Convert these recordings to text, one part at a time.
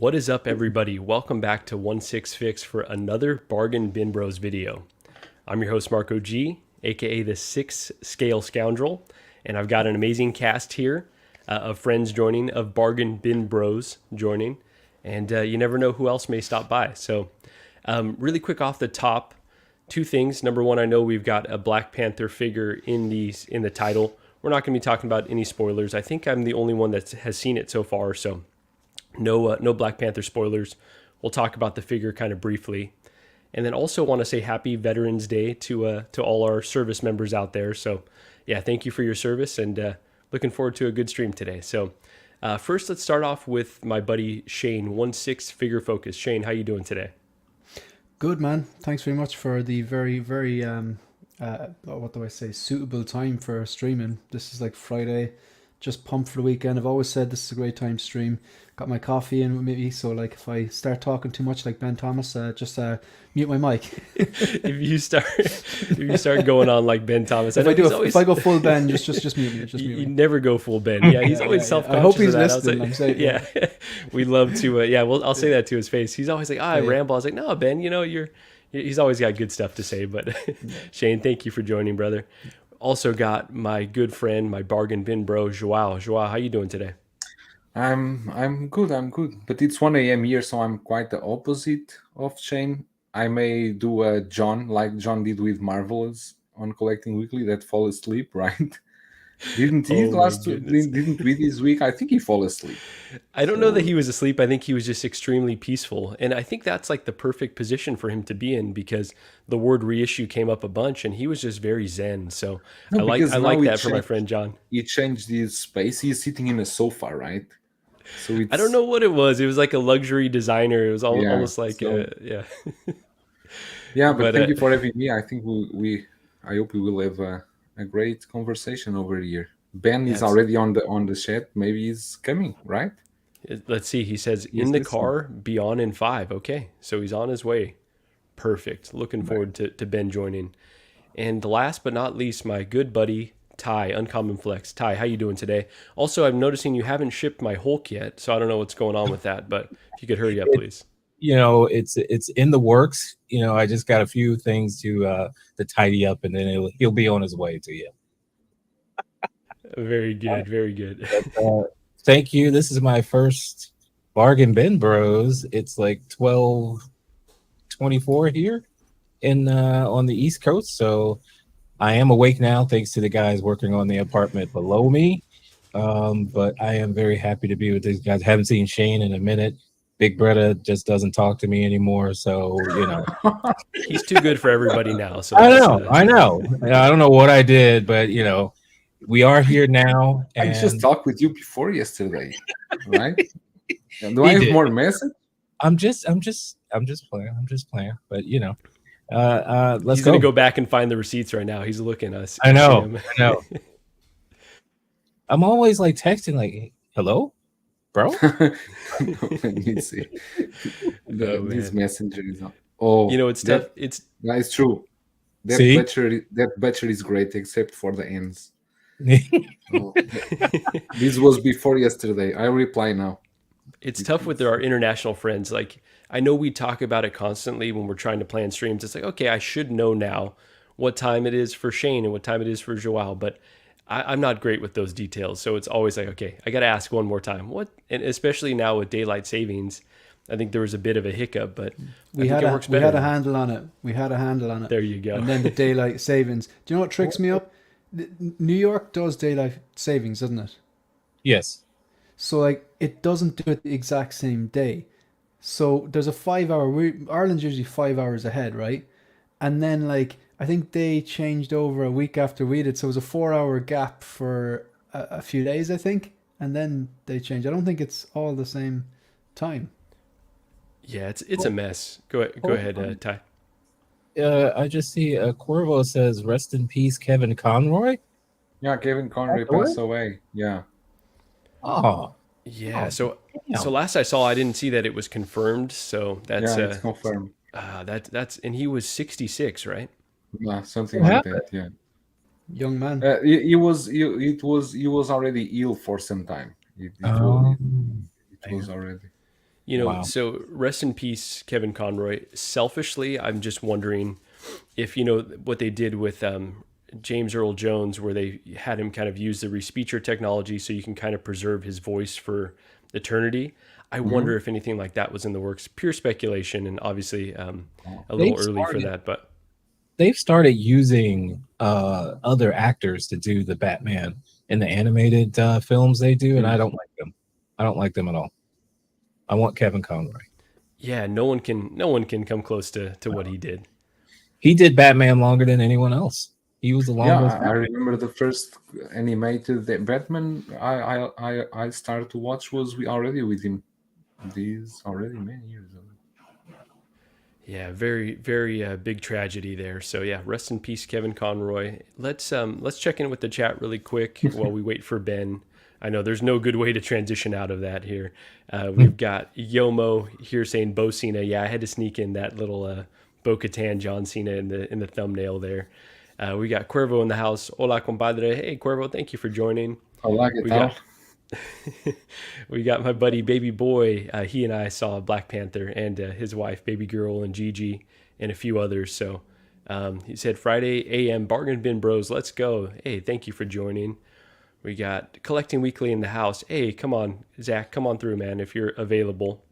What is up, everybody? Welcome back to 16 Fix for another Bargain Bin Bros video. I'm your host, Marco G, aka the Six Scale Scoundrel, and I've got an amazing cast here of friends joining, of Bargain Bin Bros joining, and you never know who else may stop by. So, really quick off the top, two things. Number one, I know we've got a Black Panther figure in the title. We're not going to be talking about any spoilers. I think I'm the only one that has seen it so far, so no Black Panther spoilers. We'll talk about the figure kind of briefly, and then also want to say Happy Veterans Day to all our service members out there. So, yeah, thank you for your service, and looking forward to a good stream today. So, first, let's start off with my buddy Shane, 16 Figure Focus. Shane, how you doing today? Good, man. Thanks very much for the very what do I say, suitable time for streaming. This is like Friday, just pumped for the weekend. I've always said this is a great time to stream. Got my coffee in with me, so like if I start talking too much like Ben Thomas, just mute my mic. If you start going on like Ben Thomas, If I go full Ben, just mute me. Just mute you me. never go full Ben. Yeah, he's always self-conscious. I hope he's of that. listening. I'm saying, yeah, we love to. Yeah, well, I'll say that to his face. He's always like, I ramble. I was like, no, Ben, he's always got good stuff to say. But Shane, thank you for joining, brother. Also got my good friend, my bargain bin bro, Joao. Joao, how you doing today? I'm good. I'm good. But it's 1 a.m. here, so I'm quite the opposite of Shane. I may do a John, like John did with Marvelous on Collecting Weekly, that fall asleep, right? Didn't he didn't we this week? I think he fall asleep. I don't know that he was asleep. I think he was just extremely peaceful. And I think that's like the perfect position for him to be in, because the word reissue came up a bunch and he was just very zen. So I like that for my friend John. He changed his space. He's sitting in a sofa, right? So I don't know what it was. It was like a luxury designer. It was almost like yeah. Yeah, but thank you for having me. I think I hope we will have a great conversation over here. Ben is already on the chat. Maybe he's coming, right? Let's see. He says in the car, be on in 5. Okay, so he's on his way. Perfect. Looking forward to Ben joining. And last but not least, my good buddy Ty, Uncommon Flex. Ty, how you doing today? Also, I'm noticing you haven't shipped my Hulk yet, so I don't know what's going on with that. But if you could hurry up, please. It's in the works. I just got a few things to tidy up, and then he'll be on his way to you. Very good, very good. Thank you. This is my first Bargain Bin Bros. It's like 12:24 here on the East Coast, so I am awake now thanks to the guys working on the apartment below me. But I am very happy to be with these guys. Haven't seen Shane in a minute. Big brother just doesn't talk to me anymore, so he's too good for everybody now. So I know. I don't know what I did, but we are here now. And I just talked with you before yesterday, right? Do I have more message? I'm just playing. But let's He's gonna go back and find the receipts right now. He's looking at us. I know. I'm always like texting, like, "Hello, bro." Let me see. This messenger is not. Oh, it's tough. It's true. That battery is great, except for the ends. This was before yesterday. I reply now. It's tough with our international friends. Like, I know we talk about it constantly when we're trying to plan streams. It's like, okay, I should know now what time it is for Shane and what time it is for Joao, but I'm not great with those details. So it's always like, okay, I got to ask one more time. What? And especially now with daylight savings, I think there was a bit of a hiccup, but we had a handle on it. There you go. And then the daylight savings. Do you know what tricks me up? New York does daylight savings, doesn't it? Yes. So like it doesn't do it the exact same day. So there's a 5-hour. Ireland's usually 5 hours ahead, right? And then like I think they changed over a week after we did, so it was a 4-hour gap for a few days, I think, and then they changed. I don't think it's all the same time. Yeah, it's a mess. Go ahead, Ty. I just see Corvo says, "Rest in peace, Kevin Conroy." Yeah, Kevin Conroy passed away. Yeah. Oh. Yeah. So last I saw, I didn't see that it was confirmed. So that's it's confirmed. That's and he was 66, right? Yeah, something like that. Yeah. Young man. He was already ill for some time. It was already. Wow. So rest in peace, Kevin Conroy. Selfishly, I'm just wondering if what they did with James Earl Jones, where they had him kind of use the respeecher technology so you can kind of preserve his voice for eternity. I wonder if anything like that was in the works. Pure speculation, and obviously a little They've early for started that, but they've started using other actors to do the Batman in the animated films they do, and I don't like them. I don't like them at all. I want Kevin Conroy. yeah, no one can come close to what he did. He did Batman longer than anyone else. He was the Yeah, longest. I remember the first animated Batman I started to watch was already with him. These already many years ago. Yeah, very very big tragedy there. So yeah, rest in peace, Kevin Conroy. Let's check in with the chat really quick while we wait for Ben. I know there's no good way to transition out of that here. We've got Yomo here saying Bo Cena. Yeah, I had to sneak in that little Bo Katan John Cena in the thumbnail there. We got Cuervo in the house. Hola, compadre. Hey, Cuervo, thank you for joining. Hola, ¿qué We tal? got we got my buddy Baby Boy. He and I saw Black Panther, and his wife Baby Girl and Gigi and a few others. So he said Friday AM Bargain Bin Bros. Let's go. Hey, thank you for joining. We got Collecting Weekly in the house. Hey, come on, Zach, come on through, man, if you're available.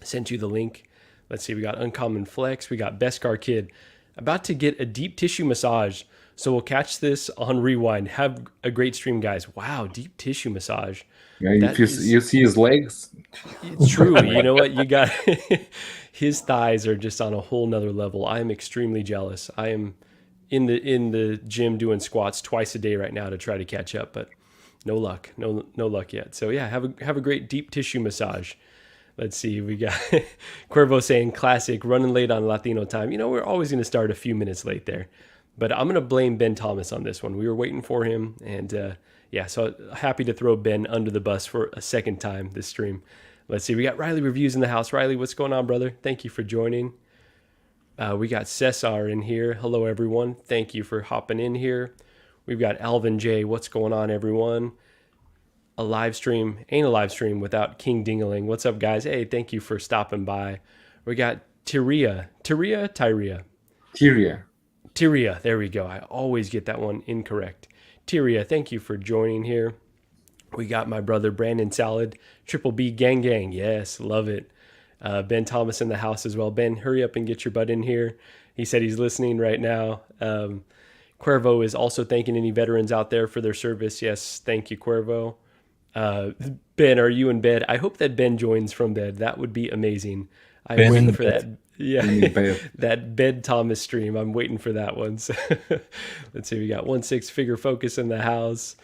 Sent you the link. Let's see, we got Uncommon Flex. We got Beskar Kid. About to get a deep tissue massage. So we'll catch this on rewind. Have a great stream, guys. Wow, deep tissue massage. Yeah, if That you, is- you see his legs, It's true. You know what? You got his thighs are just on a whole nother level. I am extremely jealous. I am in the gym doing squats twice a day right now to try to catch up, but no luck. No luck yet. So yeah, have a great deep tissue massage. Let's see. We got Cuervo saying classic, running late on Latino time. We're always going to start a few minutes late there, but I'm going to blame Ben Thomas on this one. We were waiting for him, and yeah, so happy to throw Ben under the bus for a second time this stream. Let's see. We got Riley Reviews in the house. Riley, what's going on, brother? Thank you for joining. We got Cesar in here. Hello, everyone. Thank you for hopping in here. We've got Alvin J. What's going on, everyone? A live stream ain't a live stream without King Dingaling. What's up, guys? Hey, thank you for stopping by. We got Tyria. Tyria. There we go. I always get that one incorrect. Tyria, thank you for joining here. We got my brother Brandon Salad, Triple B Gang. Yes, love it. Ben Thomas in the house as well. Ben, hurry up and get your butt in here. He said he's listening right now. Cuervo is also thanking any veterans out there for their service. Yes, thank you, Cuervo. Ben, are you in bed? I hope that Ben joins from bed. That would be amazing. I'm Ben in waiting the for bed. that. Yeah, in the bed. that Bed Thomas stream. I'm waiting for that one. So let's see. We got 1-6 Figure Focus in the house.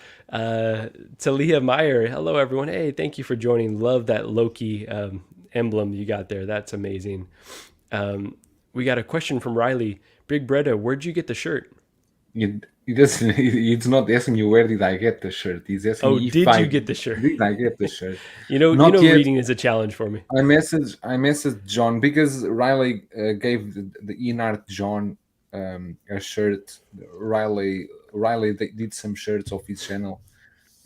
Talia Meyer. Hello, everyone. Hey, thank you for joining. Love that Loki emblem you got there. That's amazing. We got a question from Riley. Big Bretta, where'd you get the shirt? It's not asking you where did I get the shirt. He's asking Oh, if did I you get the shirt? did I get the shirt. Not Not yet. reading is a challenge for me. I messaged John because Riley gave the Inart John a shirt. Riley did some shirts of his channel,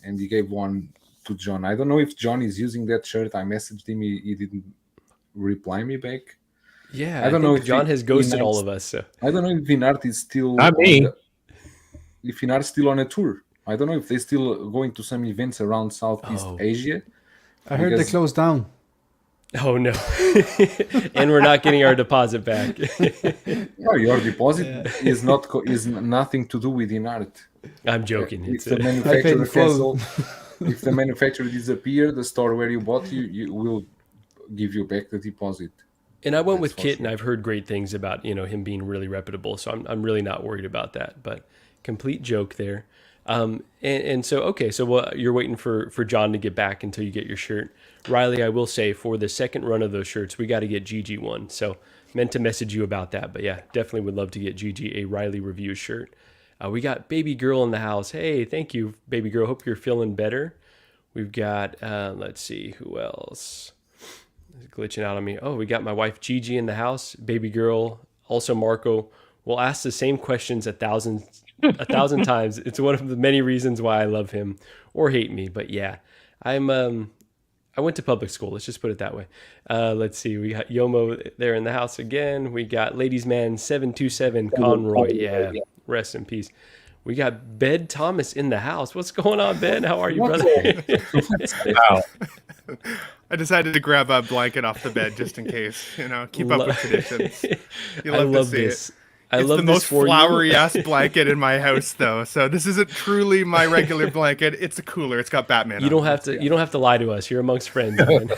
and he gave one to John. I don't know if John is using that shirt. I messaged him. He didn't reply me back. Yeah, I don't know think if John has ghosted Inart's- all of us. So. I don't know if Inart is still Not me. if Inart's still on a tour. I don't know if they're still going to some events around Southeast Oh. Asia. I heard they Because- closed down. Oh no, and we're not getting our deposit back. No, your deposit is nothing to do with Inart. I'm joking. If It's the I paid manufacturer in full. cancel, if the manufacturer disappear, the store where you bought you will give you back the deposit. and I went with That's for Kit, sure. and I've heard great things about him being really reputable. So I'm really not worried about that. But complete joke there. And so okay, so you're waiting for John to get back until you get your shirt. Riley, I will say for the second run of those shirts, we got to get Gigi one. So meant to message you about that, but yeah, definitely would love to get Gigi a Riley review shirt. We got Baby Girl in the house. Hey, thank you, Baby Girl. Hope you're feeling better. We've got let's see who else. It's glitching out on me. Oh, we got my wife Gigi in the house. Baby Girl, also Marco. We'll ask the same questions a thousand times. It's one of the many reasons why I love him or hate me. But yeah, I went to public school. Let's just put it that way. Let's see. We got Yomo there in the house again. We got Ladies Man 727 Conroy. Yeah, rest in peace. We got Ben Thomas in the house. What's going on, Ben? How are you, brother? Wow. I decided to grab a blanket off the bed just in case, keep up with traditions. You I love love to see this. it. I It's love the this most for flowery you. ass blanket in my house, though. So this isn't truly my regular blanket. It's a cooler. It's got Batman. You on don't it. have to. You don't have to lie to us. You're amongst friends, man.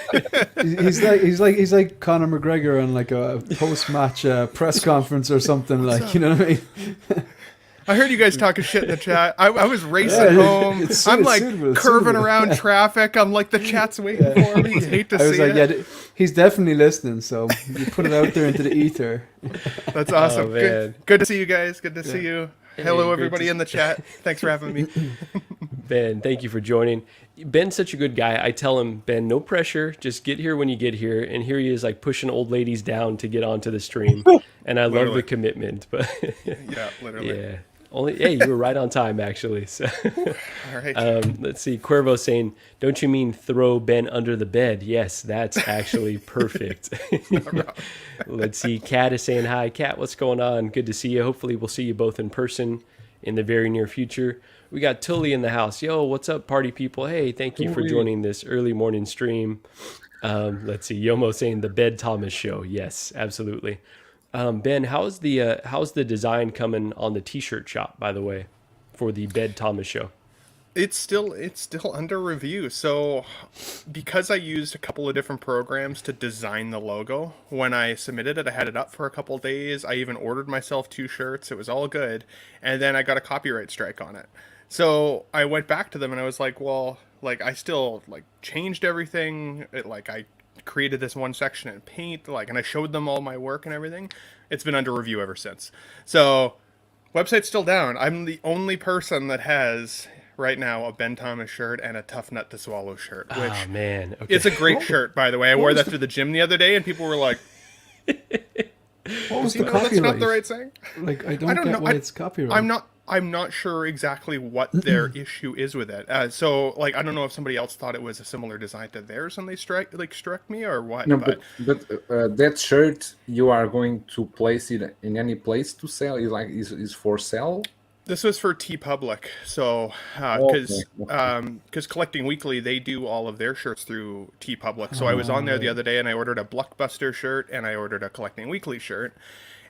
He's like Conor McGregor on like a post-match press conference or something, like, you know what I mean? I heard you guys talking shit in the chat. I was racing Yeah, home. it's I'm suitable, like it's curving suitable. around traffic. I'm like, the chat's waiting for me. You hate to I was see like, it. yeah, he's definitely listening, so you put it out there into the ether. That's awesome. Oh, man. Good to see you guys. Good to see you. Hello, great everybody to in the chat. Thanks for having me. Ben, thank you for joining. Ben's such a good guy. I tell him, Ben, no pressure. Just get here when you get here. And here he is, like pushing old ladies down to get onto the stream. And I love Literally. the commitment. But Yeah, literally. yeah, hey, you were right on time actually. So All right. let's see. Cuervo saying, "Don't you mean throw Ben under the bed?" Yes, that's actually perfect. Let's see. Kat is saying hi. Kat, what's going on? Good to see you. Hopefully, we'll see you both in person in the very near future. We got Tully in the house. Yo, what's up, party people? Hey, thank you for Tully. joining this early morning stream. Let's see. Yomo saying the Bed Thomas show. Yes, absolutely. Ben, how's the design coming on the T-shirt shop, by the way, for the Bed Thomas show? It's still under review. So because I used a couple of different programs to design the logo, when I submitted it, I had it up for a couple of days. I even ordered myself 2 shirts. It was all good. And then I got a copyright strike on it. So I went back to them and I was like, well, like I still like changed everything. I created this one section in Paint, and I showed them all my work and everything. It's been under review ever since. So website's still down. I'm the only person that has right now a Ben Thomas shirt and a Tough Nut to Swallow shirt, which Oh man, okay. it's a great shirt, by the way. I wore that to the gym the other day and people were like, What was you the know that's copyright? not the right thing? Like, I I don't don't get know. why it's copyright. I'm not sure exactly what their issue is with it. So I don't know if somebody else thought it was a similar design to theirs and they struck me or what. No, but that shirt, you are going to place it in any place to sell? Is for sale? This was for TeePublic, so because Collecting Weekly, they do all of their shirts through TeePublic. So I was on there the other day and I ordered a Blockbuster shirt and I ordered a Collecting Weekly shirt.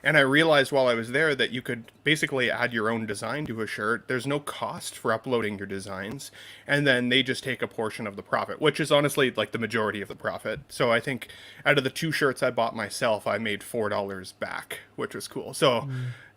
And I realized while I was there that you could basically add your own design to a shirt. There's no cost for uploading your designs. And then they just take a portion of the profit, which is honestly like the majority of the profit. So I think out of the 2 shirts I bought myself, I made $4 back, which was cool. So,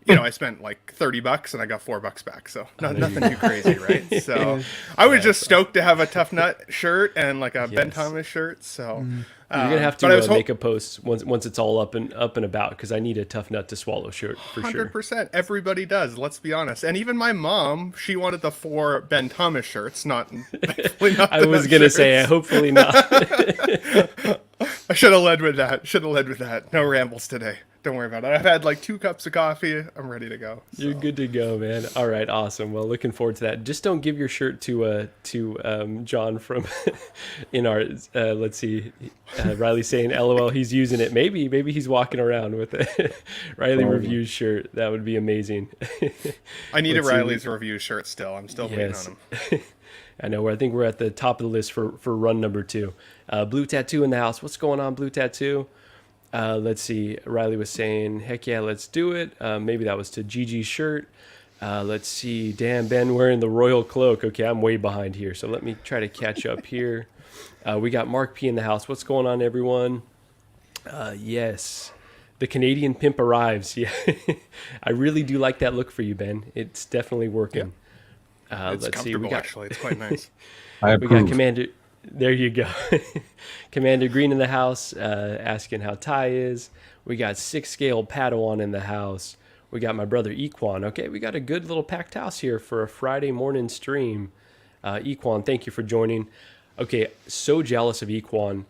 I spent like $30 and I got $4 back. So nothing too crazy, right? So I was just stoked to have a Tough Nut shirt and like a Ben Yes. Thomas shirt. So You're gonna have but I was to make a post once it's all up and about, because I need a Tough Nut to Swallow shirt for sure. 100%. Everybody does. Let's be honest. And even my mom, she wanted the 4 Ben Thomas shirts. Thankfully not I the was Nut gonna shirts. say, hopefully not. I should have led with that. No rambles today. Don't worry about it. I've had like 2 cups of coffee. I'm ready to go. You're good to go, man. All right, awesome. Well, looking forward to that. Just don't give your shirt to John from in our. Let's see, Riley saying, "LOL, he's using it." Maybe he's walking around with a Riley reviews shirt. That would be amazing. I need a Let's see. Riley's review shirt still. I'm still waiting Yes. on him. I know. I think we're at the top of the list for run number 2. Blue Tattoo in the house. What's going on, Blue Tattoo? Let's see. Riley was saying, heck yeah, let's do it. Maybe that was to Gigi's shirt. Let's see. Damn, Ben wearing the royal cloak. Okay, I'm way behind here. So let me try to catch up here. We got Mark P in the house. What's going on, everyone? Yes. The Canadian pimp arrives. Yeah. I really do like that look for you, Ben. It's definitely working. It's let's see. comfortable, actually. It's quite nice. I We approve. got Commander. There you go. Commander Green in the house, asking how Ty is. We got 6 Scale Padawan in the house. We got my brother Equan. Okay, we got a good little packed house here for a Friday morning stream. Equan, thank you for joining. Okay, so jealous of Equan.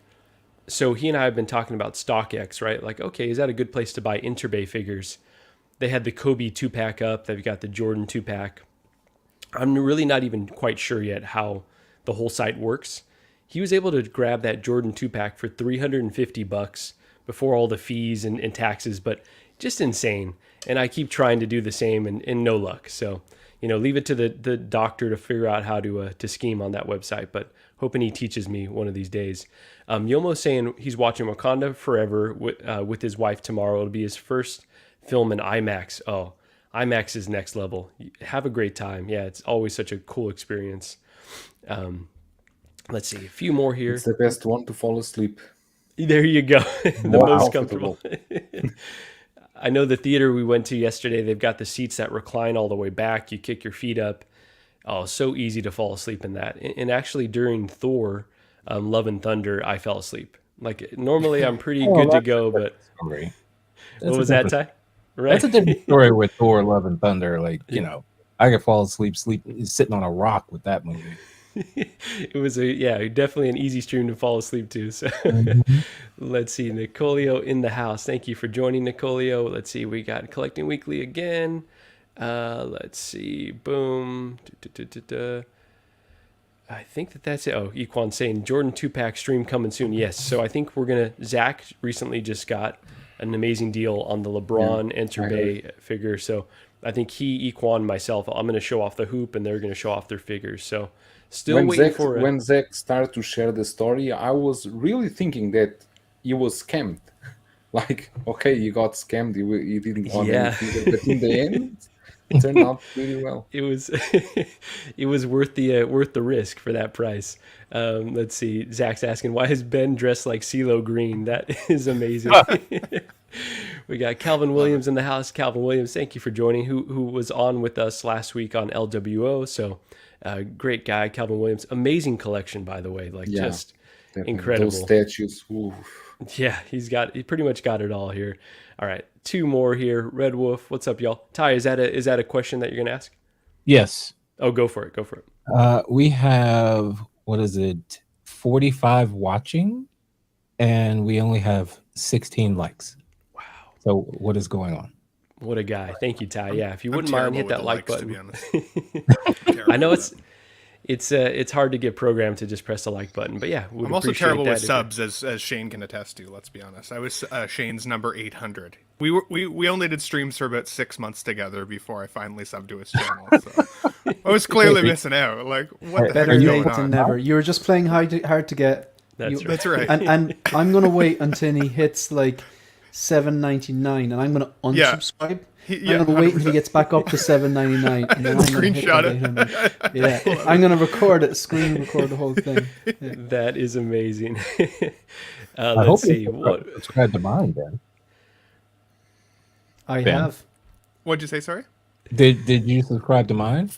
So he and I have been talking about StockX, right? Like, okay, is that a good place to buy Interbay figures? They had the Kobe 2-pack up. They've got the Jordan 2-pack. I'm really not even quite sure yet how the whole site works. he was able to grab that Jordan 2-pack for $350 before all the fees and taxes, but just insane. And I keep trying to do the same and no luck. So, leave it to the doctor to figure out how to scheme on that website, but hoping he teaches me one of these days. Yomo's saying he's watching Wakanda Forever with his wife tomorrow. It'll be his first film in IMAX. Oh, IMAX is next level. Have a great time. Yeah, it's always such a cool experience. Let's see, a few more here. It's the best one to fall asleep. There you go. The most comfortable. I know the theater we went to yesterday, they've got the seats that recline all the way back. You kick your feet up. Oh, so easy to fall asleep in that. And actually during Thor, Love and Thunder, I fell asleep. Like normally I'm pretty good to go, but Story. What was that, Ty? Right. That's a different story with Thor, Love and Thunder. Like, I could fall asleep sitting on a rock with that movie. It was definitely an easy stream to fall asleep to. So let's see, Nicolio in the house. Thank you for joining, Nicolio. Let's see, we got Collecting Weekly again. Let's see, boom. I think that's it. Oh, Equan saying Jordan 2-pack stream coming soon. Yes, so I think we're gonna. Zach recently just got an amazing deal on the LeBron Enter Bay figure. So I think he, Equan, myself, I'm gonna show off the hoop, and they're gonna show off their figures. So. Still waiting for it. When Zach started to share the story, I was really thinking that he was scammed. Like, okay, you got scammed. You didn't want anything, but in the end, it turned out really well. It was, it was worth the risk for that price. Let's see. Zach's asking, why is Ben dressed like CeeLo Green? That is amazing. We got Calvin Williams in the house. Calvin Williams, thank you for joining. Who was on with us last week on LWO. So. Great guy, Calvin Williams. Amazing collection, by the way. Just definitely. Incredible. Those statues. Oof. Yeah, he pretty much got it all here. All right, two more here. Red Wolf, what's up, y'all? Ty, is that a question that you're gonna ask? Yes. Oh, go for it. We have 45 watching, and we only have 16 likes. Wow. So what is going on? What a guy. Thank you, Ty. Yeah, if you wouldn't mind, hit that like button. To be honest. I know it's hard to get programmed to just press the like button, but yeah, I'm also terrible with subs, as Shane can attest to. Let's be honest. I was Shane's number 800. We only did streams for about 6 months together before I finally subbed to his channel. So I was clearly missing out. Like, what the heck is going on? Never. You were just playing hard to get. That's right. And I'm gonna wait until he hits like $7.99, and I'm gonna unsubscribe. I'm gonna wait until he gets back up to $7.99, and then I'm screenshot it. Yeah, I'm gonna record it, screen record the whole thing. Yeah. That is amazing. Let's see. Subscribe to mine, Ben. I have. What'd you say? Sorry. Did you subscribe to mine?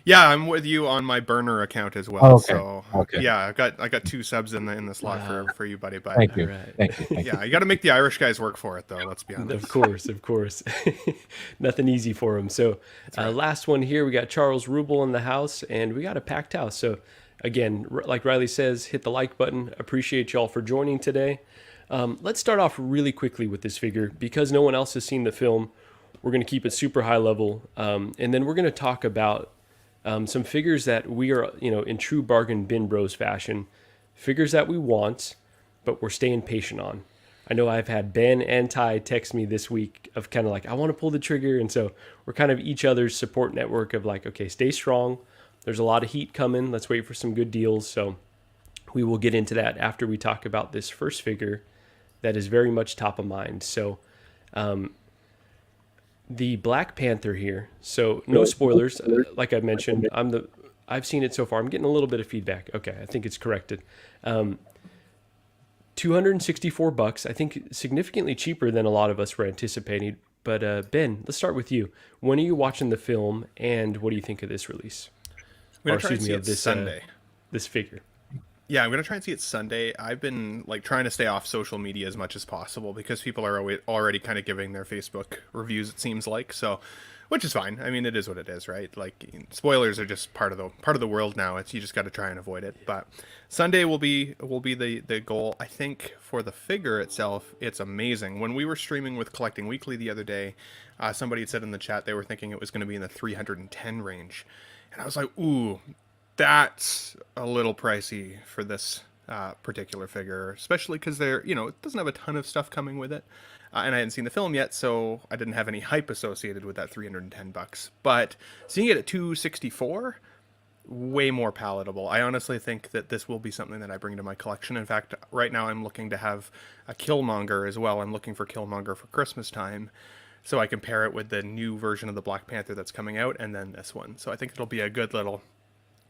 Yeah, I'm with you on my burner account as well. Oh, okay. So okay. Yeah, I got 2 subs in the slot for you, buddy. But thank you. Right. Thank you. Yeah, you got to make the Irish guys work for it, though. Let's be honest. Of course. Nothing easy for them. So last one here, we got Charles Rubel in the house, and we got a packed house. So again, like Riley says, hit the like button. Appreciate y'all for joining today. Let's start off really quickly with this figure because no one else has seen the film. We're going to keep it super high level, and then we're going to talk about some figures that we are, in true bargain bin bros fashion, figures that we want, but we're staying patient on. I know I've had Ben and Ty text me this week of kind of like, I want to pull the trigger. And so we're kind of each other's support network of like, okay, stay strong. There's a lot of heat coming. Let's wait for some good deals. So we will get into that after we talk about this first figure that is very much top of mind. So, the Black Panther here. So no spoilers. Like I mentioned, I've seen it so far. I'm getting a little bit of feedback. Okay, I think it's corrected. $264. I think significantly cheaper than a lot of us were anticipating. But Ben, let's start with you. When are you watching the film, and what do you think of this release? I'm gonna try and see it Sunday. This figure. Yeah, I'm gonna try and see it Sunday. I've been trying to stay off social media as much as possible because people are already kind of giving their Facebook reviews. It seems like so, which is fine. I mean, it is what it is, right? Like spoilers are just part of the world now. You just got to try and avoid it. But Sunday will be the goal. I think for the figure itself, it's amazing. When we were streaming with Collecting Weekly the other day, somebody had said in the chat they were thinking it was going to be in the 310 range, and I was like, ooh. That's a little pricey for this particular figure, especially because it doesn't have a ton of stuff coming with it. And I hadn't seen the film yet, so I didn't have any hype associated with that $310. But seeing it at $264, way more palatable. I honestly think that this will be something that I bring to my collection. In fact, right now I'm looking to have a Killmonger as well. I'm looking for Killmonger for Christmas time, so I can pair it with the new version of the Black Panther that's coming out, and then this one. So I think it'll be a good little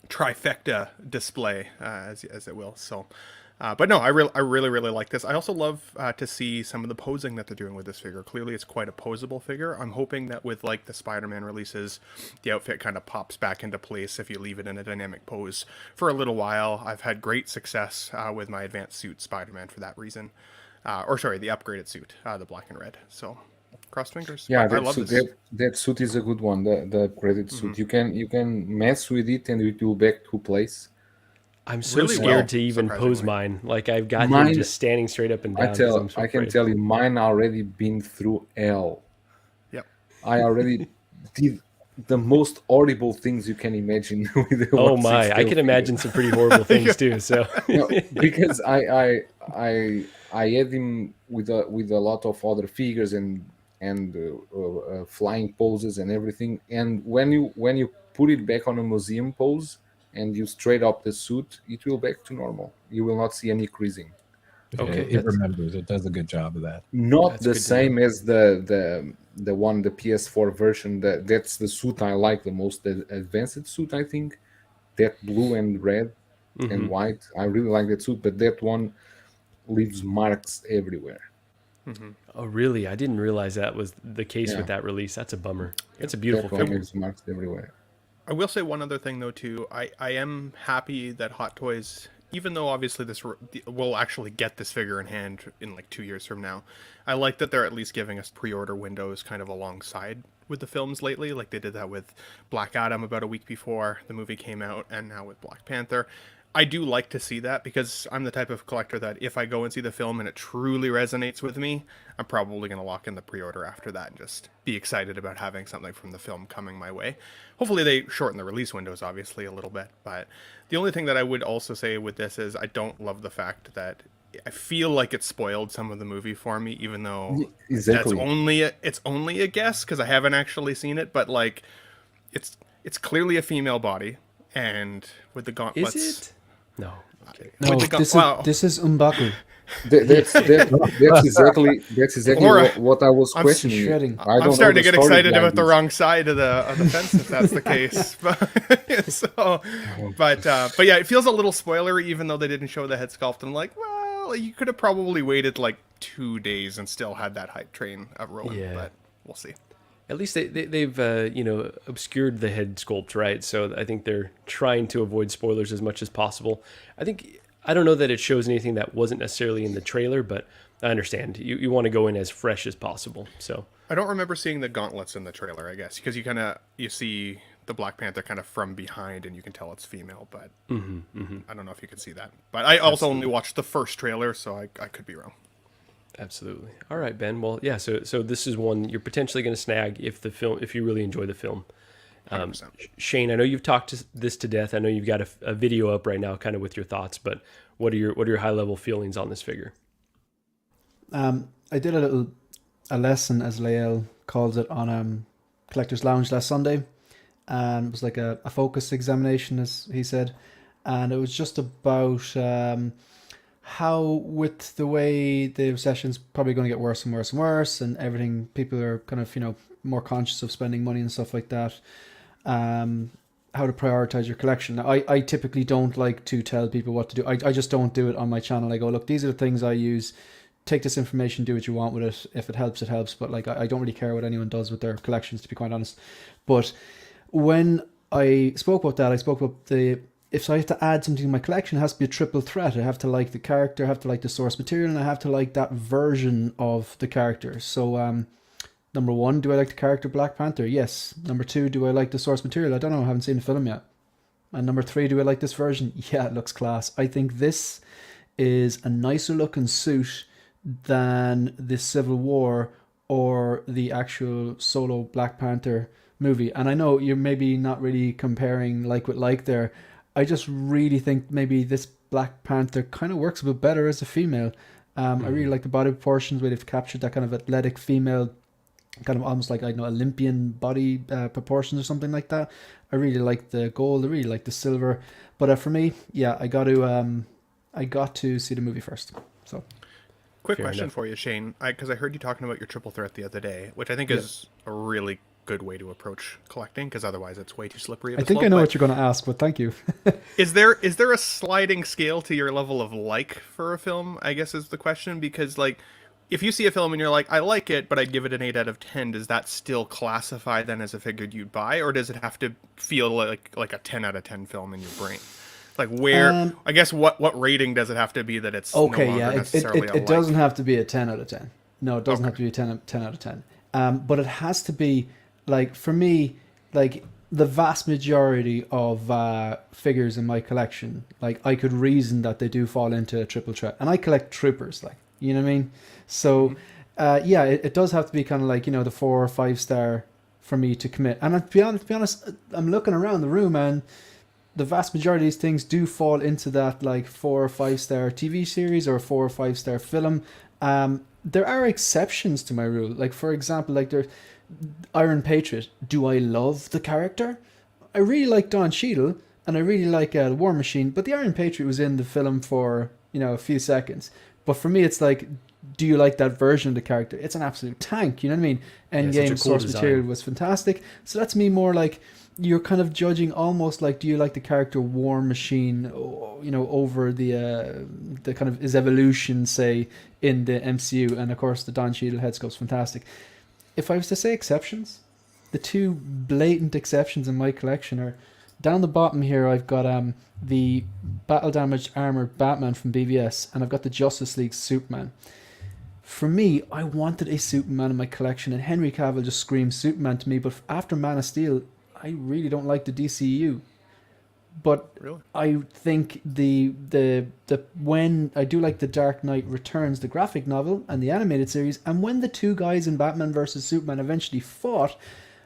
trifecta display, as it will. So, but no, I really like this. I also love to see some of the posing that they're doing with this figure. Clearly, it's quite a posable figure. I'm hoping that with like the Spider-Man releases, the outfit kind of pops back into place if you leave it in a dynamic pose for a little while. I've had great success with my advanced suit Spider-Man for that reason, or sorry, the upgraded suit, the black and red. So. Crossed fingers. Yeah, I love this. That suit is a good one. The upgraded suit. You can mess with it and it will back to place. I'm so scared to even pose mine. Like I've got him just standing straight up and down. I can tell you, mine already been through hell. Yep. I already did the most horrible things you can imagine. With the oh my! I can imagine some pretty horrible things too. So no, because I had him with a lot of other figures and flying poses and everything, and when you put it back on a museum pose and you straight up the suit, it will back to normal. You will not see any creasing. Okay, it remembers. It does a good job of that. Not the same as the one, the PS4 version. That's the suit I like the most, the advanced suit. I think that blue and red and white. I really like that suit, but that one leaves marks everywhere. Oh, really? I didn't realize that was the case with that release. That's a bummer. It's a beautiful figure. Marks everywhere. I will say one other thing though too. I am happy that Hot Toys, even though obviously we'll actually get this figure in hand in like 2 years from now, I like that they're at least giving us pre-order windows kind of alongside with the films lately. Like they did that with Black Adam about a week before the movie came out, and now with Black Panther. I do like to see that because I'm the type of collector that if I go and see the film and it truly resonates with me, I'm probably going to lock in the pre-order after that and just be excited about having something from the film coming my way. Hopefully they shorten the release windows, obviously, a little bit. But the only thing that I would also say with this is I don't love the fact that I feel like it spoiled some of the movie for me, even though that's only a guess because I haven't actually seen it. But like, it's clearly a female body, and with the gauntlets. Is it? No. Okay. No, this is M'Baku. That's exactly what I was questioning. I'm starting to get excited about the wrong side of the fence if that's the case. But yeah, it feels a little spoilery, even though they didn't show the head sculpt. I'm like, well, you could have probably waited like 2 days and still had that hype train rolling. Yeah. But we'll see. At least they've obscured the head sculpt, right? So I think they're trying to avoid spoilers as much as possible. I don't know that it shows anything that wasn't necessarily in the trailer, but I understand. You want to go in as fresh as possible. So I don't remember seeing the gauntlets in the trailer, I guess, because you see the Black Panther kind of from behind and you can tell it's female, but I don't know if you can see that. But I also only watched the first trailer, so I could be wrong. Absolutely. All right, Ben. Well, yeah. So this is one you're potentially going to snag if you really enjoy the film. Shane, I know you've talked this to death. I know you've got a video up right now, kind of with your thoughts. But what are your high level feelings on this figure? I did a lesson, as Lael calls it, on Collector's Lounge last Sunday, and it was like a focus examination, as he said, and it was just about how, with the way the recession's probably going to get worse and worse and worse, and everything, people are kind of more conscious of spending money and stuff like that. How to prioritize your collection. Now, I typically don't like to tell people what to do. I just don't do it on my channel. I go, look, these are the things I use. Take this information, do what you want with it. If it helps, it helps. But like, I don't really care what anyone does with their collections, to be quite honest. But when I spoke about that, I spoke about if I have to add something to my collection, it has to be a triple threat. I have to like the character, I have to like the source material, and I have to like that version of the character. So, number one, do I like the character Black Panther? Yes. Number two, do I like the source material? I don't know. I haven't seen the film yet. And number three, do I like this version? Yeah, it looks class. I think this is a nicer looking suit than the Civil War or the actual solo Black Panther movie. And I know you're maybe not really comparing like with like there. I just really think maybe this Black Panther kind of works a bit better as a female. I really like the body proportions where they've captured that kind of athletic female, kind of almost like, I don't know, Olympian body proportions or something like that. I really like the gold. I really like the silver. But for me, yeah, I got to see the movie first. So. Quick Fair question enough. for you, Shane, because I heard you talking about your triple threat the other day, which I think is a really good way to approach collecting, because otherwise it's way too slippery of a I think slope. I know But what you're going to ask, but thank you. is there a sliding scale to your level of like for a film, I guess is the question, because like if you see a film and you're like, I like it, but I'd give it an 8 out of 10, does that still classify then as a figure you'd buy, or does it have to feel like a 10 out of 10 film in your brain? Like where, I guess what rating does it have to be that it's Okay, no longer yeah, necessarily a it like? doesn't have to be a 10 out of 10. No, it doesn't have to be a 10 out of 10. But it has to be, like, for me, like, the vast majority of figures in my collection, like, I could reason that they do fall into a triple threat. And I collect troopers, like, you know what I mean? So, yeah, it does have to be kind of like, you know, the 4 or 5 star for me to commit. And to be honest, I'm looking around the room and the vast majority of these things do fall into that like 4 or 5 star TV series or 4 or 5 star film. There are exceptions to my rule. Like, for example, like there's Iron Patriot. Do I love the character? I really like Don Cheadle and I really like War Machine, but the Iron Patriot was in the film for, you know, a few seconds. But for me, it's like, do you like that version of the character? It's an absolute tank, you know what I mean? Endgame cool source design. material was fantastic. So that's me more like, you're kind of judging almost like, do you like the character War Machine, you know, over the kind of his evolution, say, in the MCU, and of course the Don Cheadle head sculpt's fantastic. If I was to say exceptions, the two blatant exceptions in my collection are down the bottom here. I've got the battle damaged armored Batman from BVS, and I've got the Justice League Superman. For me, I wanted a Superman in my collection, and Henry Cavill just screams Superman to me. But after Man of Steel, I really don't like the DCU. But Really? I think the when I do like the Dark Knight Returns, the graphic novel and the animated series, and when the two guys in Batman versus Superman eventually fought,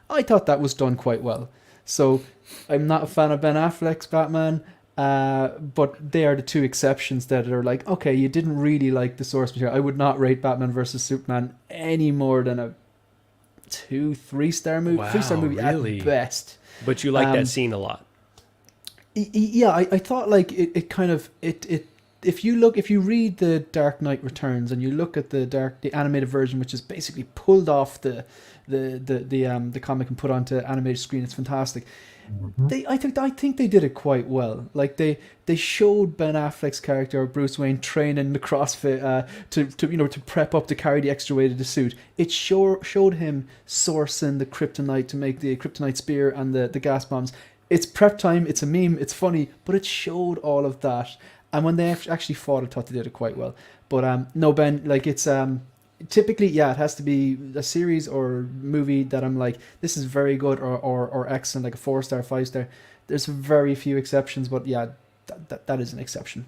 I thought that was done quite well. So I'm not a fan of Ben Affleck's Batman, but they are the two exceptions that are like, okay, you didn't really like the source material. I would not rate Batman versus Superman any more than a 2-3 star movie, Wow, 3-star movie really? at best. But you like that scene a lot. Yeah, I thought like it kind of it if you read the Dark Knight Returns and you look at the animated version, which is basically pulled off the comic and put onto animated screen, it's fantastic. I think they did it quite well. Like they showed Ben Affleck's character Bruce Wayne training the CrossFit to prep up to carry the extra weight of the suit. It showed him sourcing the kryptonite to make the kryptonite spear and the gas bombs. It's prep time, it's a meme, it's funny, but it showed all of that. And when they actually fought, I thought they did it quite well. But no, Ben, like it's typically, yeah, it has to be a series or movie that I'm like, this is very good or excellent, like a 4-star, 5-star. There's very few exceptions, but yeah, that is an exception.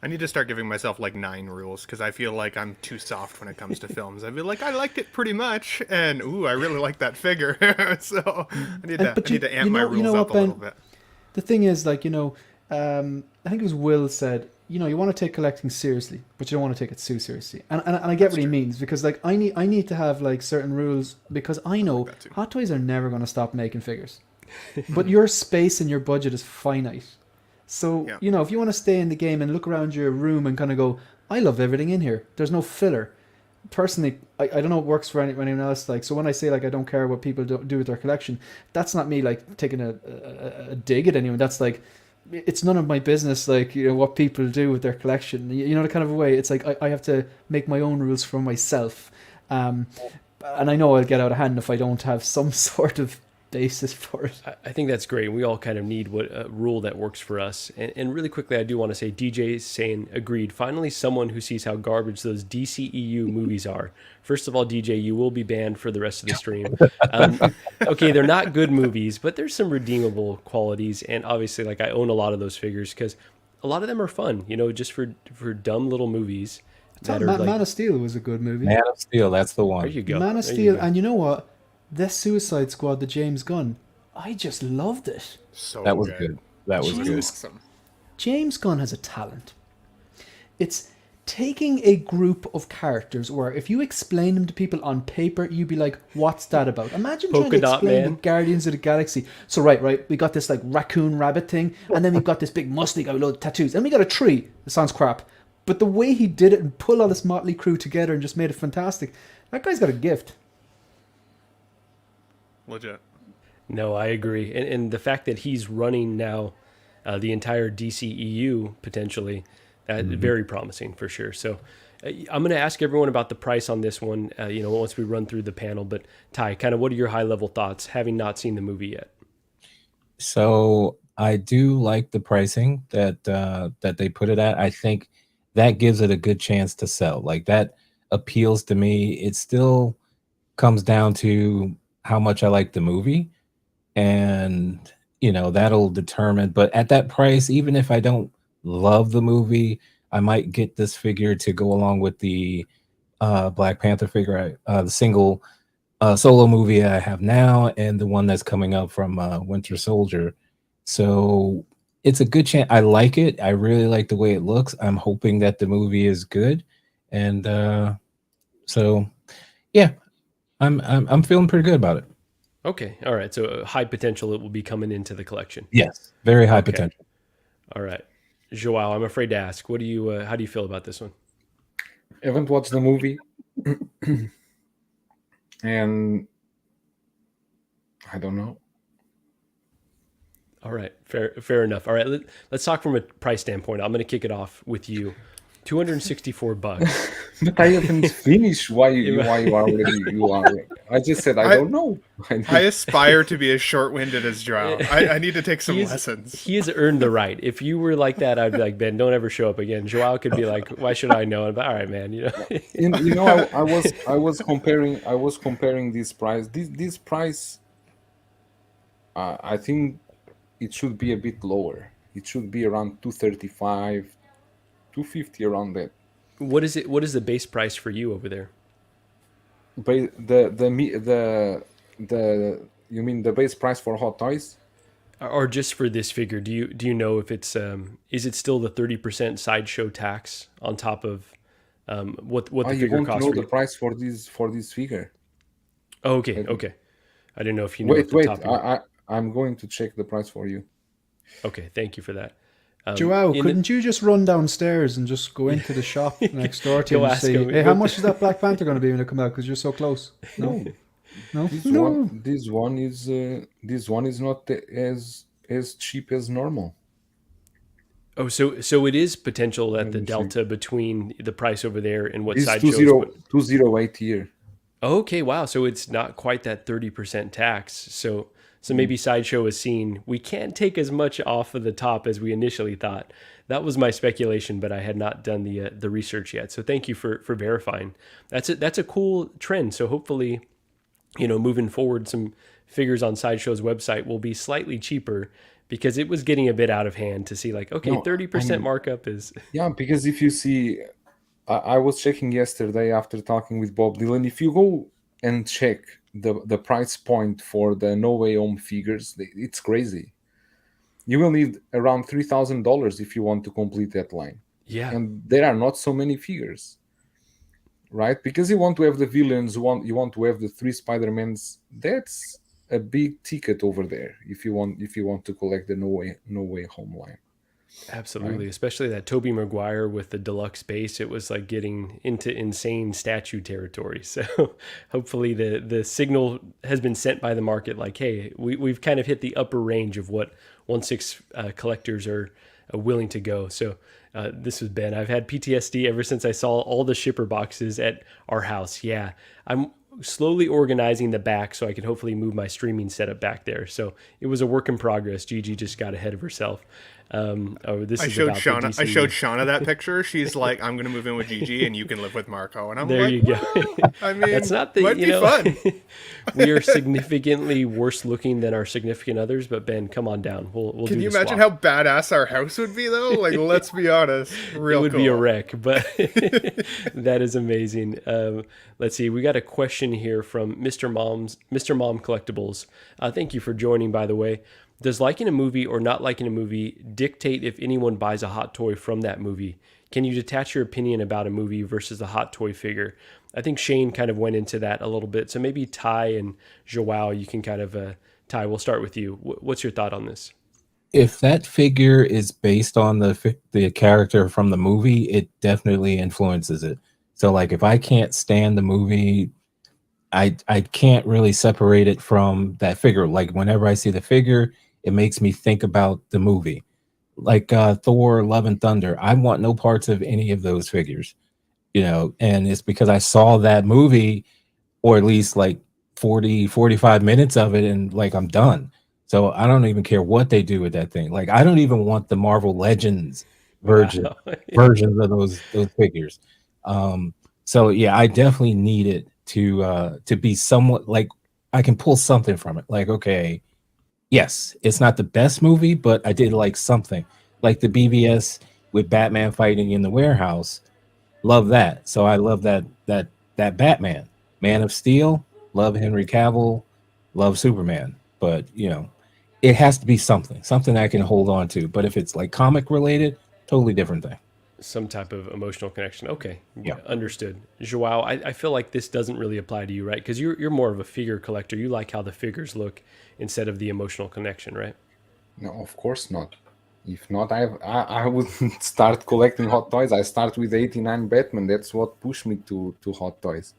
I need to start giving myself like 9 rules, because I feel like I'm too soft when it comes to films. I feel like I liked it pretty much, and ooh, I really like that figure. So I need to amp my rules up a little bit. The thing is, like, I think it was Will said, you want to take collecting seriously, but you don't want to take it too seriously. And I get what he means, because like I need to have like certain rules, because I know Hot Toys are never going to stop making figures. But your space and your budget is finite. So, if you want to stay in the game and look around your room and kind of go, I love everything in here. There's no filler. Personally, I don't know what works for anyone else. Like, so when I say like I don't care what people do with their collection, that's not me like taking a dig at anyone. That's like, it's none of my business, like, what people do with their collection. The kind of a way. It's like I have to make my own rules for myself. And I know I'll get out of hand if I don't have some sort of basis for it. I think that's great. We all kind of need a rule that works for us. And really quickly, I do want to say, DJ is saying, agreed. Finally, someone who sees how garbage those DCEU movies are. First of all, DJ, you will be banned for the rest of the stream. Okay, they're not good movies, but there's some redeemable qualities. And obviously, like, I own a lot of those figures because a lot of them are fun, just for dumb little movies. Man of Steel was a good movie. Man of Steel, that's the one. There you go. Man of Steel, and you know what? The Suicide Squad, the James Gunn, I just loved it. So that was good. good. That was It was good. awesome. James Gunn has a talent. It's taking a group of characters where if you explain them to people on paper, you'd be like, what's that about? Imagine trying Polka to Dot explain Man. the Guardians of the Galaxy. So right, we got this like raccoon rabbit thing, and then we've got this big muscly guy with loads of tattoos, and we got a tree. It sounds crap. But the way he did it and pulled all this motley crew together and just made it fantastic, that guy's got a gift. Legit. No, I agree. And the fact that he's running now the entire DCEU potentially, very promising for sure. So I'm going to ask everyone about the price on this one, once we run through the panel. But Ty, kind of what are your high level thoughts having not seen the movie yet? So I do like the pricing that they put it at. I think that gives it a good chance to sell. Like that appeals to me. It still comes down to how much I like the movie, and that'll determine. But at that price, even if I don't love the movie, I might get this figure to go along with the Black Panther figure, the single solo movie I have now, and the one that's coming up from Winter Soldier. So it's a good chance. I like it. I really like the way it looks. I'm hoping that the movie is good, and so yeah, I'm feeling pretty good about it. Okay, all right. So high potential it will be coming into the collection. Yes, very high Okay. potential. All right, Joao, I'm afraid to ask. What do you? How do you feel about this one? Haven't watched the movie, and I don't know. All right, fair enough. All right, let's talk from a price standpoint. I'm going to kick it off with you. $264. But I haven't finished. Why you are? I just said I don't know. I aspire to be as short-winded as Joao. I need to take some lessons. He has earned the right. If you were like that, I'd be like, Ben, don't ever show up again. Joao could be like, why should I know? But all right, man. I was comparing this price. This price, I think it should be a bit lower. It should be around 235, 250, around that. What is it? What is the base price for you over there? But you mean the base price for Hot Toys? Or just for this figure? Do you know if it's is it still the 30% sideshow tax on top of what the You figure want to costs? know the price for this figure? Oh, okay. I didn't know if you know. Wait. I'm going to check the price for you. Okay, thank you for that. Joao, couldn't you just run downstairs and just go into the shop next door to you and say, hey, how much is that Black Panther going to be when it comes out? Because you're so close. No. This one is not as cheap as normal. Oh, so it is potential that the delta between the price over there and what This sideshows. 208 here. Okay, wow. So it's not quite that 30% tax. So maybe Sideshow is seeing we can't take as much off of the top as we initially thought. That was my speculation, but I had not done the research yet. So thank you for verifying. That's a cool trend. So hopefully, moving forward, some figures on Sideshow's website will be slightly cheaper because it was getting a bit out of hand to see 30% markup is. Yeah, because if you see, I was checking yesterday after talking with Bob Dylan. If you go and check the price point for the No Way Home figures, it's crazy. You will need around $3,000 if you want to complete that line. Yeah, and there are not so many figures, right? Because you want to have the villains, you want to have the 3 Spider-Mans. That's a big ticket over there if you want to collect the No Way Home line. Absolutely, right? Especially that Tobey Maguire with the deluxe base. It was like getting into insane statue territory. So hopefully the signal has been sent by the market like, hey, we've kind of hit the upper range of what 1/6 collectors are willing to go. So this was Ben. I've had PTSD ever since I saw all the shipper boxes at our house. Yeah, I'm slowly organizing the back so I can hopefully move my streaming setup back there. So it was a work in progress. Gigi just got ahead of herself. I showed Shauna that picture. She's like, I'm going to move in with Gigi and you can live with Marco. And I'm there like, you go. I mean, that's not the, might be fun. We are significantly worse looking than our significant others, but Ben, come on down. We'll Can do you the imagine swap. how badass our house would be though? Like, let's be honest. Real it would cool. be a wreck, but that is amazing. Let's see. We got a question here from Mr. Mom Collectibles. Thank you for joining, by the way. Does liking a movie or not liking a movie dictate if anyone buys a hot toy from that movie? Can you detach your opinion about a movie versus a hot toy figure? I think Shane kind of went into that a little bit. So maybe Ty and Joao, you can kind of, Ty, we'll start with you. What's your thought on this? If that figure is based on the character from the movie, it definitely influences it. So like if I can't stand the movie, I can't really separate it from that figure. Like whenever I see the figure, it makes me think about the movie. Like Thor, Love and Thunder, I want no parts of any of those figures, and it's because I saw that movie, or at least like 45 minutes of it, and like I'm done. So I don't even care what they do with that thing. Like I don't even want the Marvel Legends version Wow. versions of those figures. So yeah, I definitely need it to be somewhat like I can pull something from it. Like, okay, yes, it's not the best movie, but I did like something. Like the BVS with Batman fighting in the warehouse. Love that. So I love that Batman. Man of Steel, love Henry Cavill, love Superman. But it has to be something I can hold on to. But if it's like comic related, totally different thing. Some type of emotional connection. Okay, Yeah. understood. Joao, I feel like this doesn't really apply to you, right? Because you're more of a figure collector. You like how the figures look instead of the emotional connection, right? No, of course not. If not, I wouldn't start collecting Hot Toys. I start with 89 Batman. That's what pushed me to Hot Toys.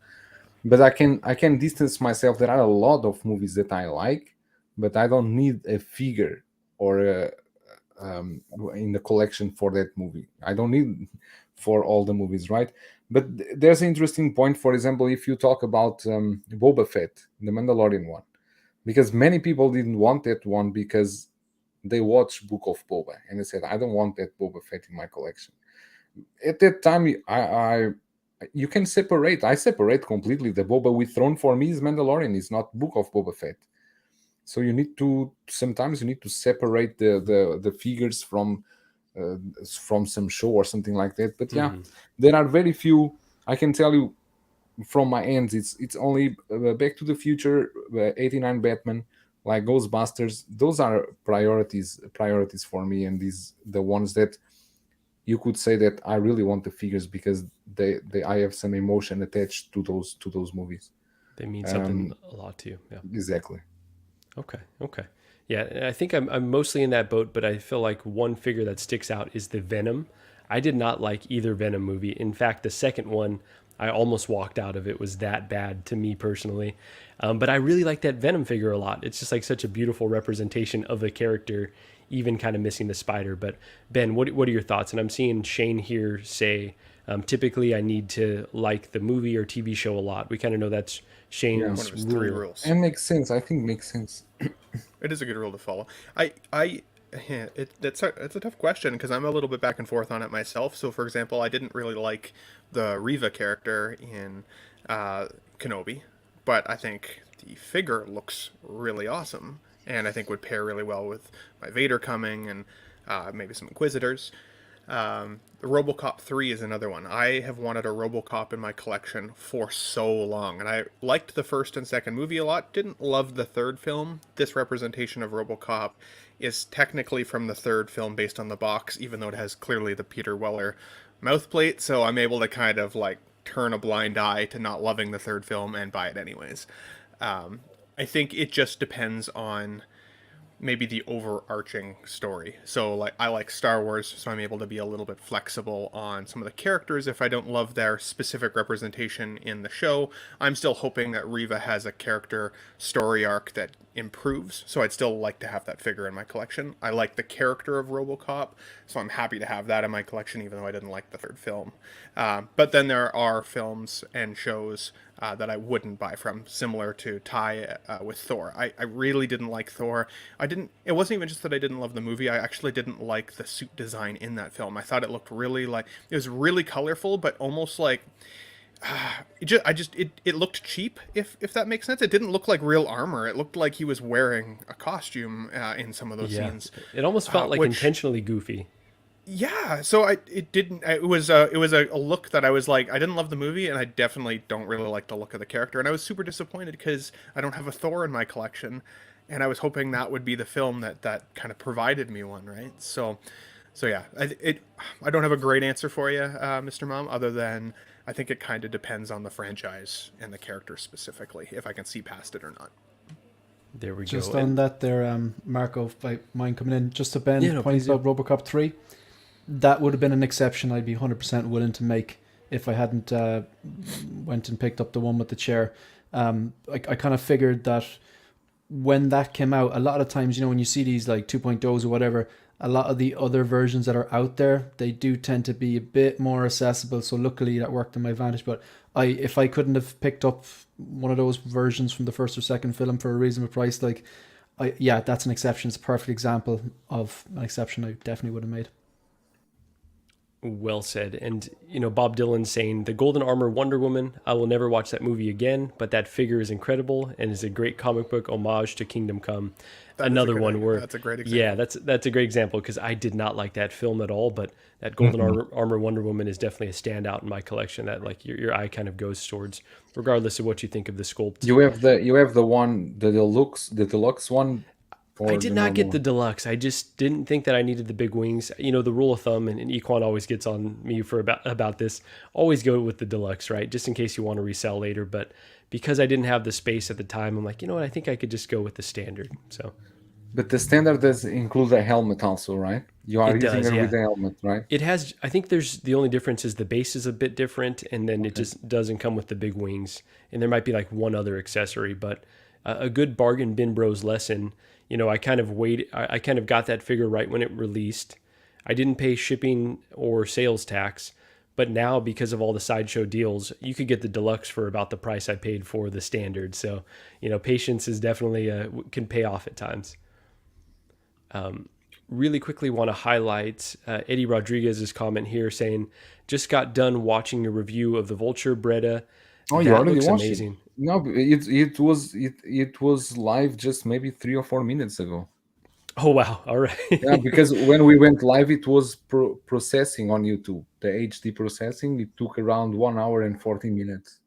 But I can distance myself. There are a lot of movies that I like, but I don't need a figure or in the collection for that movie. I don't need for all the movies, right? But there's an interesting point. For example, if you talk about Boba Fett, the Mandalorian one, because many people didn't want that one because they watched Book of Boba and they said, I don't want that Boba Fett in my collection. At that time, I you can separate. I separate completely. The Boba with Throne for me is Mandalorian. It's not Book of Boba Fett. So you need to sometimes you need to separate the figures from some show or something like that. But yeah, there are very few. I can tell you from my ends, it's only Back to the Future, 89 Batman, like Ghostbusters. Those are priorities for me, and these the ones that you could say that I really want the figures because they I have some emotion attached to those movies. They mean something a lot to you. Yeah. Exactly. Okay. Yeah, and I think I'm mostly in that boat, but I feel like one figure that sticks out is the Venom. I did not like either Venom movie. In fact, the second one, I almost walked out of. It was that bad to me personally. But I really like that Venom figure a lot. It's just like such a beautiful representation of the character, even kind of missing the spider. But Ben, what are your thoughts? And I'm seeing Shane here say, typically I need to like the movie or TV show a lot. We kind of know that's Shane's One of his 3 rules. And makes sense. I think makes sense. It is a good rule to follow. It's a tough question because I'm a little bit back and forth on it myself. So, for example, I didn't really like the Reva character in Kenobi, but I think the figure looks really awesome, and I think would pair really well with my Vader coming and maybe some Inquisitors. The RoboCop 3 is another one. I have wanted a RoboCop in my collection for so long, and I liked the first and second movie a lot. Didn't love the third film. This representation of RoboCop is technically from the third film based on the box, even though it has clearly the Peter Weller mouthplate, so I'm able to kind of like turn a blind eye to not loving the third film and buy it anyways. I think it just depends on maybe the overarching story. So like I like Star Wars, so I'm able to be a little bit flexible on some of the characters if I don't love their specific representation in the show. I'm still hoping that Reva has a character story arc that improves, so I'd still like to have that figure in my collection. I like the character of RoboCop, so I'm happy to have that in my collection even though I didn't like the third film. But then there are films and shows that I wouldn't buy from, similar to Ty with Thor. I really didn't like Thor. It wasn't even just that I didn't love the movie, I actually didn't like the suit design in that film. I thought it looked really it was really colorful, but almost like, it looked cheap, if that makes sense. It didn't look like real armor. It looked like he was wearing a costume in some of those scenes. It almost felt like intentionally goofy. Yeah, so it was a look that I was like, I didn't love the movie, and I definitely don't really like the look of the character, and I was super disappointed because I don't have a Thor in my collection, and I was hoping that would be the film that kind of provided me one, right? So yeah, I don't have a great answer for you, Mr. Mom, other than I think it kind of depends on the franchise and the character specifically, if I can see past it or not. There we Just go. on that there, Marco, if I mind coming in, just to Ben, Yeah, no, points please about RoboCop 3, that would have been an exception I'd be 100% willing to make if I hadn't went and picked up the one with the chair. I kind of figured that when that came out, a lot of times, you know, when you see these like 2.0s or whatever, a lot of the other versions that are out there, they do tend to be a bit more accessible. So luckily that worked in my advantage. But if I couldn't have picked up one of those versions from the first or second film for a reasonable price, like, yeah, that's an exception. It's a perfect example of an exception I definitely would have made. Well said. And, you know, Bob Dylan saying, the Golden Armor Wonder Woman, I will never watch that movie again, but that figure is incredible and is a great comic book homage to Kingdom Come. Another one where... That's a great example. Yeah, that's a great example because I did not like that film at all, but that Golden Armor Wonder Woman is definitely a standout in my collection that like your eye kind of goes towards, regardless of what you think of the sculpt. You have the one, the deluxe one. I did not get the deluxe. I just didn't think that I needed the big wings. You know, the rule of thumb, and Equan always gets on me for about this, always go with the deluxe, right? Just in case you want to resell later. But because I didn't have the space at the time, I'm like, you know what? I think I could just go with the standard. So. But the standard does include a helmet also, right? You are using it yeah. with the helmet, right? It has. I think the only difference is the base is a bit different, and then it just doesn't come with the big wings. And there might be like one other accessory, but a good bargain bin bros lesson. You know, I kind of got that figure right when it released. I didn't pay shipping or sales tax, but now because of all the sideshow deals, you could get the deluxe for about the price I paid for the standard. So, you know, patience is definitely can pay off at times. Really quickly want to highlight Eddie Rodriguez's comment here saying, just got done watching a review of the Vulture Breda. Oh, you already watched amazing. it? No, it was live just maybe 3 or 4 minutes ago. Oh wow! All right. Yeah, because when we went live, it was processing on YouTube. The HD processing, it took around 1 hour and 40 minutes.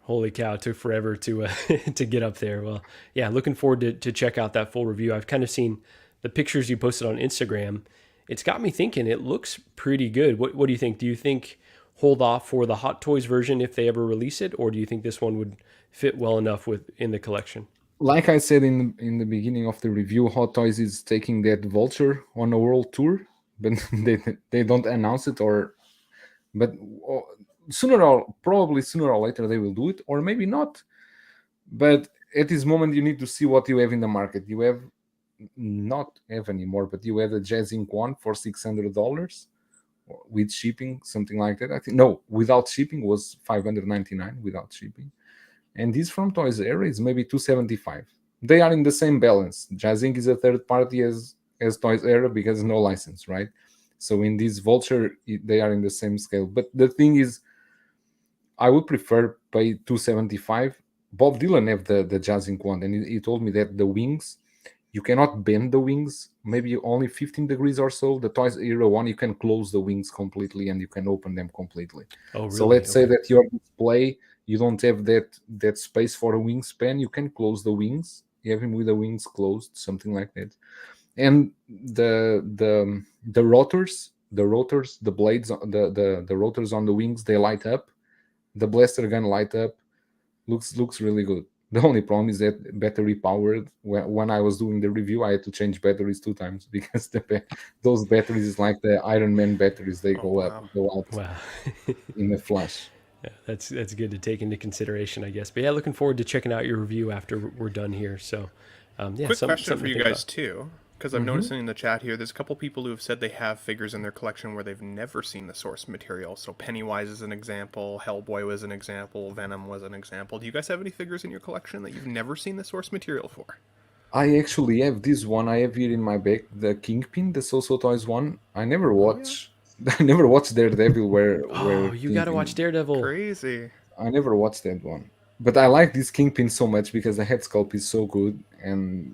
Holy cow! It took forever to to get up there. Well, yeah, looking forward to check out that full review. I've kind of seen the pictures you posted on Instagram. It's got me thinking. It looks pretty good. What do you think? Do you think hold off for the Hot Toys version if they ever release it, or do you think this one would fit well enough in the collection? Like I said in the beginning of the review, Hot Toys is taking that Vulture on a world tour, but they don't announce it, but sooner or later they will do it, or maybe not. But at this moment, you need to see what you have in the market. You have not have anymore, but you have the Jazz Inc. one for $600 with shipping, something like that. I think no, without shipping was $599 without shipping. And this from Toys R Us is maybe $275. They are in the same balance. Jazz Inc. is a third party as Toys R Us because no license, right? So in this Vulture, they are in the same scale. But the thing is, I would prefer pay $275. Bob Dylan have the Jazz Inc. one, and he told me that the wings, you cannot bend the wings, maybe only 15 degrees or so. The Toys R Us one, you can close the wings completely and you can open them completely. Oh, really? So let's say that your display, you don't have that space for a wingspan, you can close the wings. You have him with the wings closed, something like that. And the rotors, the blades, the rotors on the wings, they light up. The blaster gun light up. Looks really good. The only problem is that battery powered. When I was doing the review, I had to change batteries 2 times because those batteries is like the Iron Man batteries. They go out in a flash. Yeah, that's good to take into consideration, I guess. But yeah, looking forward to checking out your review after we're done here. So, yeah. Quick question for you guys too, because I'm noticing in the chat here, there's a couple people who have said they have figures in their collection where they've never seen the source material. So Pennywise is an example, Hellboy was an example, Venom was an example. Do you guys have any figures in your collection that you've never seen the source material for? I actually have this one. I have here in my bag, the Kingpin, the So Toys one. I never watched. I never watched Daredevil. Where you got to watch Daredevil. Crazy. I never watched that one, but I like this Kingpin so much because the head sculpt is so good, and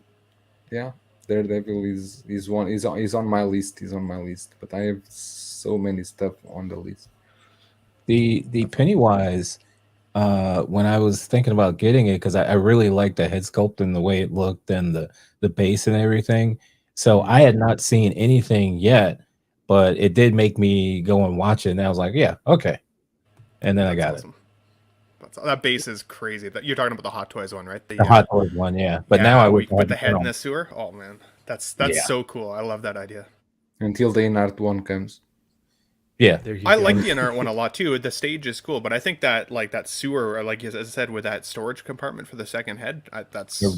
yeah, Daredevil is on my list. He's on my list, but I have so many stuff on the list. The Pennywise, when I was thinking about getting it because I really liked the head sculpt and the way it looked and the base and everything. So I had not seen anything yet, but it did make me go and watch it, and I was like, yeah, okay. And then I got awesome. That base is crazy. That you're talking about the Hot Toys one, right? the Hot Toys one, yeah. But now I we would put the head in the sewer. Oh man, that's Yeah. so cool. I love that idea. Until the inert one comes. Yeah, I like the inert one a lot too. The stage is cool, but I think that like that sewer, or like as I said, with that storage compartment for the second head, that's so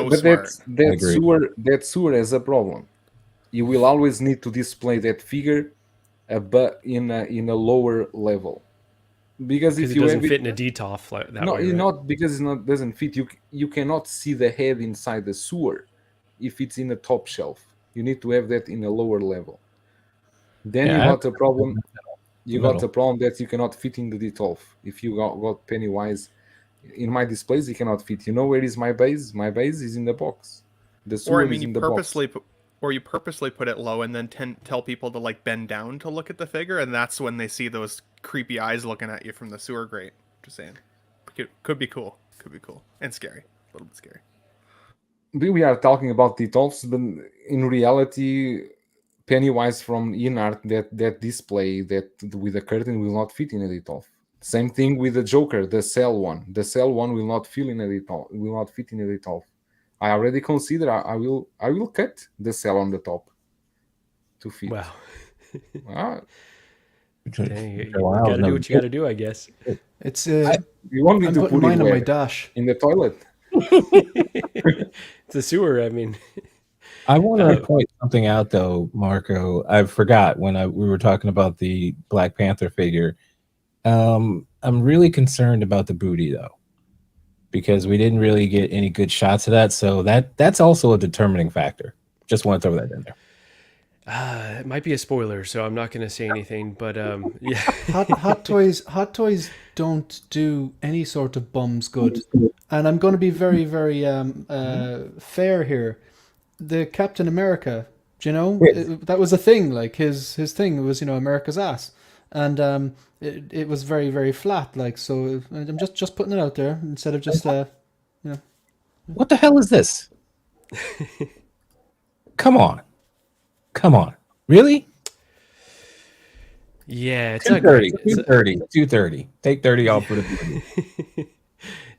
smart. That sewer has a problem. You will always need to display that figure, but in a lower level, because if it you doesn't have fit in a DTOF that no, way, right? not because it doesn't fit. You cannot see the head inside the sewer if it's in the top shelf. You need to have that in a lower level. Then you got a problem. You got the problem that you cannot fit in the DTOF. If you got Pennywise in my displays, you cannot fit. You know where is my base? My base is in the box. The sewer is in the box. Or you purposely put it low and then tell people to like bend down to look at the figure, and that's when they see those creepy eyes looking at you from the sewer grate. Just saying, could be cool. Could be cool and scary. A little bit scary. We are talking about DTOFs, but in reality, Pennywise from inert, that display that with the curtain will not fit in a DTOF. Same thing with the Joker, the cell one. The cell one will not fit in a DTOF. Will not fit in a DTOF. I already consider I will cut the cell on the top to fit. Wow. Dang, you gotta do what you gotta do, I guess. It's you want me I'm to putting put mine it on my where? dash. In the toilet? It's a sewer. I mean, I want to point something out though, Marco. I forgot when we were talking about the Black Panther figure. I'm really concerned about the booty though, because we didn't really get any good shots of that. So that's also a determining factor. Just want to throw that in there. it might be a spoiler, so I'm not going to say anything. But yeah, Hot Toys don't do any sort of bums good, and I'm going to be very, very fair here. The Captain America, that was a thing. Like his thing was, America's ass, and it was very, very flat. Like, so I'm just putting it out there instead of just What the hell is this? Come on. Really? yeah, it's 230, not great. 230. Take 30 off for the booty.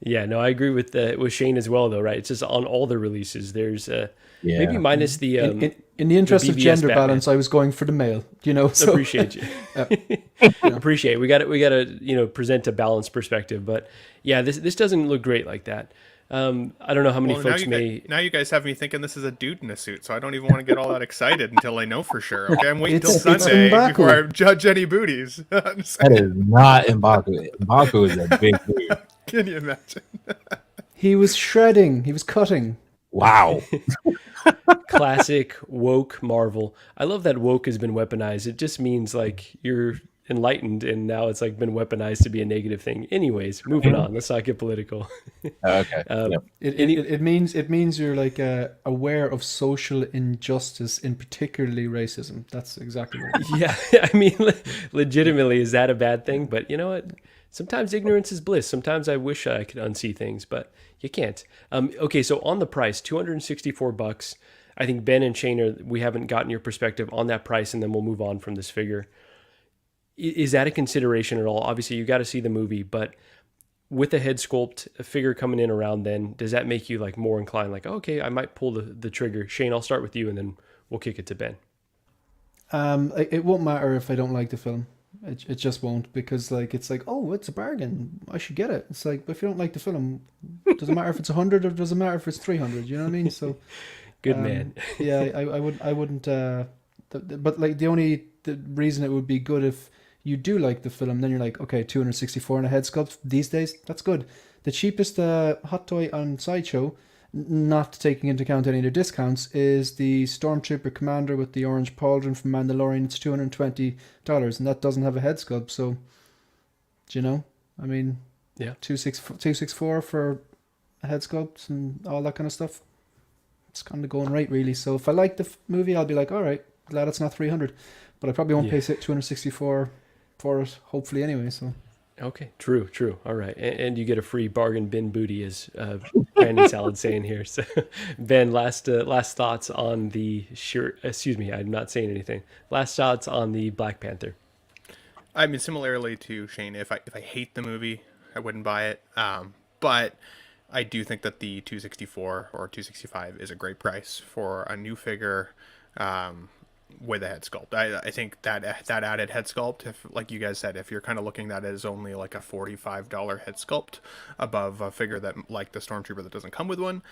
Yeah, no, I agree with Shane as well, though. Right? It's just on all the releases. There's maybe minus the in the interest of BVS gender Batman. balance, I was going for the male. So Appreciate you. Appreciate it. We got to present a balanced perspective. But yeah, this doesn't look great like that. I don't know how many folks now you guys have me thinking this is a dude in a suit, so I don't even want to get all that excited until I know for sure. Okay, I'm waiting till Sunday before I judge any booties. That is not M'Baku. M'Baku is a big dude. Can you imagine? He was shredding. He was cutting. Wow. Classic woke Marvel. I love that woke has been weaponized. It just means like you're enlightened, and now it's like been weaponized to be a negative thing. Anyways, moving on. Let's not get political. Okay. It means you're like aware of social injustice, in particularly racism. That's exactly what it is. Yeah, I mean, legitimately, is that a bad thing? But you know what? Sometimes ignorance is bliss. Sometimes I wish I could unsee things, but you can't. Okay, so on the price, $264. I think Ben and Shane we haven't gotten your perspective on that price, and then we'll move on from this figure. Is that a consideration at all? Obviously, you got to see the movie, but with a head sculpt, a figure coming in around then, does that make you like more inclined? Like, okay, I might pull the trigger. Shane, I'll start with you, and then we'll kick it to Ben. It won't matter if I don't like the film. It just won't, because like it's like, oh, it's a bargain, I should get it. It's like, if you don't like the film, doesn't matter if it's 100 or doesn't matter if it's 300. You know what I mean? So good man. Yeah, I wouldn't. But like the reason it would be good if you do like the film, then you're like, okay, 264 on a head sculpt these days, that's good. The cheapest hot toy on Sideshow, not taking into account any of the discounts, is the Stormtrooper Commander with the orange pauldron from Mandalorian. It's $220, and that doesn't have a head sculpt. So, I mean, yeah, 264 for a head sculpt and all that kind of stuff. It's kind of going right, really. So if I like the movie, I'll be like, all right, glad it's not 300, but I probably won't pay $264 for it, hopefully anyway. So Okay, true. All right, and you get a free bargain bin booty, as Brandon Salad saying here. So, Ben, last thoughts on the shirt. Excuse me, I'm not saying anything. Last thoughts on the Black Panther. I mean, similarly to Shane, if I hate the movie, I wouldn't buy it. But I do think that the 264 or 265 is a great price for a new figure. With a head sculpt. I think that added head sculpt, if like you guys said, if you're kind of looking at it as only like a $45 head sculpt above a figure that like the Stormtrooper that doesn't come with one,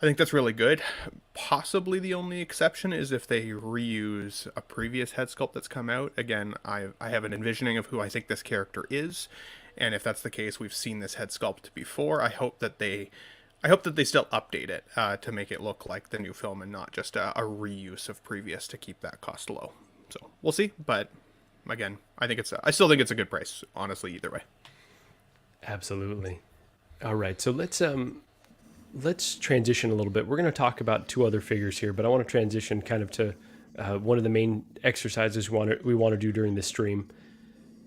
I think that's really good. Possibly the only exception is if they reuse a previous head sculpt that's come out. Again, I have an envisioning of who I think this character is, and if that's the case, we've seen this head sculpt before. I hope that they still update it to make it look like the new film and not just a reuse of previous to keep that cost low. So we'll see. But again, I still think it's a good price, honestly, either way. Absolutely. All right, so let's transition a little bit. We're going to talk about two other figures here, but I want to transition kind of to one of the main exercises we want to do during this stream.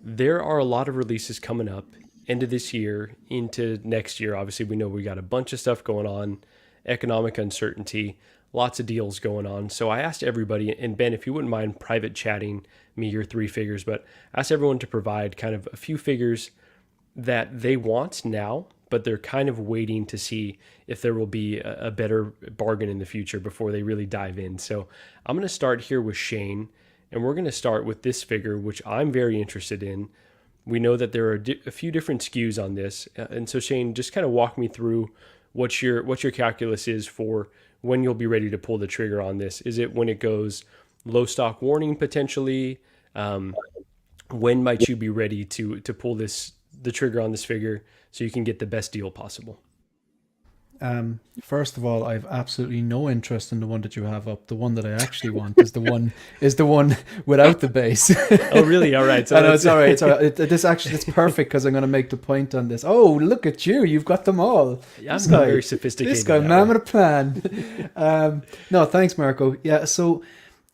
There are a lot of releases coming up end of this year into next year. Obviously, we know we got a bunch of stuff going on, economic uncertainty, lots of deals going on. So I asked everybody, and Ben, if you wouldn't mind private chatting me your three figures, but I asked everyone to provide kind of a few figures that they want now, but they're kind of waiting to see if there will be a better bargain in the future before they really dive in. So I'm going to start here with Shane, and we're going to start with this figure, which I'm very interested in. We know that there are a few different SKUs on this. And so Shane, just kind of walk me through what your calculus is for when you'll be ready to pull the trigger on this. Is it when it goes low stock warning potentially? When might you be ready to pull the trigger on this figure so you can get the best deal possible? First of all, I have absolutely no interest in the one that you have up. The one that I actually want is the one without the base. Oh, really? All right. So I know, it's all right. It's all right. It's perfect because I'm going to make the point on this. Oh, look at you! You've got them all. Yeah, I'm not very sophisticated. This guy, man with a plan. No, thanks, Marco. Yeah, so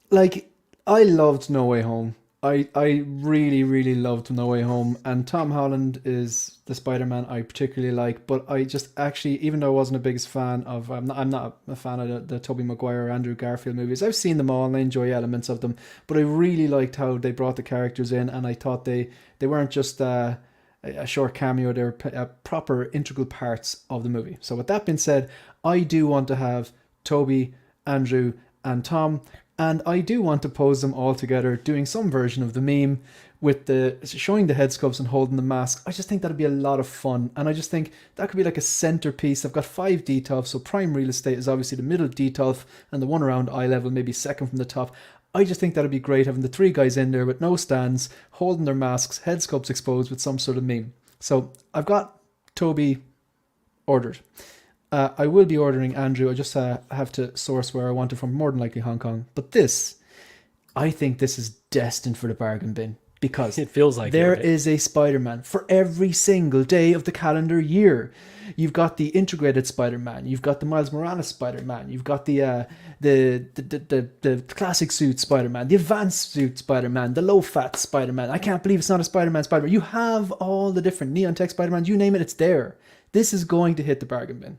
like I loved No Way Home. I really, really loved No Way Home, and Tom Holland is the Spider-Man I particularly like, but I just actually, even though I wasn't the biggest fan of, I'm not a fan of the Tobey Maguire or Andrew Garfield movies. I've seen them all and I enjoy elements of them, but I really liked how they brought the characters in, and I thought they weren't just a short cameo, they were proper integral parts of the movie. So with that being said, I do want to have Tobey, Andrew, and Tom. And I do want to pose them all together, doing some version of the meme with showing the head sculpts and holding the mask. I just think that'd be a lot of fun. And I just think that could be like a centerpiece. I've got 5 detolfs, so prime real estate is obviously the middle detolf and the one around eye level, maybe second from the top. I just think that'd be great having the 3 guys in there with no stands, holding their masks, head sculpts exposed with some sort of meme. So I've got Toby ordered. I will be ordering Andrew. I just have to source where I want it from, more than likely Hong Kong. But I think this is destined for the bargain bin, because it feels like there is a Spider-Man for every single day of the calendar year. You've got the integrated Spider-Man. You've got the Miles Morales Spider-Man. You've got the classic suit Spider-Man, the advanced suit Spider-Man, the low-fat Spider-Man. I can't believe it's not a Spider-Man Spider-Man. You have all the different neon tech Spider-Man. You name it, it's there. This is going to hit the bargain bin.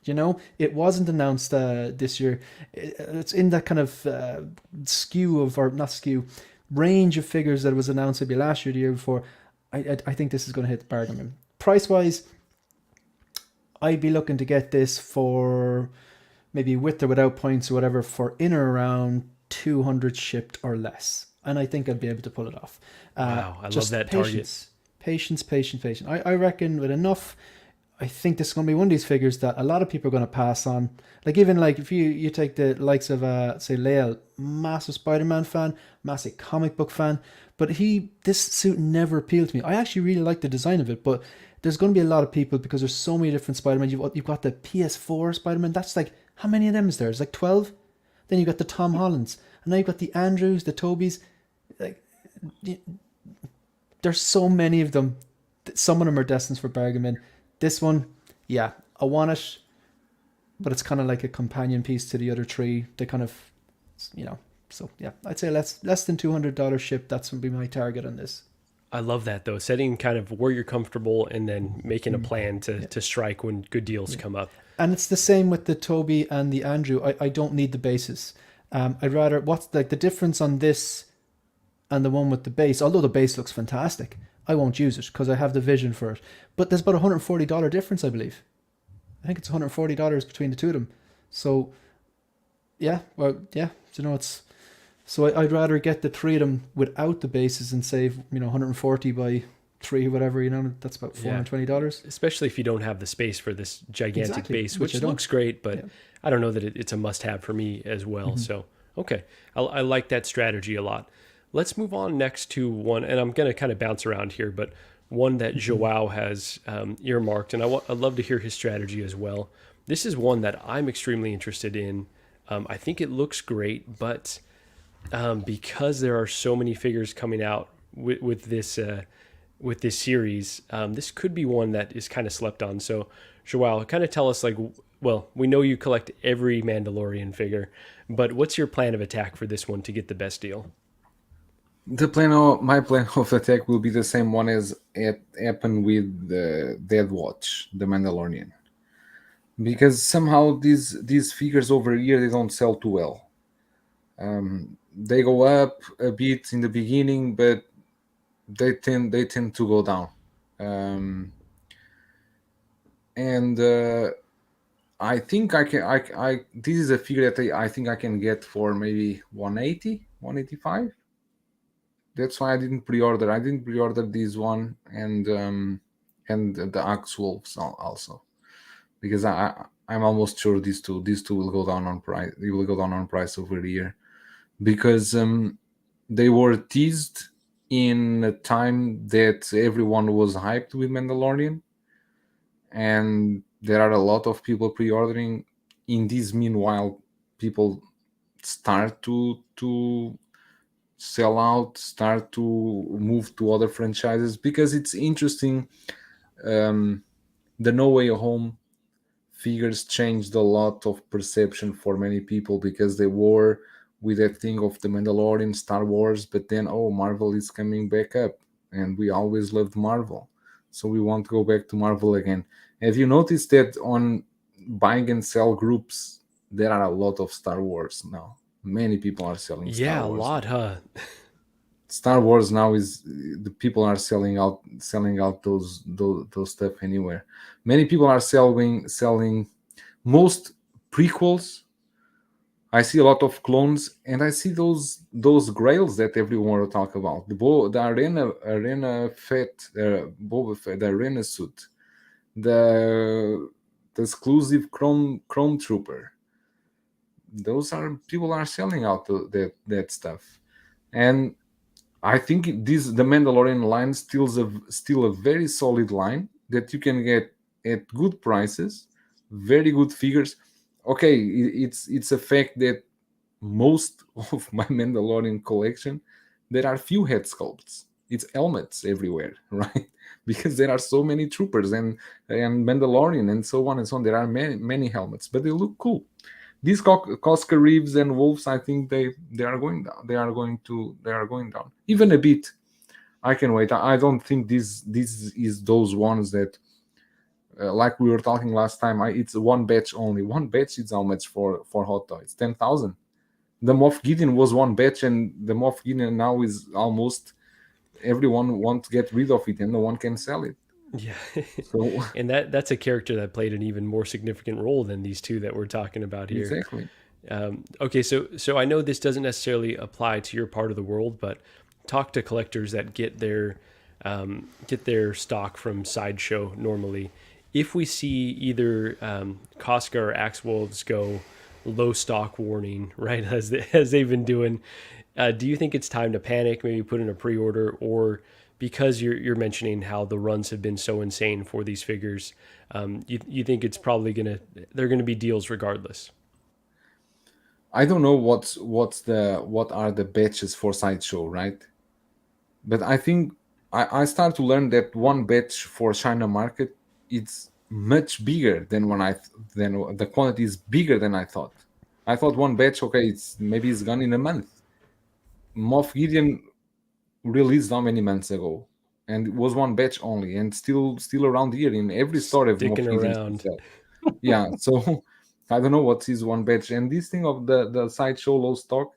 You know, it wasn't announced this year. It's in that kind of range of figures that was announced maybe last year, the year before. I think this is going to hit the bargain bin. Price-wise, I'd be looking to get this for maybe with or without points or whatever for in or around 200 shipped or less. And I think I'd be able to pull it off. Wow, I love that target. Patience. I reckon with enough, I think this is going to be one of these figures that a lot of people are going to pass on. Like even like if you take the likes of say Lael, massive Spider-Man fan, massive comic book fan, but this suit never appealed to me. I actually really like the design of it, but there's going to be a lot of people because there's so many different Spider-Man. You've got the PS4 Spider-Man. That's like, how many of them is there? It's like 12. Then you've got the Tom Hollands, and now you've got the Andrews, the Tobys. Like, there's so many of them. Some of them are destined for bargain bin. This one, yeah, I want it, but it's kind of like a companion piece to the other 3. They kind of, so yeah, I'd say less than $200 shipped. That's going to be my target on this. I love that though, setting kind of where you're comfortable and then making a plan to strike when good deals come up. And it's the same with the Toby and the Andrew. I don't need the bases. I'd rather, what's like the difference on this and the one with the base, although the base looks fantastic, I won't use it because I have the vision for it. But there's about $140 difference, I believe. I think it's $140 between the two of them. So, yeah, well, yeah, you know, it's so I'd rather get the three of them without the bases and save 140 by three, whatever. That's about $420. Especially if you don't have the space for this gigantic Exactly, base, which which I don't. looks great, but Yeah. I don't know that it's a must-have for me as well. So, okay, I like that strategy a lot. Let's move on next to one, and I'm going to kind of bounce around here, but one that Joao has earmarked, and I'd love to hear his strategy as well. This is one that I'm extremely interested in. I think it looks great, but because there are so many figures coming out with this series, this could be one that is kind of slept on. So, Joao, kind of tell us, like, well, we know you collect every Mandalorian figure, but what's your plan of attack for this one to get the best deal? My plan of attack will be the same one as it happened with the Dead Watch, the Mandalorian, because somehow these figures over here, they don't sell too well. They go up a bit in the beginning, but they tend to go down. And I think I can. This is a figure that I think I can get for maybe 180, 185. That's why I didn't pre-order. I didn't pre-order this one and the Axe Wolves also, because I'm almost sure these two will go down on price. They will go down on price over the year, because they were teased in a time that everyone was hyped with Mandalorian, and there are a lot of people pre-ordering. In this meanwhile, people start to sell out, start to move to other franchises, because it's interesting. The No Way Home figures changed a lot of perception for many people, because they were with that thing of the Mandalorian, Star Wars, but then Marvel is coming back up, and we always loved Marvel, so we want to go back to Marvel again. Have you noticed that on buying and sell groups there are a lot of Star Wars now? Many people are selling Yeah, Star a Wars. lot, huh? Star Wars now is, the people are selling out those stuff anywhere. Many people are selling most prequels. I see a lot of clones, and I see those grails that everyone will talk about. The arena Fett, Boba Fett, the arena suit, the exclusive Chrome Trooper. Those are, people are selling out that stuff, and I think the Mandalorian line still a very solid line that you can get at good prices, very good figures. Okay, it's a fact that most of my Mandalorian collection, there are few head sculpts. It's helmets everywhere, right? Because there are so many troopers and Mandalorian and so on and so on. There are many helmets, but they look cool. These Cosca Reeves and Wolves, I think they are going down. They are going down even a bit. I can wait. I don't think this is those ones that, like we were talking last time. It's one batch only. One batch is how much for Hot Toys? 10,000. The Moff Gideon was one batch, and the Moff Gideon now is almost, everyone wants to get rid of it, and no one can sell it. Yeah. So And that's a character that played an even more significant role than these two that we're talking about here. exactly. Okay, so I know this doesn't necessarily apply to your part of the world, but talk to collectors that get their stock from Sideshow normally. If we see either Costco or Axe Wolves go low stock warning, right, as they've been doing, do you think it's time to panic, maybe put in a pre-order, or because you're mentioning how the runs have been so insane for these figures, you think it's probably they're gonna be deals regardless? I don't know what are the batches for Sideshow, right? But I think I start to learn that one batch for China market, it's much bigger than than the quantity is bigger than I thought. I thought one batch, okay, it's gone in a month. Moff Gideon released how many months ago? and it was one batch only, and still around here in every store have more Sticking figures to around. sell. Yeah, so I don't know what is one batch. And this thing of the Sideshow low stock,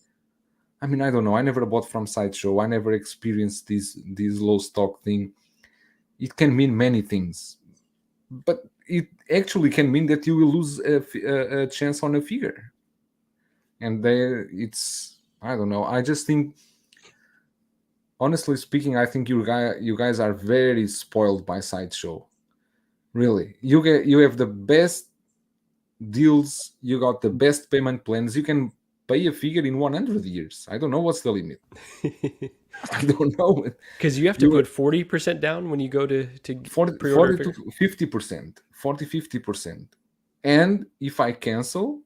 I mean, I don't know. I never bought from Sideshow. I never experienced this low stock thing. It can mean many things, but it actually can mean that you will lose a chance on a figure. And I don't know. I just think, honestly speaking, I think you guys are very spoiled by Sideshow. Really, you have the best deals. You got the best payment plans. You can pay a figure in 100 years. I don't know what's the limit. I don't know. Because you have to put 40% down when you go to 40 pre-order to 50%, 50%. And if I cancel,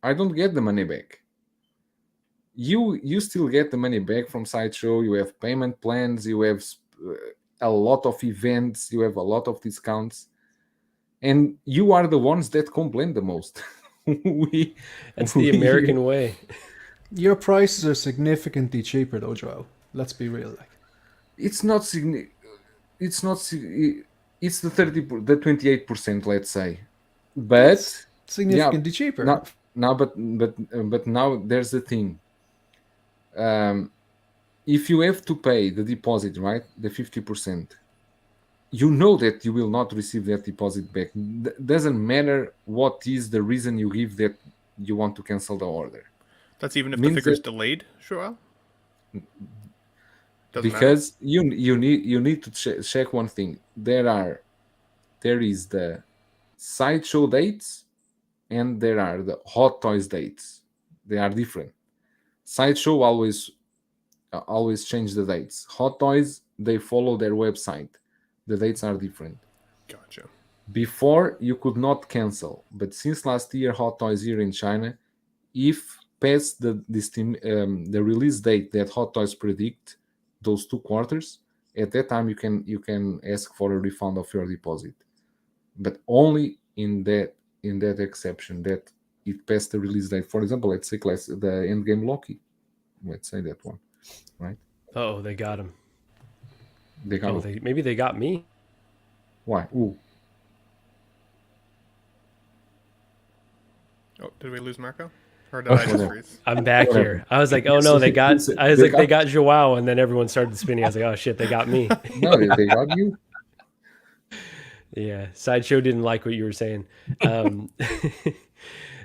I don't get the money back. You still get the money back from Sideshow. You have payment plans. You have a lot of events. You have a lot of discounts. And you are the ones that complain the most. That's the American way. Your prices are significantly cheaper, though, Joel. Let's be real. Like, it's not significant. It's not. It's the 28%, let's say, but it's significantly cheaper. But now there's the thing. If you have to pay the deposit, right, the 50%, you know that you will not receive that deposit back. Doesn't matter what is the reason you give that you want to cancel the order. That's even if the figure's delayed, Joel? Because you need to check one thing. There is the Sideshow dates and there are the Hot Toys dates. They are different. Sideshow always change the dates. Hot Toys, they follow their website. The dates are different. Gotcha. Before, you could not cancel, but since last year, Hot Toys here in China, if past the release date that Hot Toys predict, those 2 quarters, at that time you can ask for a refund of your deposit, but only in that exception that it passed the release date. For example, let's say the Endgame Loki, let's say that one, right? Oh, they got him. They got maybe they got me. Why? Ooh. Oh, did we lose Marco? Or did I just freeze? I'm back here. I was like, oh no, they got Joao, and then everyone started spinning. I was like, oh shit, they got me. No, they got you. Yeah, Sideshow didn't like what you were saying.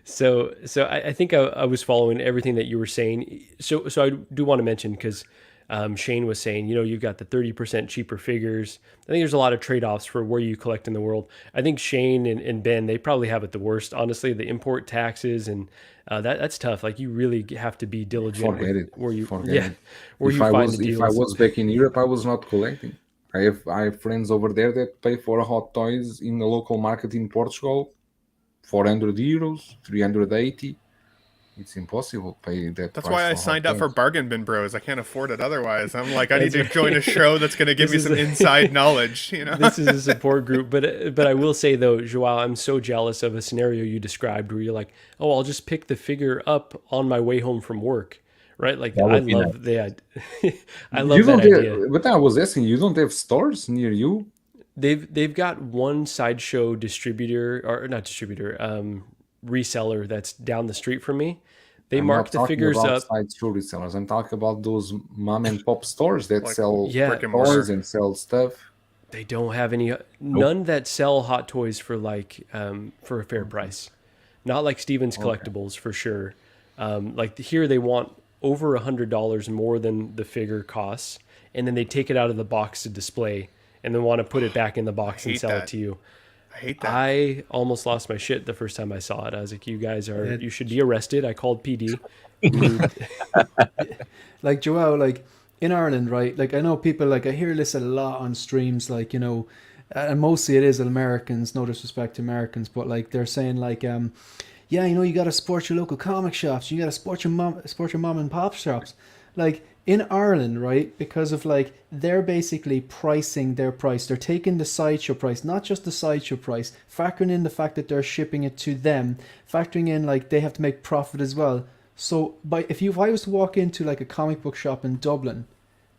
So I think I was following everything that you were saying. So I do want to mention, because Shane was saying, you've got the 30% cheaper figures. I think there's a lot of trade-offs for where you collect in the world. I think Shane and Ben, they probably have it the worst, honestly. The import taxes, and that's tough. Like, you really have to be diligent. Forget it. Where you find the deals. If I was back in Europe, I was not collecting. I have friends over there that pay for Hot Toys in the local market in Portugal, 400 euros, 380. It's impossible to pay that. That's why I signed up for Bargain Bin Bros. I can't afford it otherwise. I'm like, I need to join a show that's going to give me some inside knowledge. This is a support group, but I will say though, Joao, I'm so jealous of a scenario you described where you're like, oh, I'll just pick the figure up on my way home from work, right? Like, I love that. I love that idea. But I was asking, you don't have stores near you? They've got one Sideshow distributor, or not distributor, reseller that's down the street from me. They mark the figures up. Sideshow resellers. I'm talking about those mom and pop stores that sell toys and sell stuff. They don't have any, none that sell Hot Toys for for a fair price. Not like Steven's Collectibles for sure. Like here, they want over $100 more than the figure costs, and then they take it out of the box to display, and then want to put it back in the box and sell it to you. I hate that. I almost lost my shit the first time I saw it. I was like, you guys you should be arrested. I called PD. Like, Joao, like in Ireland, right? Like, I know people, like, I hear this a lot on streams, like, and mostly it is Americans, no disrespect to Americans, but like they're saying like, yeah, you got to support your local comic shops. You got to support your mom and pop shops. Like, in Ireland, right, because of like, they're basically pricing their price. They're taking the Sideshow price, not just the Sideshow price, factoring in the fact that they're shipping it to them, factoring in like they have to make profit as well. So if I was to walk into like a comic book shop in Dublin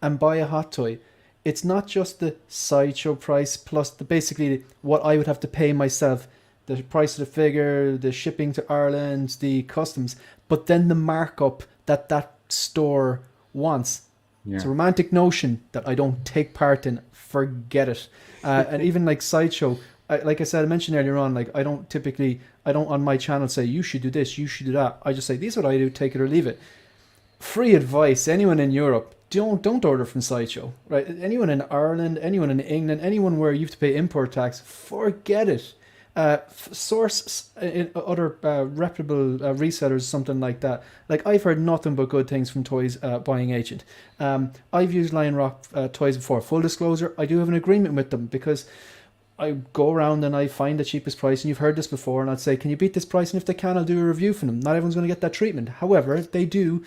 and buy a Hot Toy, it's not just the Sideshow price plus basically what I would have to pay myself, the price of the figure, the shipping to Ireland, the customs, but then the markup that store wants. Yeah. It's a romantic notion that I don't take part in. Forget it. And even like Sideshow, like I said, I mentioned earlier on, like I don't on my channel say you should do this, you should do that. I just say these is what I do, take it or leave it. Free advice, anyone in Europe, don't order from Sideshow, right? Anyone in Ireland, anyone in England, anyone where you have to pay import tax, forget it. Source in other reputable resellers, something like that. Like I've heard nothing but good things from Toys Buying Agent. I've used Lion Rock Toys before. Full disclosure, I do have an agreement with them because I go around and I find the cheapest price, and you've heard this before, and I'd say, can you beat this price? And if they can, I'll do a review for them. Not everyone's going to get that treatment. However, they do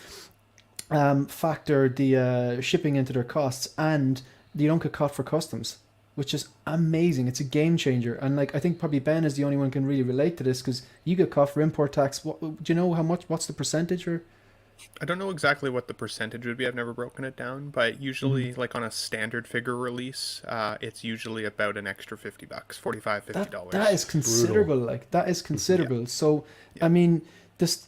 factor the shipping into their costs, and you don't get caught for customs, which is amazing. It's a game changer. And like I think probably Ben is the only one who can really relate to this, because you get caught for import tax. Do you know how much? What's the percentage? Or I don't know exactly what the percentage would be. I've never broken it down, but usually like on a standard figure release, it's usually about an extra $50, $45, $50. That is considerable. Brutal. Like that is considerable. Yeah. So yeah. I mean, this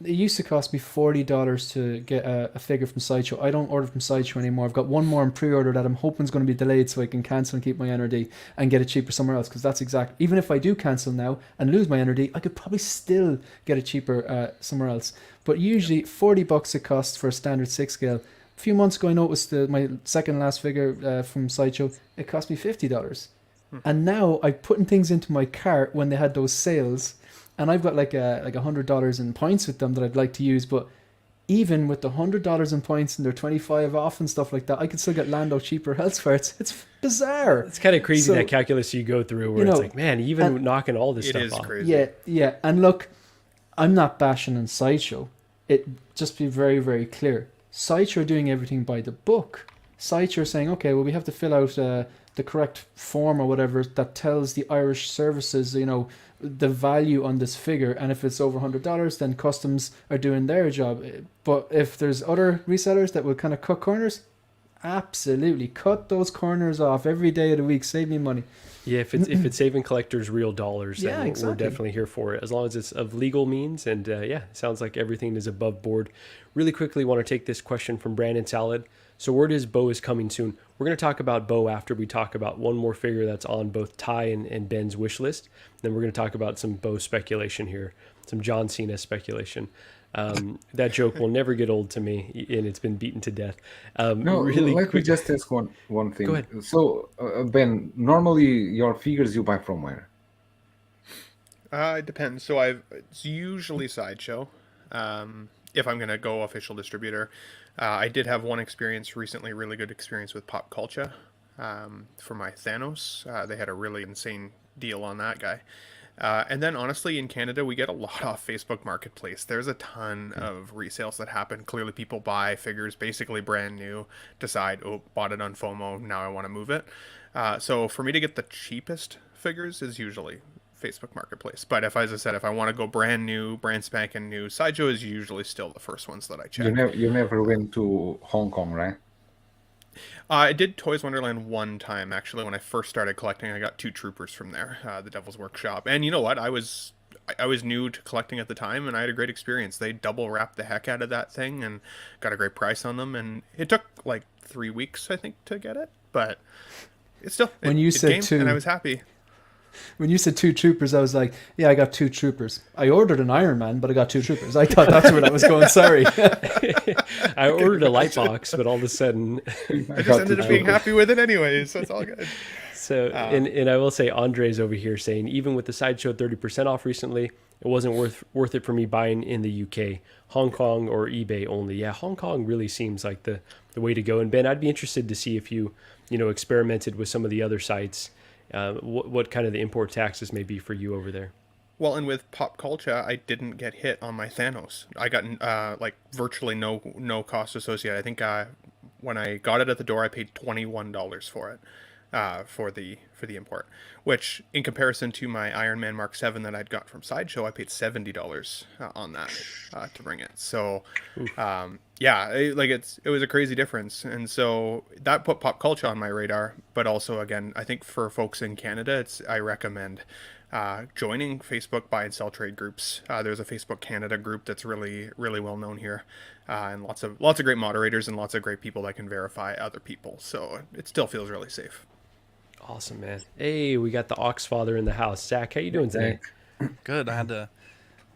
it used to cost me $40 to get a figure from Sideshow. I don't order from Sideshow anymore. I've got one more in pre-order that I'm hoping is going to be delayed so I can cancel and keep my NRD and get it cheaper somewhere else, because that's exactly, even if I do cancel now and lose my NRD, I could probably still get it cheaper somewhere else. But usually $40 it costs for a standard 6 scale. A few months ago I noticed my second last figure from Sideshow, it cost me $50. And now I'm putting things into my cart when they had those sales, and I've got like $100 in points with them that I'd like to use. But even with the $100 in points and they're 25 off and stuff like that, I could still get Lando cheaper elsewhere. It's bizarre. It's kind of crazy, that calculus you go through where it's like, man, even knocking all this stuff off. Crazy. Yeah. And look, I'm not bashing on Sideshow. It just be very, very clear. Sideshow are doing everything by the book. Sideshow are saying, okay, well, we have to fill out the correct form or whatever that tells the Irish services, the value on this figure, and if it's over $100, then customs are doing their job. But if there's other resellers that will kind of cut corners, absolutely cut those corners off every day of the week. Save me money. Yeah, if it's saving collectors real dollars, then we're definitely here for it, as long as it's of legal means. And it sounds like everything is above board. Really quickly, want to take this question from Brandon Salad. So word is Bo is coming soon. We're going to talk about Bo after we talk about one more figure that's on both Ty and Ben's wish list. Then we're going to talk about some Bo speculation here, some John Cena speculation. That joke will never get old to me, and it's been beaten to death. Let me just ask one thing. Go ahead. So, Ben, normally your figures you buy from where? It depends. So it's usually Sideshow. If I'm going to go official distributor. I did have one experience recently, really good experience with Pop Culture for my Thanos. They had a really insane deal on that guy. And then honestly, in Canada, we get a lot off Facebook Marketplace. There's a ton of resales that happen. Clearly, people buy figures basically brand new, decide, bought it on FOMO, now I want to move it. So for me to get the cheapest figures is usually Facebook Marketplace. But as I said, if I want to go brand new, brand spanking new, Sideshow is usually still the first ones that I check. You never went to Hong Kong, right? I did Toys Wonderland one time, actually. When I first started collecting, I got 2 troopers from there, the Devil's Workshop. And you know what? I was new to collecting at the time, and I had a great experience. They double wrapped the heck out of that thing and got a great price on them. And it took like 3 weeks, I think, to get it. But it's still, and I was happy. When you said 2 troopers, I was like, yeah, I got 2 troopers. I ordered an Iron Man, but I got 2 troopers. I thought that's where that was going. Sorry. I ordered a light box, but all of a sudden... I just ended up being happy with it anyways. So it's all good. So, and I will say, Andre's over here saying, even with the Sideshow 30% off recently, it wasn't worth it for me buying in the UK. Hong Kong or eBay only. Yeah, Hong Kong really seems like the way to go. And Ben, I'd be interested to see if you experimented with some of the other sites. What kind of the import taxes may be for you over there. Well, and with Pop Culture, I didn't get hit on my Thanos. I got virtually no cost associated. I think when I got it at the door, I paid $21 for it. for the import, which in comparison to my Iron Man Mark 7 that I'd got from Sideshow, I paid $70 on that to bring it. So it was a crazy difference, and so that put pop culture on my radar. But also, again, I think for folks in Canada, I recommend joining Facebook buy and sell trade groups. There's a Facebook Canada group that's really well known here, and lots of great moderators and lots of great people that can verify other people. So it still feels really safe. Awesome, man. Hey, we got the Oxfather in the house. Zach, how you doing today? Good. I had to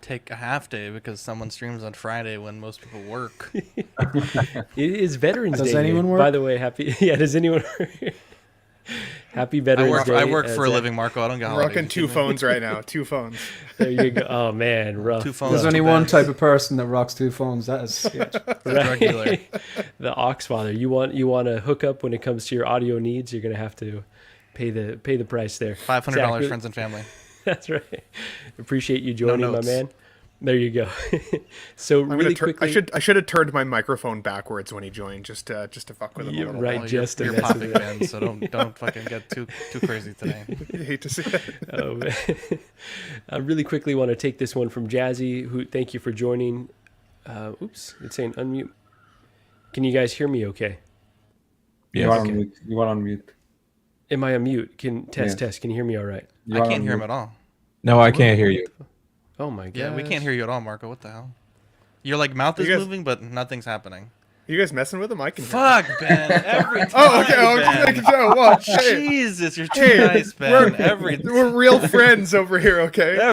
take a half day because someone streams on Friday when most people work. It is Veterans Day. Does anyone work? By the way, does anyone work? Happy Veterans Day. I work for a living, Marco. I don't got I'm rocking 2 phones right now. 2 phones. There you go. Oh man, rough. 2 phones. There's only one type of person that rocks 2 phones. That is sketch. Right. Regular. The Oxfather. You want to hook up when it comes to your audio needs. You're gonna have to pay the price there. $500 Zach, friends and family. That's right. Appreciate you joining, my notes. man. There you go. So really quickly, I should have turned my microphone backwards when he joined, just to fuck with him a little. right, Well, just to you're mess Poppy with it. fan, so don't fucking get too crazy today. I hate to see that. Oh, man. I really quickly want to take this one from Jazzy, who thank you for joining. Oops, it's saying unmute. Can you guys hear me okay? You Yes. are on mute. You are on mute. Am I on mute? Test. Can you hear me all right? You I are can't on hear him mute. at all. No, I can't hear you. Oh my god. Yeah, we can't hear you at all, Marco. What the hell? Your mouth is You guys- moving, but nothing's happening. You guys messing with him? I can. Fuck, Ben. Every time. Oh, okay. I'm just Ben. making sure. What? Shit. Jesus, you're too Hey, nice, Ben. Every We're real friends over here, okay?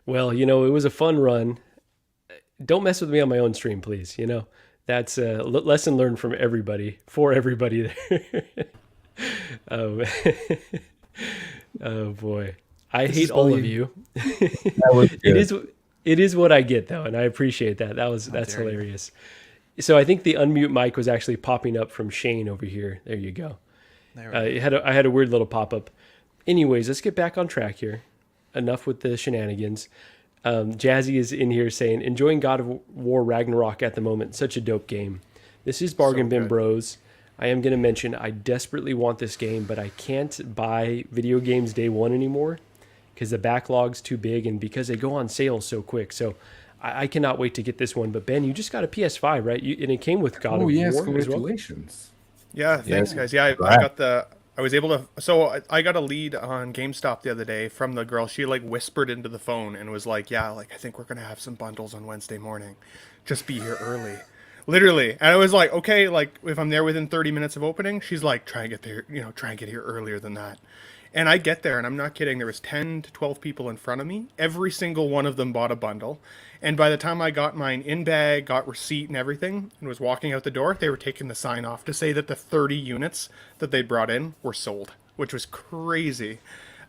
Well, it was a fun run. Don't mess with me on my own stream, please. That's a lesson learned from everybody, for everybody there. Oh, oh boy. I hate all of you. That was good. It is what I get though, and I appreciate that. That's dare you. hilarious. So I think the unmute mic was actually popping up from Shane over here. There you go. There we I had a weird little pop up. Anyways, let's get back on track here. Enough with the shenanigans. Jazzy is in here saying, enjoying God of War Ragnarok at the moment. Such a dope game. This is Bargain So Bin good. Bros. I am going to mention I desperately want this game, but I can't buy video games day one anymore because the backlog's too big and because they go on sale so quick. So I cannot wait to get this one. But Ben, you just got a PS5, right? And it came with God of Oh yes, War as well. congratulations. Yeah, thanks, Yes. guys. Yeah, I Right. got I was able to. So I got a lead on GameStop the other day from the girl. She whispered into the phone and was like, "Yeah, I think we're gonna have some bundles on Wednesday morning. Just be here early." Literally, and I was like, "Okay, if I'm there within 30 minutes of opening," she's like, "Try and get there. Try and get here earlier than that." And I get there, and I'm not kidding. There was 10 to 12 people in front of me. Every single one of them bought a bundle. And by the time I got mine in bag, got receipt and everything, and was walking out the door, they were taking the sign off to say that the 30 units that they brought in were sold, which was crazy.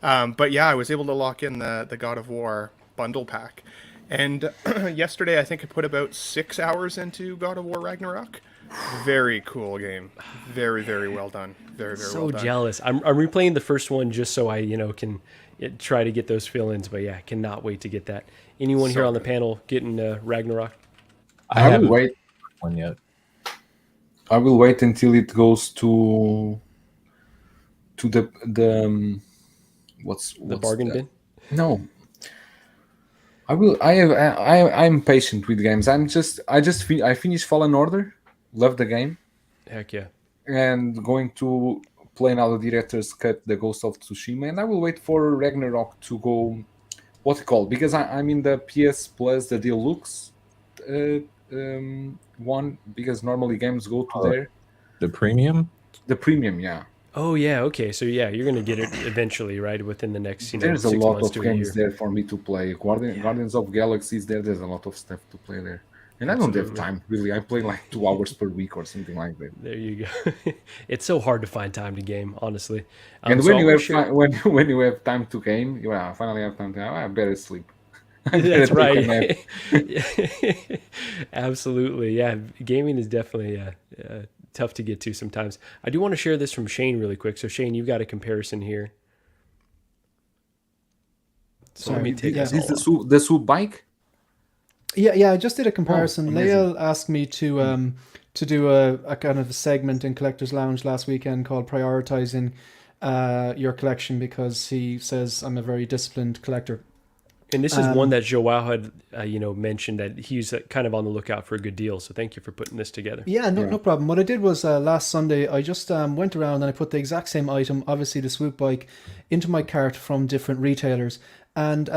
But yeah, I was able to lock in the God of War bundle pack. And yesterday, I think I put about 6 hours into God of War Ragnarok. Very cool game. Very, very well done. Very, very So well done. jealous. I'm replaying the first one just so I can try to get those fill-ins. But yeah, cannot wait to get that. Anyone here So on the good. panel getting Ragnarok? I I will haven't wait. one yet. I will wait until it goes to the what's The bargain that? bin? No. I will. I'm patient with games. I finished Fallen Order. Love the game. Heck yeah. And going to play now the director's cut, The Ghost of Tsushima, and I will wait for Ragnarok to go. What's it called? Because I'm in the PS Plus, the deluxe one. Because normally games go to Oh. there. The premium? The premium, yeah. Oh yeah. Okay. So yeah, you're gonna get it eventually, right? Within the next There's a 6 lot months of to a games year. there for me to play. Guardians of Galaxy is there. There's a lot of stuff to play there. And I don't have Absolutely. time, really. I play 2 hours per week or something like that. There you go. It's so hard to find time to game, honestly. And So when I you wanna have share- time, when you have time to game, you finally have time to. I better sleep. I better That's take a nap. right. Absolutely. Yeah. Gaming is definitely tough to get to sometimes. I do want to share this from Shane really quick. So Shane, you've got a comparison here. So let me take Is this this all off. the sub bike? Yeah. I just did a comparison. amazing. Lael asked me to do a kind of a segment in Collector's Lounge last weekend called prioritizing your collection, because he says I'm a very disciplined collector. And this is one that Joao had, mentioned that he's kind of on the lookout for a good deal. So thank you for putting this together. Yeah, no problem. What I did was last Sunday, I just went around and I put the exact same item, obviously the swoop bike, into my cart from different retailers. And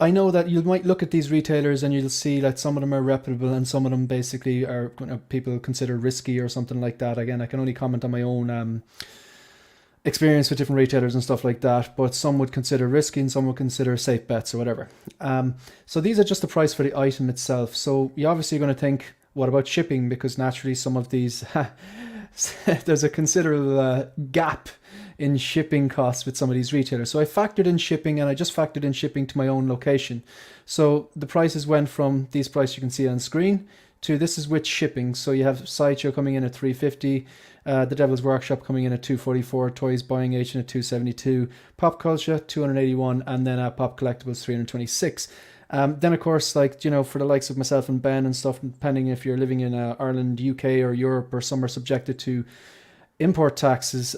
I know that you might look at these retailers and you'll see that some of them are reputable and some of them basically are people consider risky or something like that. Again, I can only comment on my own experience with different retailers and stuff like that, but some would consider risky and some would consider safe bets or whatever. So these are just the price for the item itself. So you're obviously going to think, what about shipping? Because naturally some of these, there's a considerable gap in shipping costs with some of these retailers. So I factored in shipping, and I just factored in shipping to my own location. So the prices went from these prices you can see on screen to this is with shipping. So you have Sideshow coming in at $350, The Devil's Workshop coming in at $244, Toys Buying Agent at $272, Pop Culture $281, and then Pop Collectibles $326. Then of course, like, for the likes of myself and Ben and stuff, depending if you're living in Ireland, UK, or Europe, or somewhere subjected to import taxes,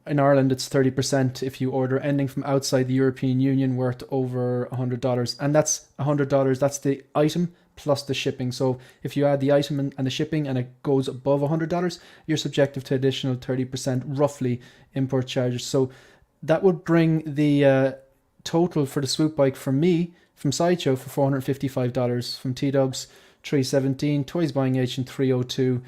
in Ireland it's 30% if you order anything from outside the European Union worth over $100, and that's $100. That's the item plus the shipping. So if you add the item and the shipping and it goes above $100, you're subjected to additional 30% roughly import charges. So that would bring the total for the swoop bike for me from Sideshow for $455, from T-Dubs $317, Toys Buying Agent $302,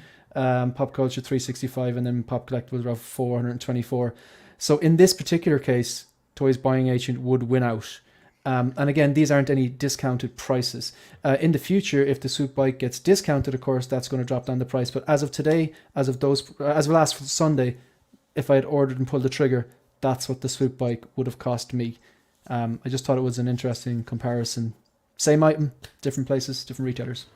Pop Culture $365, and then Pop Collectibles around $424. So in this particular case, Toys Buying Agent would win out. And again, these aren't any discounted prices. In the future, if the swoop bike gets discounted, of course, that's going to drop down the price. But as of today, as of last Sunday, if I had ordered and pulled the trigger, that's what the swoop bike would have cost me. I just thought it was an interesting comparison. Same item, different places, different retailers.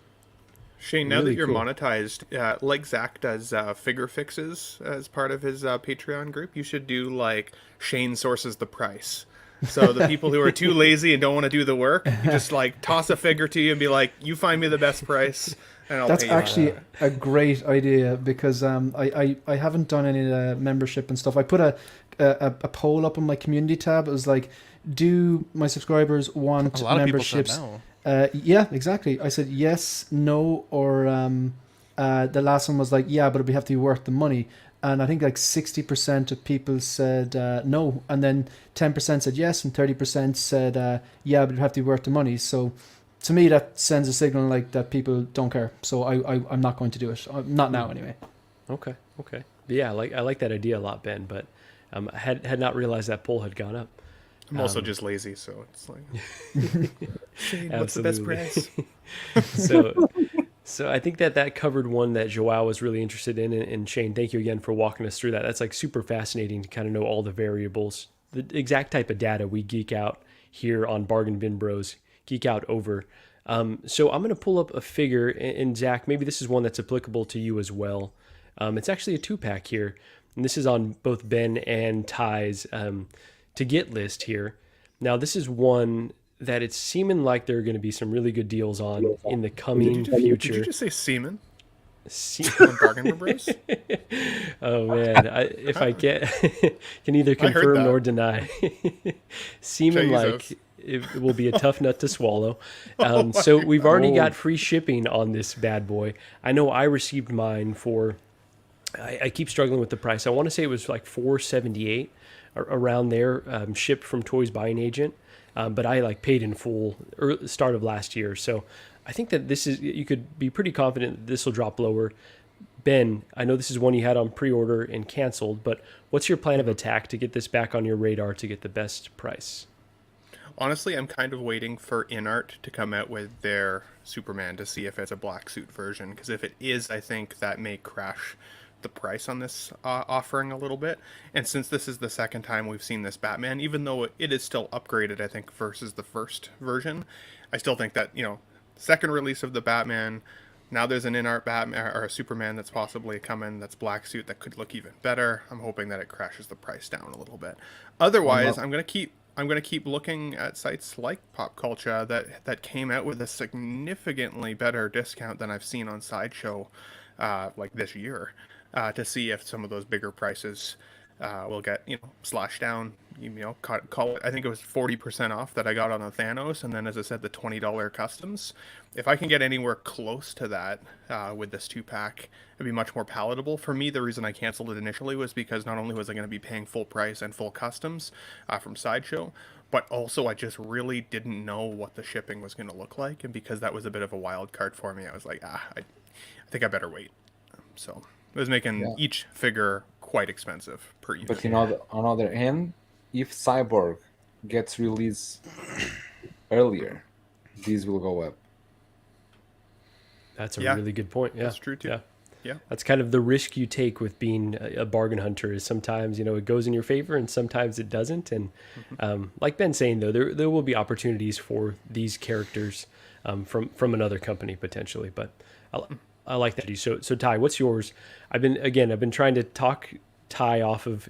Shane, now Really that you're cool. monetized, like Zach does figure fixes as part of his Patreon group, you should do like Shane sources the price. So the people who are too lazy and don't want to do the work, you just like toss a figure to you and be like, "You find me the best price, and I'll That's pay you." actually a great idea, because I haven't done any membership and stuff. I put a poll up on my community tab. It was like, do my subscribers want A lot of people said memberships? no. Yeah, exactly. I said yes, no, or the last one was like, yeah, but it'd have to be worth the money. And I think like 60% of people said no, and then 10% said yes, and 30% said yeah, but it'd have to be worth the money. So to me, that sends a signal like that people don't care. So I'm not going to do it. Not now, anyway. Okay. But yeah, I like that idea a lot, Ben. But had not realized that poll had gone up. I'm also just lazy, so it's like, Shane, what's the best Absolutely. price? So I think that covered one that Joao was really interested in, and Shane, thank you again for walking us through that. That's like super fascinating to kind of know all the variables, the exact type of data we geek out here on Bargain Bin Bros, geek out over. So I'm going to pull up a figure, and Zach, maybe this is one that's applicable to you as well. It's actually a 2-pack here, and this is on both Ben and Ty's to get list here. Now this is one that it's seeming like there are going to be some really good deals on in the coming future. Did you just say semen? Se- On Bargain Bros? oh man, if I get can neither I heard confirm that. nor deny. Seeming Jesus. like it will be a tough nut to swallow. So we've already got free shipping on this bad boy. I know I received mine for. I keep struggling with the price. I want to say it was like $478 around there, shipped from Toys Buying Agent. But I like paid in full start of last year. So I think that this is, you could be pretty confident that this will drop lower. Ben, I know this is one you had on pre-order and canceled, but what's your plan of attack to get this back on your radar to get the best price? Honestly, I'm kind of waiting for InArt to come out with their Superman to see if it's a black suit version. Because if it is, I think that may crash the price on this offering a little bit. And since this is the second time we've seen this Batman, even though it is still upgraded, I think, versus the first version, I still think that, second release of the Batman, now there's an in-art Batman or a Superman that's possibly coming that's black suit that could look even better. I'm hoping that it crashes the price down a little bit. Otherwise, I'm going to keep I'm going to keep looking at sites like Pop Culture that came out with a significantly better discount than I've seen on Sideshow, like this year, to see if some of those bigger prices will get slashed down. Call it. I think it was 40% off that I got on the Thanos, and then as I said, the $20 customs. If I can get anywhere close to that with this 2-pack, it'd be much more palatable for me. The reason I canceled it initially was because not only was I going to be paying full price and full customs from Sideshow, but also I just really didn't know what the shipping was going to look like, and because that was a bit of a wild card for me, I was like, I think I better wait. So it was making each figure quite expensive per unit. But on other hand, if Cyborg gets released earlier, these will go up. That's a really good point. Yeah, that's true too. Yeah. That's kind of the risk you take with being a bargain hunter. Is sometimes it goes in your favor and sometimes it doesn't. And like Ben's saying though, there will be opportunities for these characters from another company potentially. But I like that. So Ty, what's yours? I've been trying to talk Ty off of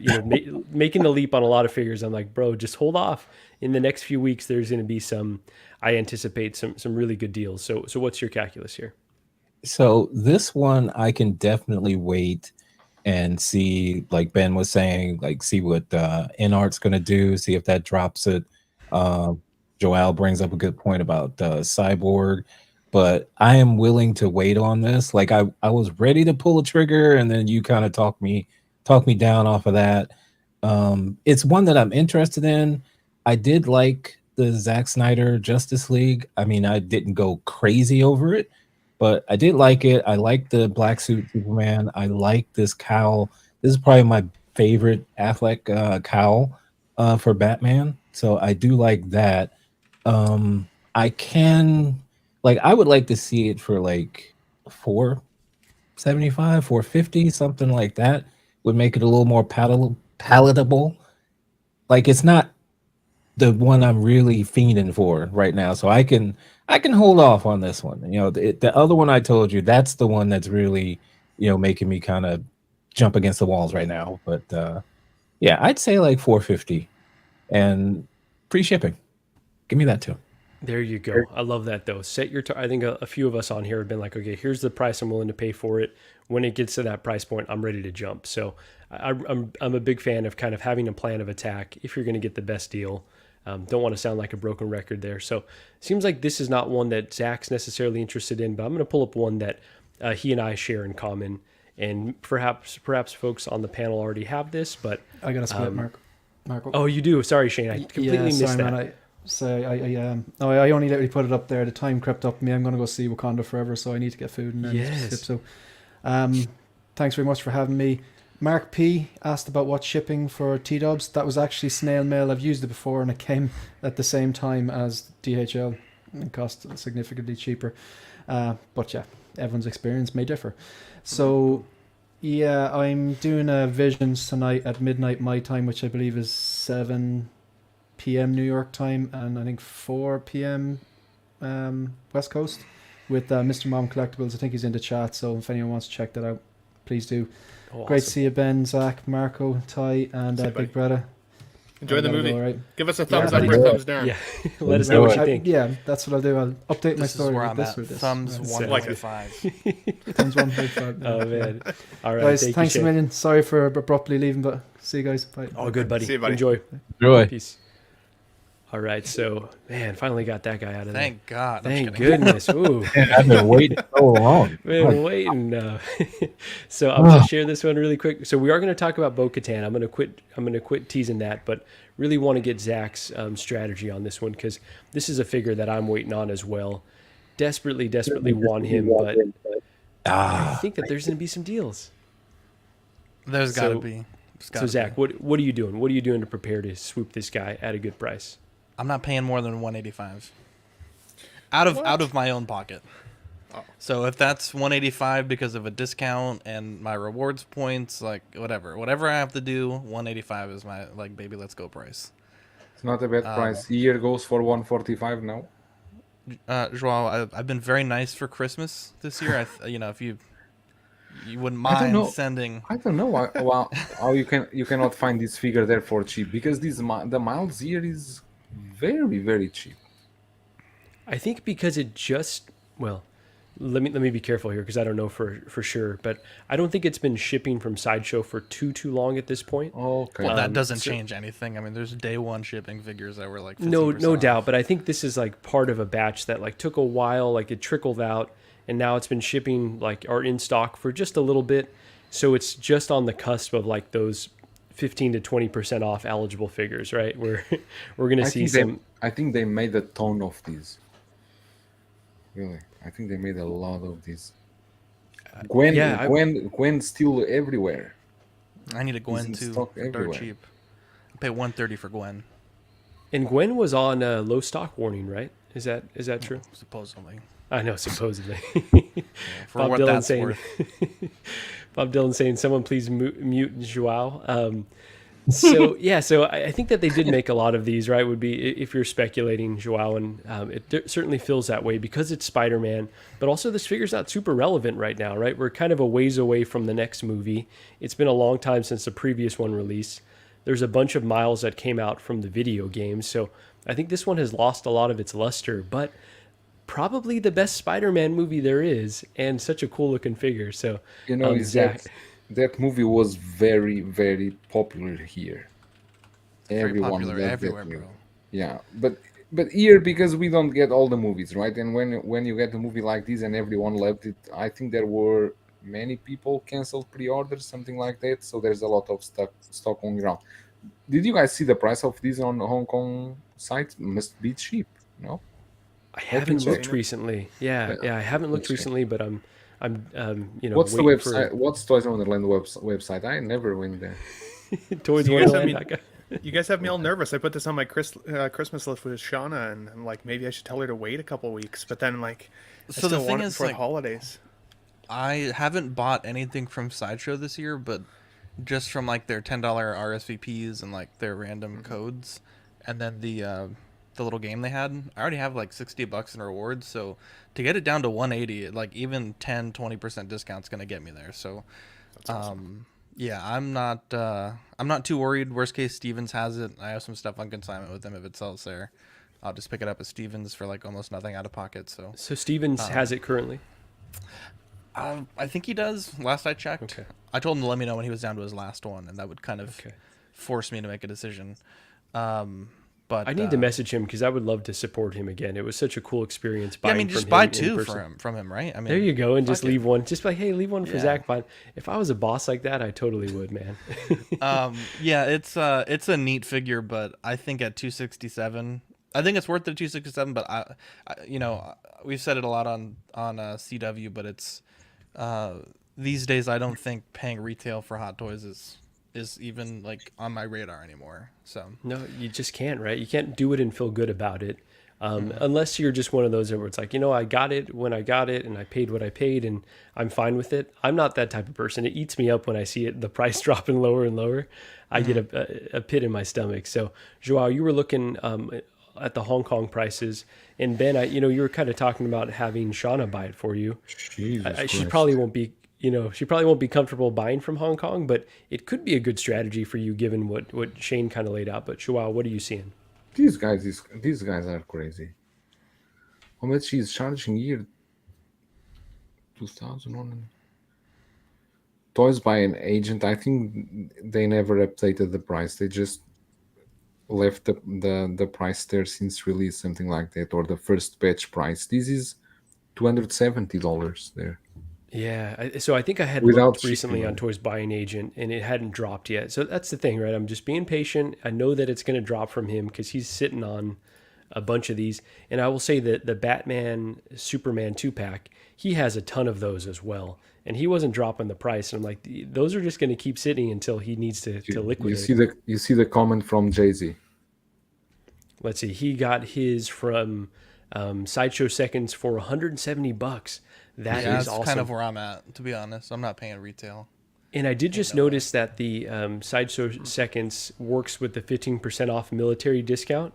making the leap on a lot of figures. I'm like, bro, just hold off. In the next few weeks, there's going to be I anticipate some really good deals. So what's your calculus here? So this one, I can definitely wait and see, like Ben was saying, like see what InArt's going to do, see if that drops it. Joel brings up a good point about Cyborg, but I am willing to wait on this. Like I was ready to pull a trigger, and then you kind of talk me down off of that. It's one that I'm interested in. I did like the Zack Snyder Justice League. I mean, I didn't go crazy over it, but I did like it. I like the black suit Superman. I like this cowl. This is probably my favorite Affleck cowl for Batman. So I do like that. I would like to see it for like $475, $450, something like that. Would make it a little more palatable. Like it's not the one I'm really fiending for right now, so I can hold off on this one. The other one I told you, that's the one that's really making me kind of jump against the walls right now. But yeah, I'd say like $450 and free shipping. Give me that too. There you go. I love that though. Set your I think a few of us on here have been like, okay, here's the price I'm willing to pay for it. When it gets to that price point, I'm ready to jump. So I'm a big fan of kind of having a plan of attack if you're going to get the best deal. Don't want to sound like a broken record there. So it seems like this is not one that Zach's necessarily interested in, but I'm going to pull up one that he and I share in common. And perhaps folks on the panel already have this, but I got a split, Marco. Oh, you do. Sorry, Shane. I completely missed that. Man, I only literally put it up there. The time crept up me. I'm going to go see Wakanda Forever, so I need to get food and then skip. So, thanks very much for having me. Mark P asked about what shipping for T-Dubs. That was actually snail mail. I've used it before, and it came at the same time as DHL. It cost significantly cheaper. But yeah, everyone's experience may differ. So, yeah, I'm doing a Visions tonight at midnight my time, which I believe is 7 p.m. New York time, and I think 4 p.m. West Coast with Mr. Mom Collectibles. I think he's in the chat, so if anyone wants to check that out, please do. Oh, Great awesome. to see you, Ben, Zach, Marco, Ty, and Big Brother. Enjoy the movie. Right. Give us a thumbs up or a thumbs down. Yeah, let us know what you think. Yeah, that's what I'll do. I'll update my This is story where with I'm this at. or this. Thumbs Yeah. 1.5. Thumbs 1.5. Oh man! All right, Guys, thank thanks you, a million. Sorry for abruptly leaving, but see you guys. Bye. All good, buddy. See you, buddy. Enjoy. Enjoy. Peace. All right, so man, finally got that guy out of there. Thank God. I'm Thank just kidding. goodness. Ooh. I've been waiting so long. Been waiting. So I'm gonna share this one really quick. So we are gonna talk about Bo-Katan. I'm gonna quit teasing that, but really want to get Zach's strategy on this one because this is a figure that I'm waiting on as well. Desperately want him, but I think that there's gonna be some deals. There's got to be. So Zach, what are you doing? What are you doing to prepare to swoop this guy at a good price? I'm not paying more than 185 out of my own pocket. Oh. So if that's 185 because of a discount and my rewards points, like whatever I have to do, 185 is my baby, let's go price. It's not a bad price. Year goes for 145 now. Joao, I've been very nice for Christmas this year. If you wouldn't I don't mind know. sending. I don't know how you cannot find this figure there for cheap, because the miles here is very, very cheap. I think because it just, well, let me be careful here because I don't know for sure, but I don't think it's been shipping from Sideshow for too long at this point. Okay. Well, that doesn't change anything. I mean, there's day one shipping figures that were like 15% No off. doubt, but I think this is like part of a batch that like took a while, like it trickled out, and now it's been shipping like are in stock for just a little bit, so it's just on the cusp of like those 15 to 20% off eligible figures, right? We're gonna see some. I think they made a ton of these. Really, I think they made a lot of these. Gwen's still everywhere. I need a Gwen in too stock for dirt everywhere. cheap. I pay $130 for Gwen, And Gwen was on low stock warning, right? Is that true? supposedly. I know, supposedly. For Bob what Dylan that's saying, worth. Bob Dylan saying, "Someone please mute Joao." So I think that they did make a lot of these, right? Would be if you're speculating Joao, and it certainly feels that way because it's Spider-Man, but also this figure's not super relevant right now, right? We're kind of a ways away from the next movie. It's been a long time since the previous one released. There's a bunch of miles that came out from the video games, so I think this one has lost a lot of its luster, but probably the best Spider-Man movie there is, and such a cool looking figure. So Zach, that movie was very, very popular here. Very Everyone popular loved that everywhere, movie. bro. Yeah, but here, because we don't get all the movies, right? And when you get a movie like this and everyone loved it, I think there were many people canceled pre-orders, something like that. So there's a lot of stock going around. Did you guys see the price of these on the Hong Kong site? Must be cheap, no? I haven't check. looked recently. Yeah, I haven't looked check. recently, but I'm What's the waiting website? What's Toys Wonderland website? I never went there. for Toys You guys Wonderland. You guys have me all nervous. I put this on my Christmas list with Shauna, and I'm like, maybe I should tell her to wait a couple weeks. But then, like, I So the still thing want it is, for like, the holidays. I haven't bought anything from Sideshow this year, but just from like their $10 RSVPs and like their random codes, and then the little game they had, I already have like $60 in rewards. So to get it down to 180, like even 10-20% discount's gonna get me there. So That's awesome. yeah, I'm not too worried. Worst case, Stevens has it. I have some stuff on consignment with him. If it sells there, I'll just pick it up at Stevens for like almost nothing out of pocket. So Stevens has it currently. I think he does. Last I checked, Okay. I told him to let me know when he was down to his last one, and that would kind of Okay. force me to make a decision. But I need to message him because I would love to support him again. It was such a cool experience. Yeah, I Buying mean, from just him buy in two person. from him, right? I mean, There you go, and just fuck it. leave one. Just like, hey, leave one for Yeah. Zach. Fine. If I was a boss like that, I totally would, man. Yeah, it's a neat figure, but I think at 267, I think it's worth the 267. But I we've said it a lot on CW, but it's these days I don't think paying retail for Hot Toys is even like on my radar anymore. So No, you just can't, right? You can't do it and feel good about it. Unless you're just one of those where it's like, I got it when I got it and I paid what I paid and I'm fine with it. I'm not that type of person. It eats me up when I see the price dropping lower and lower. I get a pit in my stomach. So, Joao, you were looking at the Hong Kong prices, and Ben, you were kind of talking about having Shauna buy it for you. Jesus She Christ. probably won't be. She probably won't be comfortable buying from Hong Kong, but it could be a good strategy for you given what Shane kind of laid out. But Joao, what are you seeing? These guys are crazy. How much he's charging here? 2,000 on Toys by an agent. I think they never updated the price. They just left the price there since release, something like that, or the first batch price. This is $270 there. Yeah, so I think I had Without looked recently shipping. on Toys Buying Agent, and it hadn't dropped yet. So that's the thing, right? I'm just being patient. I know that it's going to drop from him because he's sitting on a bunch of these. And I will say that the Batman Superman 2-pack, he has a ton of those as well. And he wasn't dropping the price. And I'm like, those are just going to keep sitting until he needs to liquidate. You see the comment from Jay-Z. Let's see. He got his from Sideshow Seconds for $170. That is that's awesome. kind of where I'm at, to be honest. I'm not paying retail. And I did just notice that the Sideshow Seconds works with the 15% off military discount.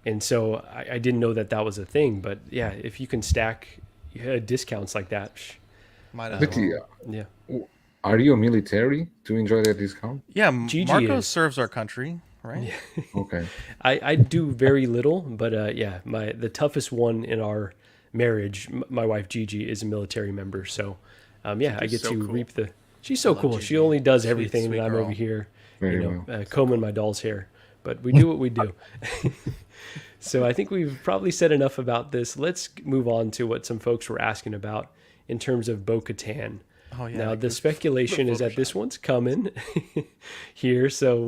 And so I didn't know that was a thing. But yeah, if you can stack discounts like that, Might as But well. Yeah. are you a military to enjoy that discount? Yeah, GG Marco is. serves our country, right? Okay. I do very little, but yeah, the toughest one in our marriage, my wife Gigi is a military member, so yeah, I Gigi's get so to cool. reap the. She's so love cool. She Gigi. only does Sweet, everything, sweet and I'm girl. over here, Very well. combing my doll's hair. But we do what we do. So I think we've probably said enough about this. Let's move on to what some folks were asking about in terms of Bo-Katan. Oh yeah. Now like the this- speculation the is that this Photoshop. one's coming here, so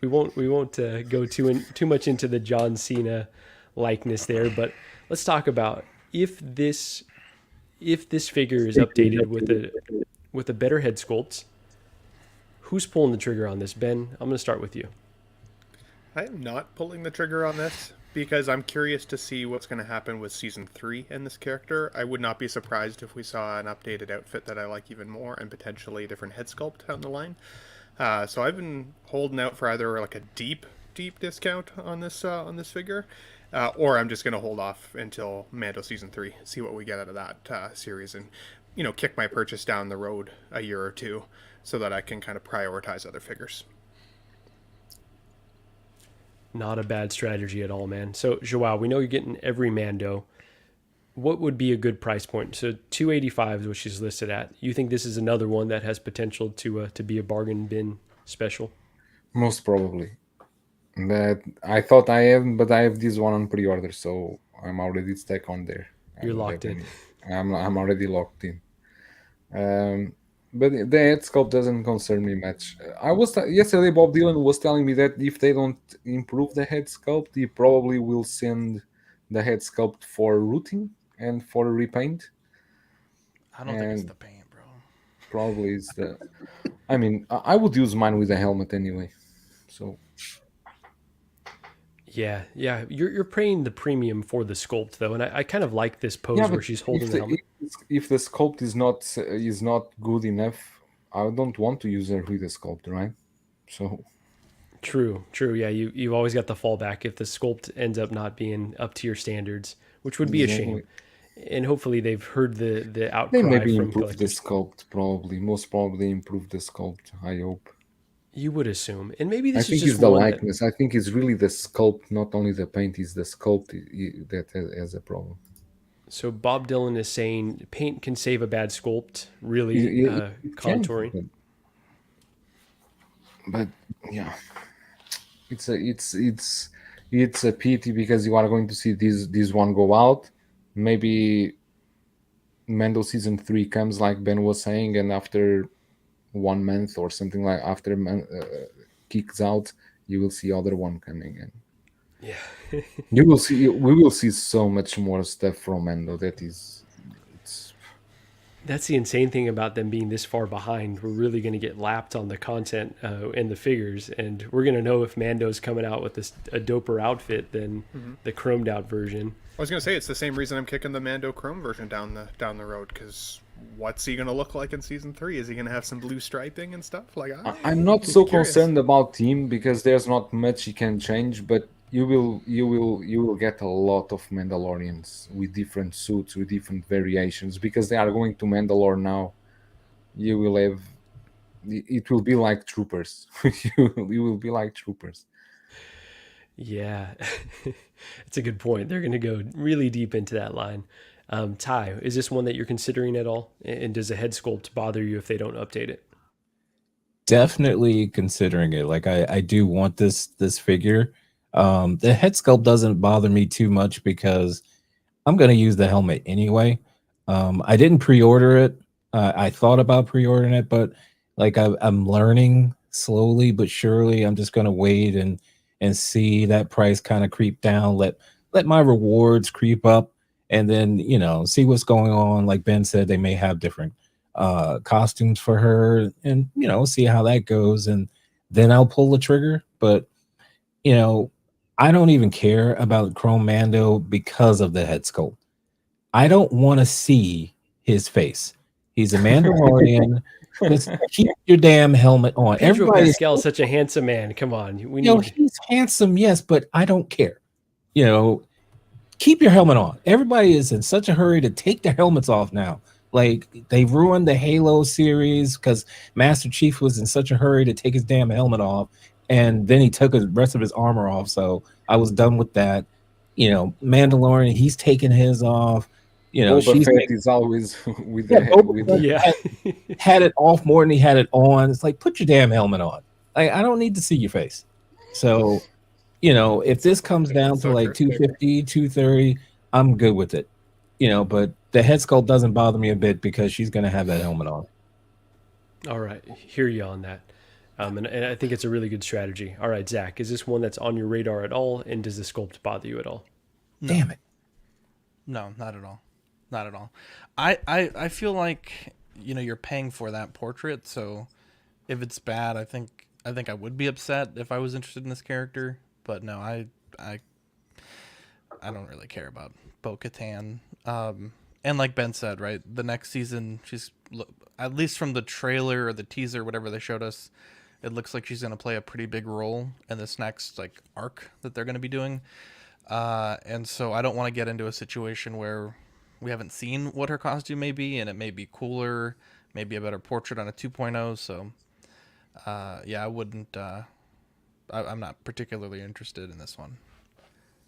we won't go too much into the John Cena likeness there, but let's talk about if this figure is updated with a better head sculpt. Who's pulling the trigger on this, Ben? I'm going to start with you. I am not pulling the trigger on this because I'm curious to see what's going to happen with season 3 in this character. I would not be surprised if we saw an updated outfit that I like even more and potentially a different head sculpt down the line. So I've been holding out for either like a deep discount on this figure, or I'm just going to hold off until Mando season 3, see what we get out of that series, and kick my purchase down the road a year or two so that I can kind of prioritize other figures. Not a bad strategy at all, man. So, Joao, we know you're getting every Mando. What would be a good price point? So, 285 is what she's listed at. You think this is another one that has potential to be a bargain bin special? Most probably. That I thought I have, but I have this one on pre-order, so I'm already stuck on there. You're locked in. I'm already locked in. But the head sculpt doesn't concern me much. Yesterday. Bob Dylan was telling me that if they don't improve the head sculpt, he probably will send the head sculpt for routing and for repaint. I don't think it's the paint, bro. Probably is the. I mean, I would use mine with a helmet anyway. So Yeah. You're paying the premium for the sculpt though, and I kind of like this pose where but she's holding the helmet. if the sculpt is not good enough, I don't want to use her with the sculpt, right? So True. Yeah, you've always got the fallback if the sculpt ends up not being up to your standards, which would be a shame. And hopefully they've heard the they outcry maybe from improve the collectors. sculpt. Most probably improve the sculpt. I hope. You would assume, and maybe I this is think just it's the one that, likeness. I think it's really the sculpt, not only the paint. Is the sculpt that has a problem. so Bob Dylan is saying paint can save a bad sculpt, really It can, contouring. but yeah, it's a pity because you are going to see this one go out. Maybe Mando season 3 comes like Ben was saying, and after 1 month or something like after kicks out, you will see other one coming in. Yeah. We will see so much more stuff from Mando. It's That's the insane thing about them being this far behind. We're really going to get lapped on the content and the figures, and we're going to know if Mando's coming out with a doper outfit than the chromed out version. I was gonna say it's the same reason I'm kicking the Mando Chrome version down the road, because what's he gonna look like in season 3? Is he gonna have some blue striping and stuff? Like I'm not so curious. concerned about him because there's not much he can change, but you will get a lot of Mandalorians with different suits, with different variations, because they are going to Mandalore now. You will have it will be like troopers. You will be like troopers. Yeah, it's a good point. They're going to go really deep into that line. Ty, is this one that you're considering at all? And does the head sculpt bother you if they don't update it? Definitely considering it. Like I do want this figure. The head sculpt doesn't bother me too much because I'm gonna use the helmet anyway. I didn't pre-order it. I thought about pre-ordering it, but like I'm learning slowly but surely. I'm just gonna wait and see that price kind of creep down. Let my rewards creep up, and then see what's going on. Like Ben said, they may have different costumes for her, and see how that goes, and then I'll pull the trigger. But I don't even care about Chrome Mando because of the head sculpt. I don't want to see his face. He's a Mandalorian. Just keep your damn helmet on. Pedro Pascal is such a handsome man. Come on, he's handsome, yes, but I don't care. Keep your helmet on. Everybody is in such a hurry to take their helmets off now. Like they ruined the Halo series because Master Chief was in such a hurry to take his damn helmet off, and then he took the rest of his armor off. So I was done with that. You know, Mandalorian, he's taking his off. You know, Boba she's Fett like, is always with yeah, the Boba with Fett the, Yeah. had it off more than he had it on. It's like, put your damn helmet on. Like, I don't need to see your face. So, you know, if this comes down to So like true. 250, 230, I'm good with it. You know, but the head sculpt doesn't bother me a bit because she's going to have that helmet on. All right, hear you on that. And I think it's a really good strategy. All right, Zach, is this one that's on your radar at all? And does the sculpt bother you at all? No. Damn it. No, not at all. Not at all. I feel like, you know, you're paying for that portrait, so if it's bad, I think I would be upset if I was interested in this character. But no, I don't really care about Bo-Katan. And like Ben said, right, the next season, she's, at least from the trailer or the teaser, whatever they showed us, it looks like she's going to play a pretty big role in this next like arc that they're going to be doing. And so I don't want to get into a situation where we haven't seen what her costume may be, and it may be cooler, maybe a better portrait on a 2.0. So, yeah, I wouldn't. I'm not particularly interested in this one.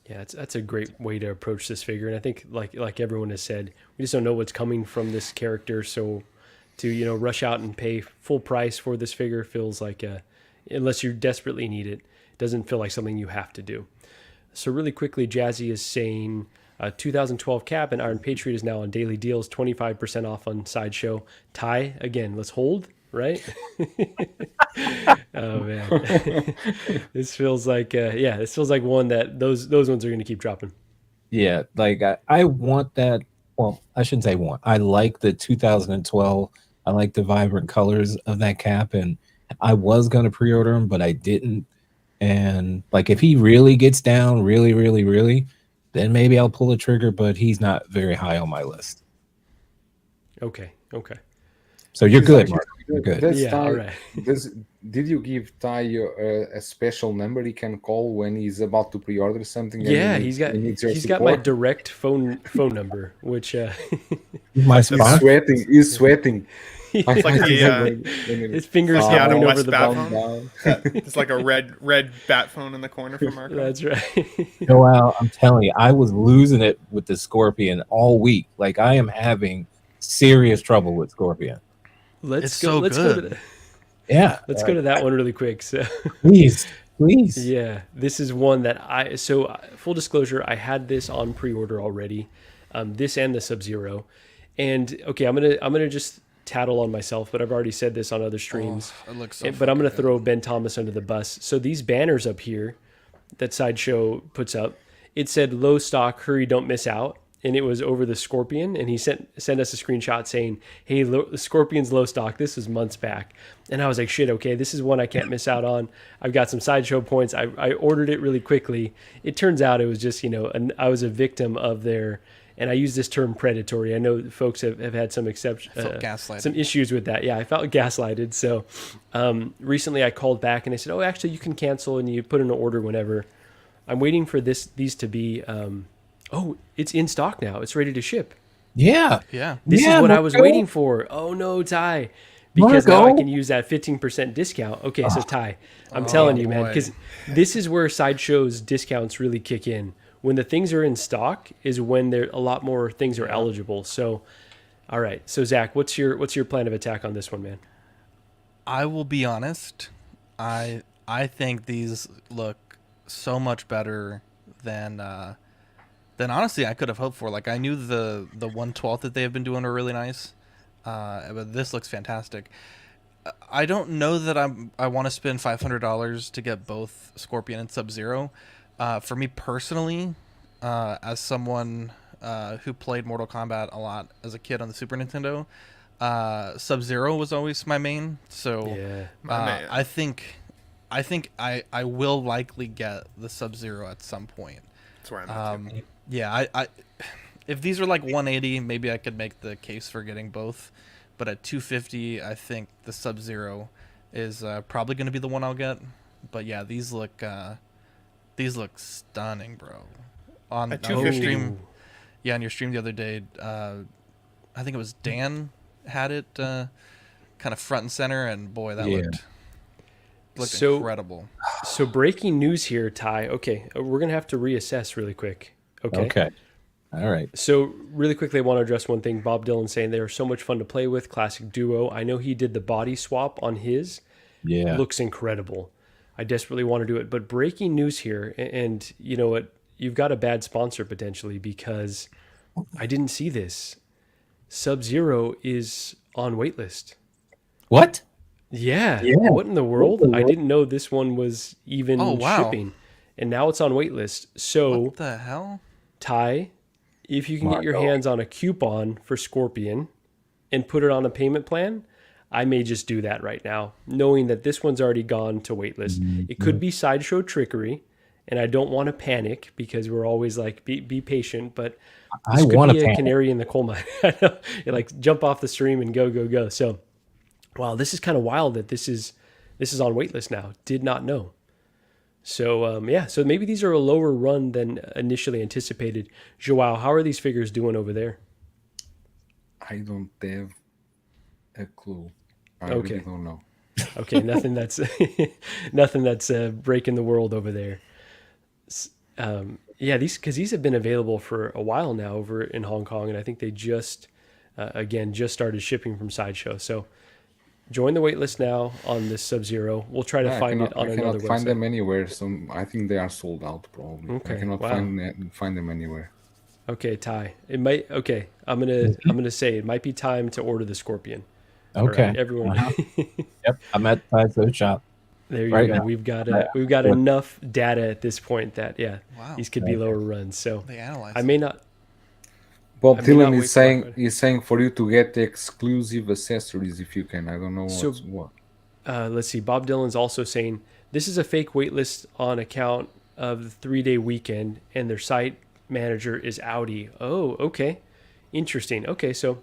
Yeah, that's a great way to approach this figure, and I think like everyone has said, we just don't know what's coming from this character, so to rush out and pay full price for this figure feels like unless you desperately need it, doesn't feel like something you have to do. So really quickly, Jazzy is saying 2012 Cap and Iron Patriot is now on daily deals, 25% off on Sideshow. Ty, again, let's hold, right? Oh man, this feels like this feels like one that those ones are going to keep dropping. Yeah, like I want that. Well, I shouldn't say want. I like the 2012. I like the vibrant colors of that cap, and I was going to pre-order him, but I didn't. And like, if he really gets down, really, really, really, then maybe I'll pull the trigger. But he's not very high on my list. Okay. So you're He's good, actually Mark. You're good. Does Yeah, Ty, all right. did you give Ty a special number he can call when he's about to pre-order something? Yeah, and he needs your he's got my support? direct phone number, which My He's sponsor. sweating. He's sweating. it's I like think the, his fingers like the Adam hovering over West the bat button. phone. It's like a red bat phone in the corner for Marco. That's right. Noel, I'm telling you, I was losing it with the Scorpion all week. Like, I am having serious trouble with Scorpion. Let's It's go. so Let's go to good. Yeah. let's go to that one really quick. So. Please. Yeah, this is one that full disclosure, I had this on pre-order already, this and the Sub-Zero, and okay, I'm gonna just tattle on myself, but I've already said this on other streams. It looks so But I'm gonna fucking throw Ben Thomas under the bus. So these banners up here, that Sideshow puts up, it said low stock, hurry, don't miss out. And it was over the Scorpion, and he sent us a screenshot saying, "Hey, the Scorpion's low stock." This was months back, and I was like, "Shit, okay, this is one I can't miss out on." I've got some Sideshow points. I ordered it really quickly. It turns out it was just I was a victim of their, and I use this term predatory. I know folks have had some gaslighted. some issues with that. Yeah, I felt gaslighted. So recently I called back and I said, "Oh, actually, you can cancel and you put in an order whenever." I'm waiting for these to be. Oh, it's in stock now. It's ready to ship. Yeah. Yeah. This is what I was Marco. waiting for. Oh no, Ty. Because now I Marco. can use that 15% discount. Okay, so Ty, I'm telling you, man, boy. because this is where Sideshow's discounts really kick in. When the things are in stock is when a lot more things are eligible. So, all right. So Zach, what's your plan of attack on this one, man? I will be honest. I think these look so much better than honestly I could have hoped for. Like, I knew the 1/12 that they have been doing are really nice, but this looks fantastic. I don't know that I want to spend $500 to get both Scorpion and Sub-Zero. For me personally, as someone who played Mortal Kombat a lot as a kid on the Super Nintendo, Sub-Zero was always my main. So Yeah. Man. I think I will likely get the Sub-Zero at some point. That's where I'm at. Yeah, I if these are like 180, maybe I could make the case for getting both. But at 250, I think the Sub-Zero is probably going to be the one I'll get. But yeah, these look stunning, bro. On At your 250? stream, yeah, on your stream the other day, I think it was Dan had it kind of front and center, and boy, that Yeah. looked So- incredible. So breaking news here, Ty. Okay, we're gonna have to reassess really quick. Okay. Okay. All right. So really quickly, I want to address one thing. Bob Dylan saying they are so much fun to play with. Classic duo. I know he did the body swap on his. Yeah. Looks incredible. I desperately want to do it. But breaking news here, and you know what? You've got a bad sponsor potentially because I didn't see this. Sub-Zero is on waitlist. What? Yeah. Yeah. What in the world? I didn't know this one was even Oh, wow. shipping. And now it's on waitlist. So, What the hell? Ty, if you can get your Marco. hands on a coupon for Scorpion and put it on a payment plan, I may just do that right now, knowing that this one's already gone to waitlist. It could be sideshow trickery, and I don't want to panic because we're always like, be patient, but I this could want be to a panic. canary in the coal mine. I know. You like jump off the stream and go. So, wow, this is kind of wild that this is on waitlist now. Did not know. So yeah, so maybe these are a lower run than initially anticipated. Joao, how are these figures doing over there? I don't have a clue. I Okay. really don't know. Okay, nothing that's nothing that's breaking the world over there. Yeah, these have been available for a while now over in Hong Kong, and I think they just just started shipping from Sideshow. So join the waitlist now on this Sub-Zero. We'll try to Yeah, find it on I another cannot find website. them anywhere. So I think they are sold out probably. Okay, I cannot wow. find them anywhere. Okay, Ty. It might. Okay, I'm gonna say it might be time to order the Scorpion. All Okay. right, everyone. Yep. I'm at Sideshow shop. There you Right go. now. We've got enough data at this point that Wow. these could be lower runs. So They analyzed I may not. Bob I may not Dylan wait is for Black saying Friday. is saying for you to get exclusive accessories if you can. I don't know So- what. Let's see. Bob Dylan's also saying this is a fake waitlist on account of the 3-day weekend, and their site manager is Audi. Oh, okay, interesting. Okay, so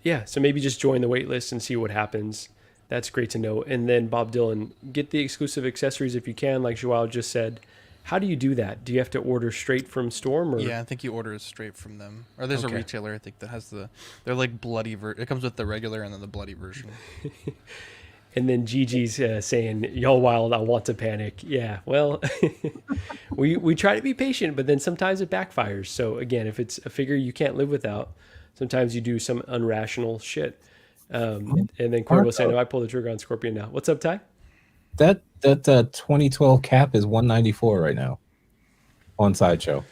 yeah, so maybe just join the waitlist and see what happens. That's great to know. And then Bob Dylan, get the exclusive accessories if you can, like Joao just said. How do you do that? Do you have to order straight from Storm? Or? Yeah, I think you order it straight from them. Or there's Okay. a retailer I think that has they're like bloody it comes with the regular and then the bloody version. And then Gigi's saying, y'all wild, I want to panic. Yeah, well, we try to be patient, but then sometimes it backfires. So again, if it's a figure you can't live without, sometimes you do some unrational shit. And then Corvo saying, I pull the trigger on Scorpion now. What's up, Ty? That 2012 cap is 194 right now on Sideshow.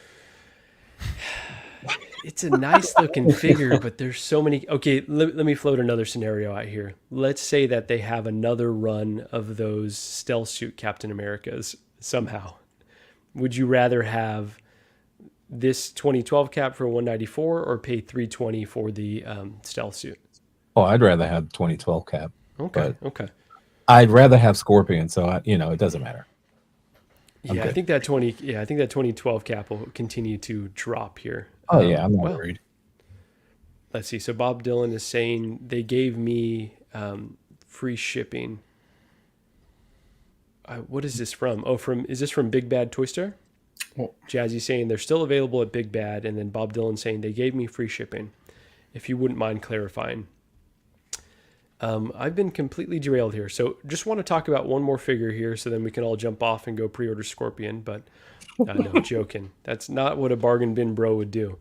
It's a nice looking figure, but there's so many. Okay, let me float another scenario out here. Let's say that they have another run of those stealth suit Captain Americas somehow. Would you rather have this 2012 cap for 194 or pay 320 for the stealth suit? Oh, I'd rather have the 2012 cap. Okay, okay. I'd rather have Scorpion, so it doesn't matter. Yeah, I think that 2012 cap will continue to drop here. Oh yeah, I'm not wow. worried. Let's see. So Bob Dylan is saying they gave me free shipping. What is this from? Oh, is this from Big Bad Toy Store? Oh. Jazzy saying they're still available at Big Bad, and then Bob Dylan saying they gave me free shipping. If you wouldn't mind clarifying. I've been completely derailed here, so just want to talk about one more figure here, so then we can all jump off and go pre-order Scorpion. But no, joking. That's not what a bargain bin bro would do.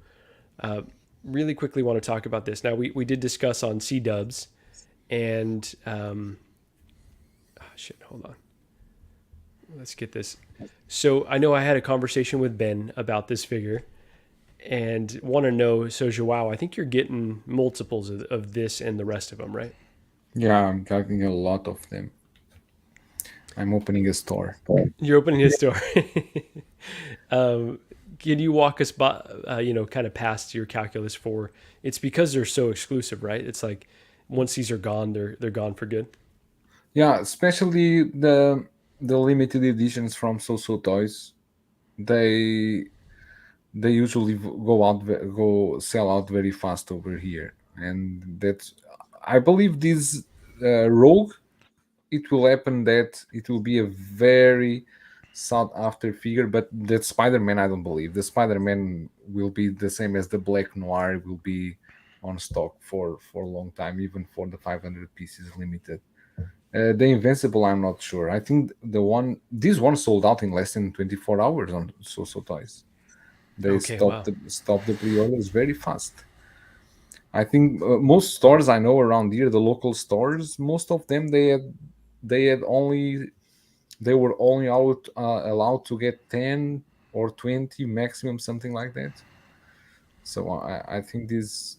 Really quickly want to talk about this. Now we did discuss on C-dubs, and hold on. Let's get this. So I know I had a conversation with Ben about this figure, and want to know. So Joao, I think you're getting multiples of this and the rest of them, right? Yeah, I'm getting a lot of them. I'm opening a store. You're opening a store. Can you walk us by, kind of past your calculus for? It's because they're so exclusive, right? It's like once these are gone, they're gone for good. Yeah, especially the limited editions from So Toys. They usually go sell out very fast over here, and that's I believe this Rogue. It will happen that it will be a very sought after figure. But that Spider-Man, I don't believe. The Spider-Man will be the same as the Black Noir. Will be on stock for a long time, even for the 500 pieces limited. The Invincible, I'm not sure. I think this one sold out in less than 24 hours on So Toys. They Okay, wow. stopped the pre-orders very fast. I think most stores I know around here, the local stores, most of them they were only allowed to get 10 or 20 maximum, something like that. So I think this.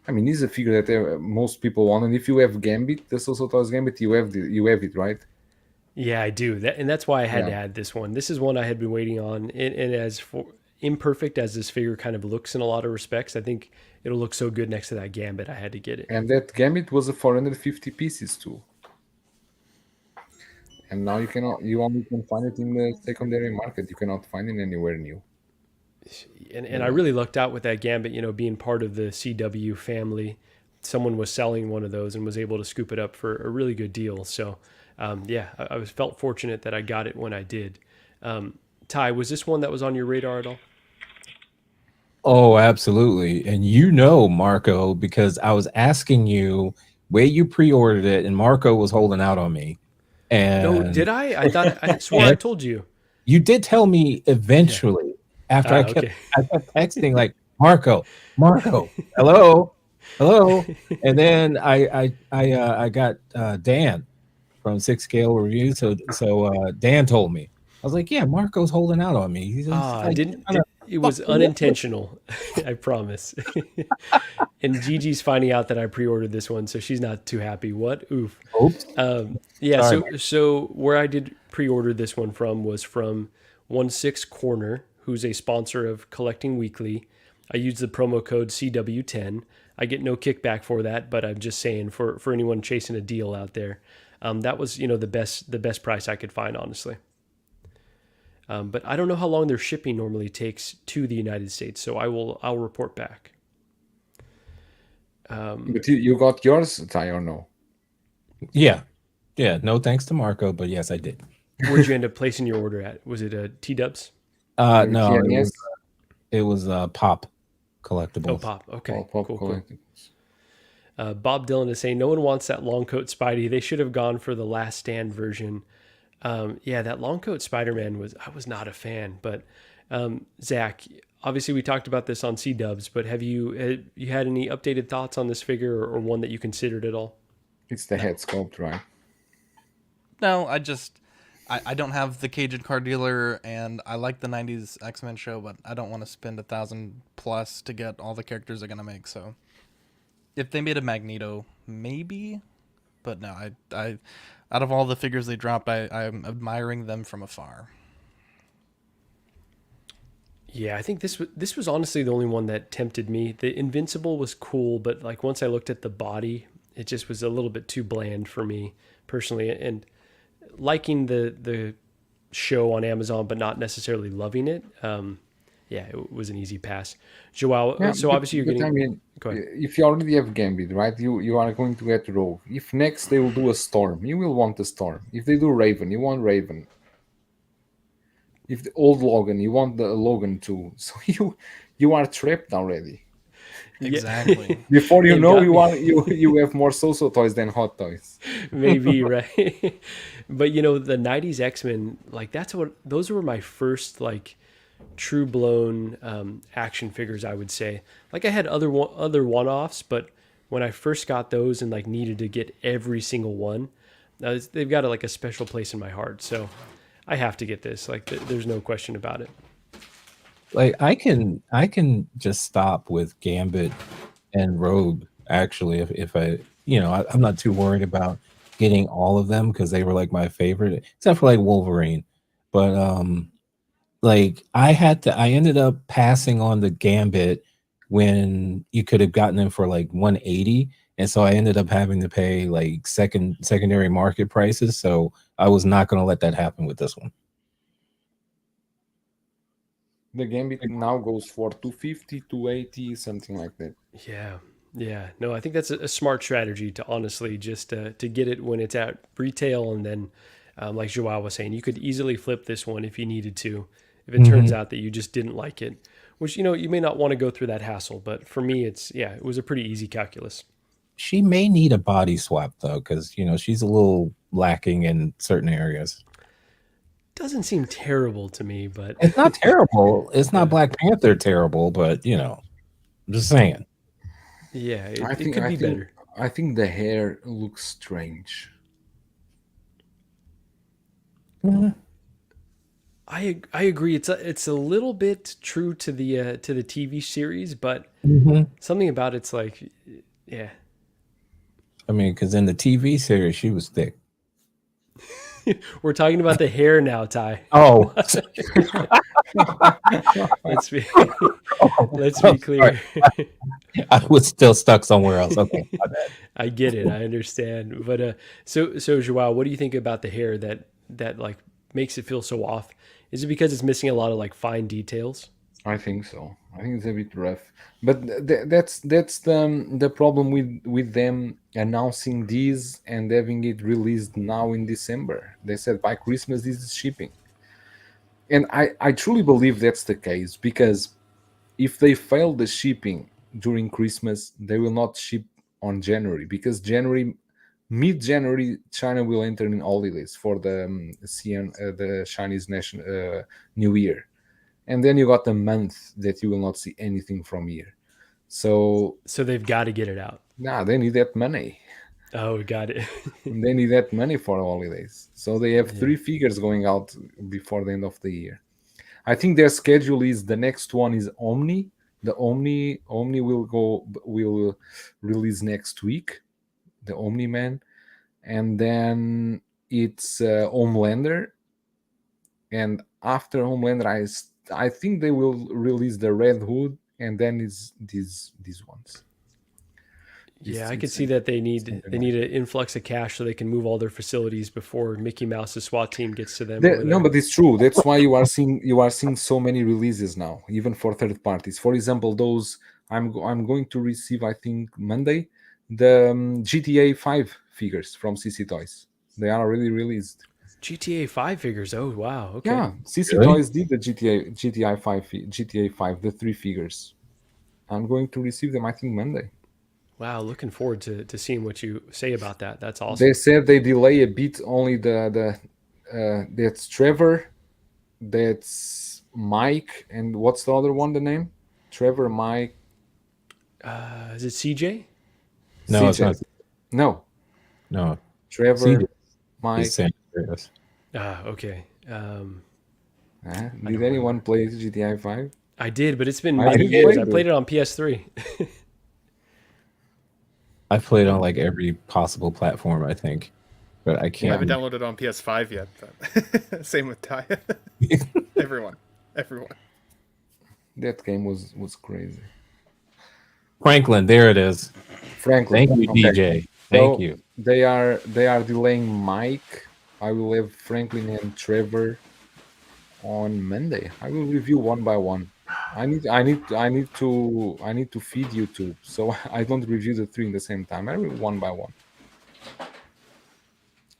I mean, this is a figure that most people want, and if you have Gambit, the So Toys Gambit, you have it, right? Yeah, I do. And that's why I had to Yeah. add this one. This is one I had been waiting on. And as for imperfect as this figure kind of looks in a lot of respects, I think it'll look so good next to that Gambit. I had to get it. And that Gambit was a 450 pieces too. And now you only can find it in the secondary market. You cannot find it anywhere new. And I really lucked out with that Gambit, being part of the CW family. Someone was selling one of those and was able to scoop it up for a really good deal. So, yeah, I was felt fortunate that I got it when I did. Ty, was this one that was on your radar at all? Oh, absolutely. And Marco, because I was asking you where you pre-ordered it, and Marco was holding out on me. And No, did I? I thought I swore I told you. you did tell me eventually after I kept texting like Marco, hello. And then I got Dan from 6 Scale Review. So Dan told me. I was like, yeah, Marco's holding out on me. He's like, it was unintentional. I promise. And Gigi's finding out that I pre-ordered this one, so she's not too happy. What? Oof. Oops. Yeah. Sorry. So where I did pre-order this one from was from 16 Corner, who's a sponsor of Collecting Weekly. I used the promo code CW10. I get no kickback for that, but I'm just saying for anyone chasing a deal out there, that was the best price I could find, honestly. But I don't know how long their shipping normally takes to the United States, so I'll report back. But you got yours, Ty, or no? Yeah. No thanks to Marco, but yes, I did. Where'd you end up placing your order at? Was it a T-Dubs? No, Yes. it was Pop Collectibles. Oh, Pop. Okay, Pop cool. Collectibles. Bob Dylan is saying no one wants that long coat Spidey. They should have gone for the Last Stand version. Yeah, that long coat Spider-Man I was not a fan. But Zach, obviously we talked about this on C-Dubs, but have you had any updated thoughts on this figure or one that you considered at all? It's the head sculpt, right? No, I don't have the Cajun car dealer, and I like the 90s X-Men show, but I don't want to spend $1,000+ to get all the characters they're going to make. So if they made a Magneto, maybe, but no, I out of all the figures they dropped, I'm admiring them from afar. Yeah, I think this was honestly the only one that tempted me. The Invincible was cool, but like once I looked at the body, it just was a little bit too bland for me personally. And liking the show on Amazon, but not necessarily loving it. Yeah, it was an easy pass. Joao, Yeah, so obviously you're getting. I mean, Go ahead. if you already have Gambit, right? You are going to get Rogue. If next they will do a Storm, you will want a Storm. If they do Raven, you want Raven. If the old Logan, you want the Logan too. So you are trapped already. Exactly. Before you They've know, got me. you have more So Toys than Hot Toys. Maybe, right? But the 90s X-Men, like those were my first like true blown action figures, I would say. Like I had other one-offs, but when I first got those and like needed to get every single one, they've got like a special place in my heart. So I have to get this. Like there's no question about it. Like I can just stop with Gambit and Rogue actually if I'm not too worried about getting all of them because they were like my favorite except for like Wolverine. But like I ended up passing on the Gambit when you could have gotten them for like 180, and so I ended up having to pay like secondary market prices, so I was not going to let that happen with this one. The Gambit now goes for 250, 280, something like that. Yeah. No, I think that's a smart strategy to honestly just to get it when it's at retail and then like Joao was saying, you could easily flip this one if you needed to, if it turns out that you just didn't like it, which, you may not want to go through that hassle. But for me, it was a pretty easy calculus. She may need a body swap though, because she's a little lacking in certain areas. Doesn't seem terrible to me, but It's not terrible. It's not Black Panther terrible, but I'm just saying. yeah, it could be better. I think the hair looks strange. I agree. It's a little bit true to the TV series, but something about it's like, yeah. I mean, because in the TV series, she was thick. We're talking about the hair now, Ty. Oh, Let's be clear. I was still stuck somewhere else. Okay, my bad. I get it. I understand. But so Joao, what do you think about the hair that like makes it feel so off? Is it because it's missing a lot of like fine details? I think so. I think it's a bit rough, but that's the problem with them announcing these and having it released now in December. They said by Christmas this is shipping, and I truly believe that's the case, because if they fail the shipping during Christmas, they will not ship on January, because mid-January China will enter in holidays for the Chinese National New Year. And then you got a month that you will not see anything from here. So they've got to get it out. they need that money. Oh, got it. They need that money for the holidays. So they have 3 figures going out before the end of the year. I think their schedule is the next one is Omni. The Omni will release next week. The Omni Man, and then it's Homelander. And after Homelander, I think they will release the Red Hood, and then it's these ones. Yeah, I could see that they need an influx of cash so they can move all their facilities before Mickey Mouse's SWAT team gets to them. No, but it's true. That's why you are seeing so many releases now, even for third parties. For example, those I'm going to receive, I think Monday, the GTA 5 figures from CC Toys. They are already released. GTA 5 figures. Oh wow. Okay. Yeah, CC Toys did the GTA 5, the 3 figures. I'm going to receive them, I think, Monday. Wow, looking forward to seeing what you say about that. That's awesome. They said they delay a bit, only that's Trevor, that's Mike, and what's the other one, the name? Trevor, Mike. Is it CJ? No, CJ. it's not. No. Trevor, CJ. Mike. San Andreas. Okay. Did anyone play GTA 5? I did, but it's been I many did years. play I played it on PS3. I played on like every possible platform, I think, but I I can't. haven't downloaded it on PS5 yet. But same with Ty. Everyone. That game was crazy. Franklin, there it is. Franklin. Thank you, Okay. DJ. Thank So, you. They are delaying Mike. I will have Franklin and Trevor on Monday. I will review one by one. I need to feed YouTube, so I don't review the 3 in the same time. I will one by one.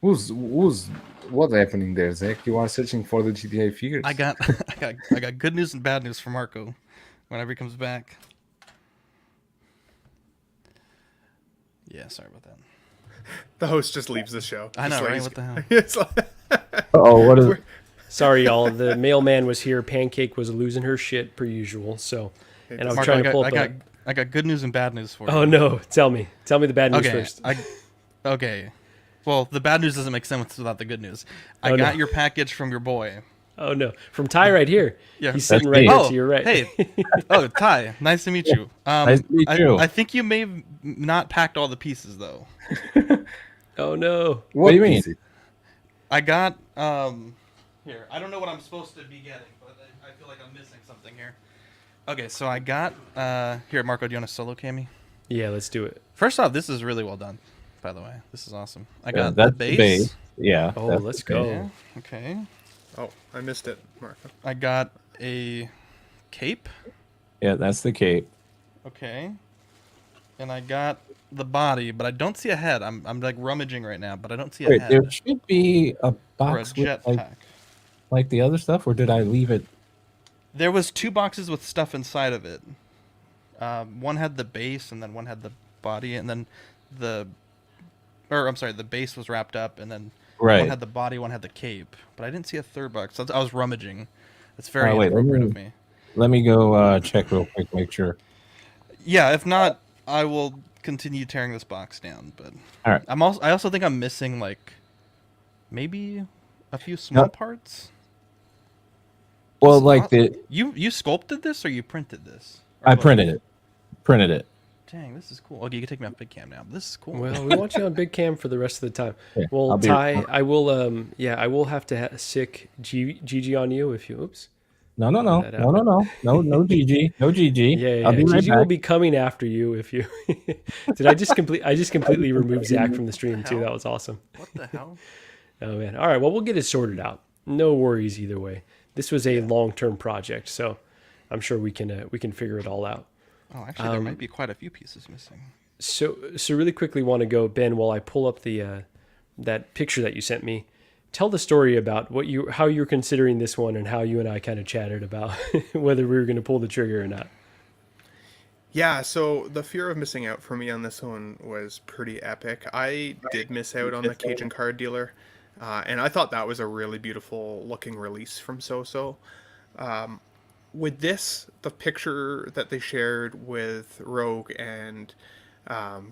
What's happening there, Zach? You are searching for the GTA figures. I got good news and bad news for Marco whenever he comes back. Yeah, sorry about that. The host just leaves the show. I know, Just right? he's- What the hell? It's like- Oh, what is it? Sorry, y'all. The mailman was here. Pancake was losing her shit per usual. So, and I was Marco, trying to pull up. I got good news and bad news for you. Oh no! Tell me the bad news Okay, first. okay. Well, the bad news doesn't make sense without the good news. I Oh, no. got your package from your boy. Oh no! From Ty right here. Yeah, He's sitting right me. here Oh, to your right. hey. Oh, Ty, nice to meet you. Nice to meet you. I think you may have not packed all the pieces though. Oh no! What do you mean? is it? I got here. I don't know what I'm supposed to be getting, but I feel like I'm missing something here. Okay, so I got here, Marco. Do you want to solo cam me? Yeah, let's do it. First off, this is really well done. By the way, this is awesome. I Yeah, got that's the base. base. Yeah. Oh, that's let's the go. base. Yeah, okay. Oh, I missed it, Marco. I got a cape. Yeah, that's the cape. Okay. and I got the body, but I don't see a head. I'm like rummaging right now, but I don't see a Wait, there head should be a or a box with jetpack. like the other stuff, or did I leave it? There was 2 boxes with stuff inside of it. One had the base, and then one had the body, and then the, or I'm sorry, the base was wrapped up, and then one Right. had the body, one had the cape. But I didn't see a third box. I was rummaging. It's very Wait, inappropriate of me. let me go check real quick, make sure. Yeah, if not, I will continue tearing this box down. But All right. I also think I'm missing like maybe a few small parts. Well, It's like awesome. You sculpted this or you printed this? Or I both? printed it. Printed it. Dang, this is cool. Okay, you can take me off big cam now. This is cool. Well, we want you on big cam for the rest of the time. Yeah, Well, I'll be- Ty, I will I will have to sick GG on you if you oops. No, that out. no, GG, no GG. Yeah, I'll be right GG back. will be coming after you if you did I just completely removed Zach from the stream too. That was awesome. What the hell? Oh man. All right, well we'll get it sorted out. No worries either way. This was a long-term project, so I'm sure we can figure it all out. Oh, actually, there might be quite a few pieces missing. So really quickly want to go, Ben, while I pull up the that picture that you sent me. Tell the story about how you're considering this one and how you and I kind of chatted about whether we were going to pull the trigger or not. Yeah, so the fear of missing out for me on this one was pretty epic. I did miss out on the Cajun card dealer, and I thought that was a really beautiful looking release from So-So. With this, the picture that they shared with Rogue and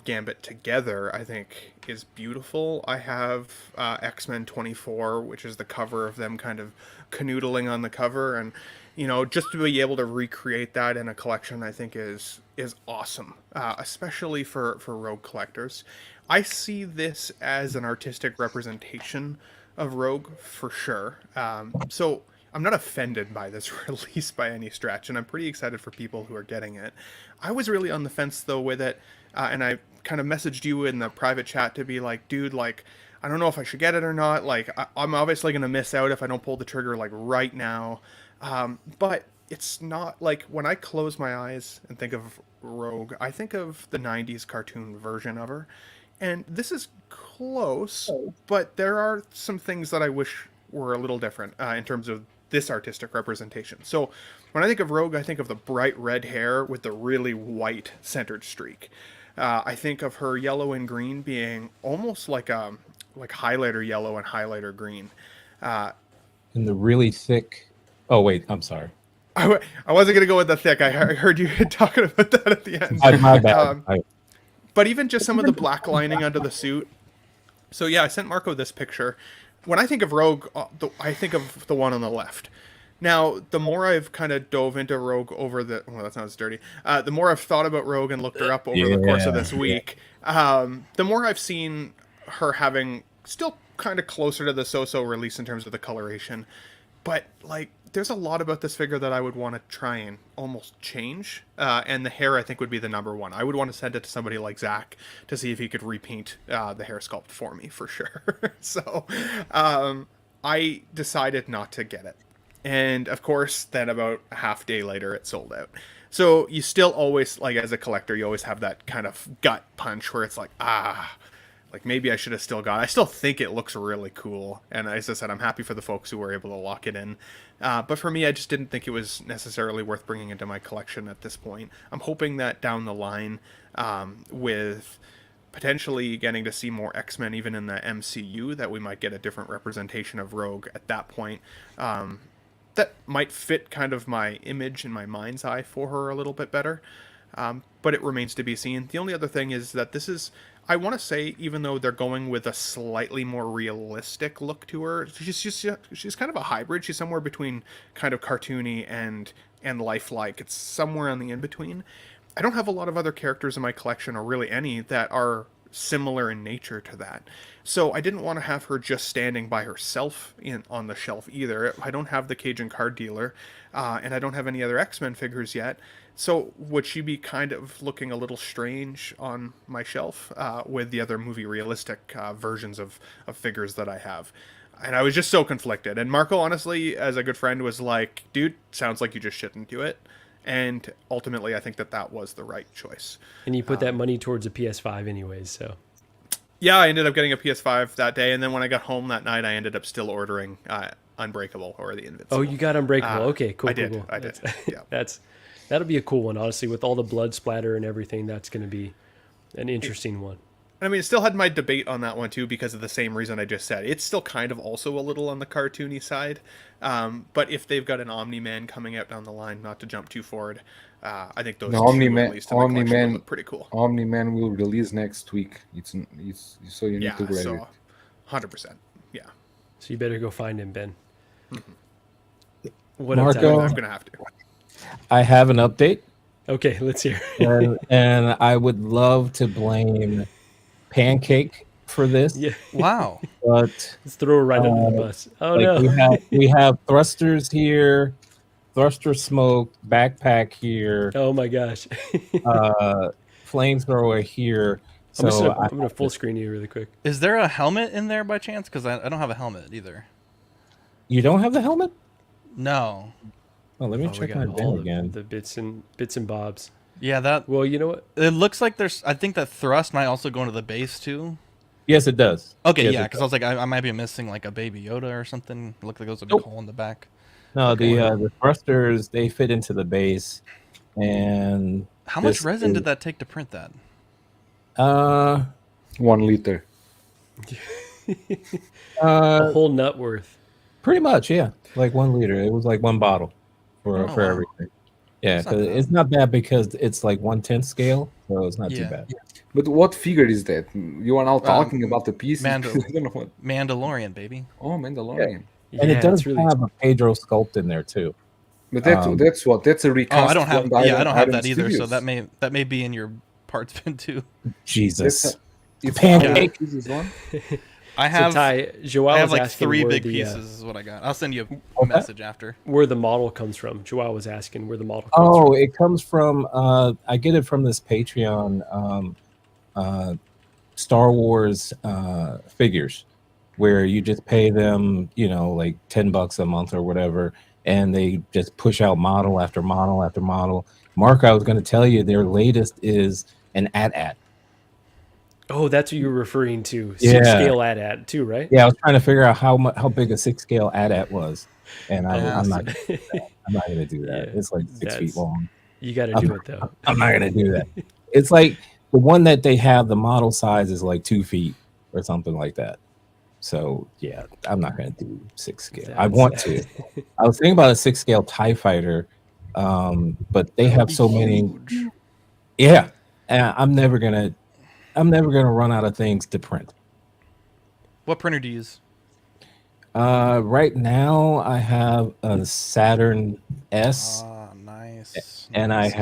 Gambit together, I think, is beautiful. I have X-Men 24, which is the cover of them kind of canoodling on the cover, and just to be able to recreate that in a collection, I think is awesome, especially for Rogue collectors. I see this as an artistic representation of Rogue for sure. So I'm not offended by this release by any stretch, and I'm pretty excited for people who are getting it. I was really on the fence though with it, and I kind of messaged you in the private chat to be like, dude, like, I don't know if I should get it or not. Like, I'm obviously going to miss out if I don't pull the trigger like right now. But it's not like when I close my eyes and think of Rogue, I think of the 90s cartoon version of her. And this is close, but there are some things that I wish were a little different in terms of this artistic representation. So when I think of Rogue, I think of the bright red hair with the really white centered streak. I think of her yellow and green being almost like highlighter yellow and highlighter green. In the really thick. Oh wait, I'm sorry. I wasn't gonna go with the thick. I heard you talking about that at the end. My bad. But even just some of the black lining under the suit. So yeah, I sent Marco this picture. When I think of Rogue, I think of the one on the left. Now, the more I've kind of dove into Rogue over well, that sounds dirty. The more I've thought about Rogue and looked her up over the course of this week, the more I've seen her having still kind of closer to the So-So release in terms of the coloration. But, like, there's a lot about this figure that I would want to try and almost change. And the hair, I think, would be the number one. I would want to send it to somebody like Zach to see if he could repaint the hair sculpt for me, for sure. So, I decided not to get it. And, of course, then about a half day later, it sold out. So, you still always, like, as a collector, you always have that kind of gut punch where it's like, like maybe I should have still got it. I still think it looks really cool. And as I said, I'm happy for the folks who were able to lock it in. But for me, I just didn't think it was necessarily worth bringing into my collection at this point. I'm hoping that down the line, with potentially getting to see more X-Men even in the MCU, that we might get a different representation of Rogue at that point. That might fit kind of my image in my mind's eye for her a little bit better. But it remains to be seen. The only other thing is that this is, I want to say, even though they're going with a slightly more realistic look to her, she's kind of a hybrid. She's somewhere between kind of cartoony and lifelike. It's somewhere on the in-between. I don't have a lot of other characters in my collection, or really any, that are similar in nature to that. So I didn't want to have her just standing by herself on the shelf either. I don't have the Cajun card dealer, and I don't have any other X-Men figures yet. So would she be kind of looking a little strange on my shelf with the other movie realistic versions of figures that I have? And I was just so conflicted. And Marco, honestly, as a good friend, was like, dude, sounds like you just shouldn't do it. And ultimately, I think that was the right choice. And you put that money towards a PS5 anyways, so. Yeah, I ended up getting a PS5 that day, and then when I got home that night, I ended up still ordering Unbreakable or the Invincible. Oh, you got Unbreakable. Okay, cool. I did. Cool. I did. Yeah. That'll be a cool one, honestly, with all the blood splatter and everything. That's going to be an interesting one. I mean, it still had my debate on that one too because of the same reason I just said. It's still kind of also a little on the cartoony side, but if they've got an Omni-Man coming out down the line, not to jump too forward, I think those two at least in the collection would look pretty cool. Omni-Man will release next week. It's so you need to grab it. 100%. Yeah. So you better go find him, Ben. Mm-hmm. What Marco, I'm gonna have to. I have an update. Okay, let's hear. and I would love to blame Pancake for this. Yeah. Wow. But Let's throw her right under the bus. Oh like no. we have thrusters here, thruster smoke, backpack here, Oh my gosh. flamethrower here. I'm So gonna full screen you really quick. Is there a helmet in there by chance? Because I don't have a helmet either. you don't have the helmet? No. Oh, let me Oh, we check got my all bin again. the bits and bobs. Yeah, that. Well, you know what? It looks like there's. I think that thrust might also go into the base too. Yes, it does. Okay, Yes, yeah, it because does. I was like, I might be missing like a Baby Yoda or something. It looked like there was a big hole in the back. No, Okay. the thrusters they fit into the base, and How much this resin is- did that take to print that? 1 liter. A whole nut worth. Pretty much, yeah, like 1 liter. It was like 1 bottle for Oh, wow. everything. Yeah, That's not 'cause bad. it's not bad because it's like 1/10 scale, so it's not too Yeah. bad. But what figure is that? You are now talking about the piece. Mando. I don't know what. Mandalorian, baby. Oh, Mandalorian. And Yeah, it does it's really have a Pedro sculpt in there too. But that's what. That's a Oh, recast. I don't have. from Yeah, I don't have Iron that either. So Studios. that may be in your parts bin too. Jesus. It's Pancake. Iron Studios one. I have. so Ty, Joao I have was like asking 3 where big the, pieces. Is what I got. I'll send you a message after. where the model comes from. Joao was asking where the model comes from. Oh, it comes from. I get it from this Patreon. Star Wars figures, where you just pay them, like $10 a month or whatever, and they just push out model after model after model. Mark, I was going to tell you their latest is an AT-AT. Oh, that's what you were referring to. Yeah. 6 scale AT-AT too, right? Yeah, I was trying to figure out how big a 6 scale AT-AT was, and I'm not going to do that. Yeah, It's like 6 feet long. You got to do it though. I'm not going to do that. It's like the one that they have, the model size is like 2 feet or something like that. So yeah, I'm not going to do 6 scale. I want to. I was thinking about a 6 scale TIE fighter, but they have so many. Yeah, and I'm never gonna run out of things to print. What printer do you use? Right now I have a Saturn S, Ah, nice. and nice.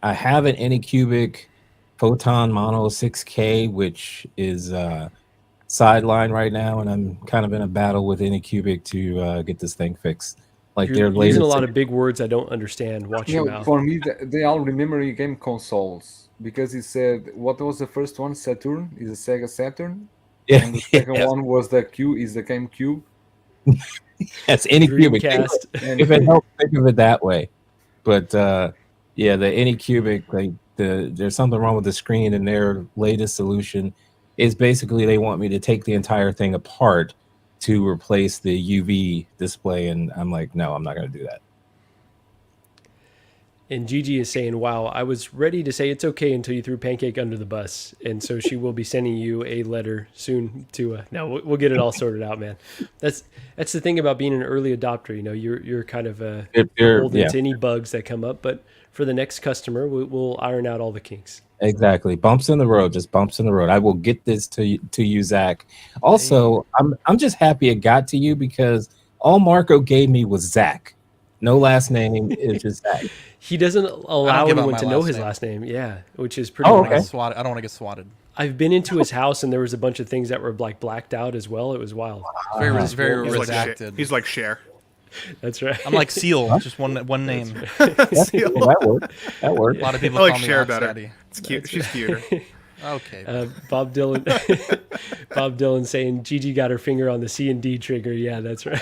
I have an Anycubic Photon Mono 6K, which is sideline right now, and I'm kind of in a battle with Anycubic to get this thing fixed. Like You're their using latest. a lot of big words I don't understand. Watch your mouth. For me, they all remember game consoles because he said what was the first one? Saturn is a Sega Saturn, Yeah, and the second yes, one was the Q is the GameCube. that's Anycubic. Dreamcast. If it helps, think of it that way. But yeah, the Anycubic, like there's something wrong with the screen, and their latest solution is basically they want me to take the entire thing apart to replace the UV display, and I'm like, no, I'm not going to do that. And Gigi is saying, wow, I was ready to say it's okay until you threw Pancake under the bus. And so she will be sending you a letter soon to, no, we'll get it all sorted out, man. That's the thing about being an early adopter. You're kind of beholden to any bugs that come up, but for the next customer, we'll iron out all the kinks. Exactly. Bumps in the road, just bumps in the road. I will get this to you, Zach. Also, I'm just happy it got to you because all Marco gave me was Zach. No last name. It's just Zach. He doesn't allow give out anyone my to know last his name. last name. Yeah, which is pretty Oh, nice. okay. Swatted. I don't want to get swatted. I've been into his house and there was a bunch of things that were like blacked out as well. It was wild. Very He's like, redacted. he's like Cher. That's right. I'm like Seal, just one name. Well, that worked. That A worked. lot of people I like call me Cher Ox better. Daddy. It's cute. She's cuter. Okay. Bob Dylan. Bob Dylan saying Gigi got her finger on the C and D trigger. Yeah, that's right.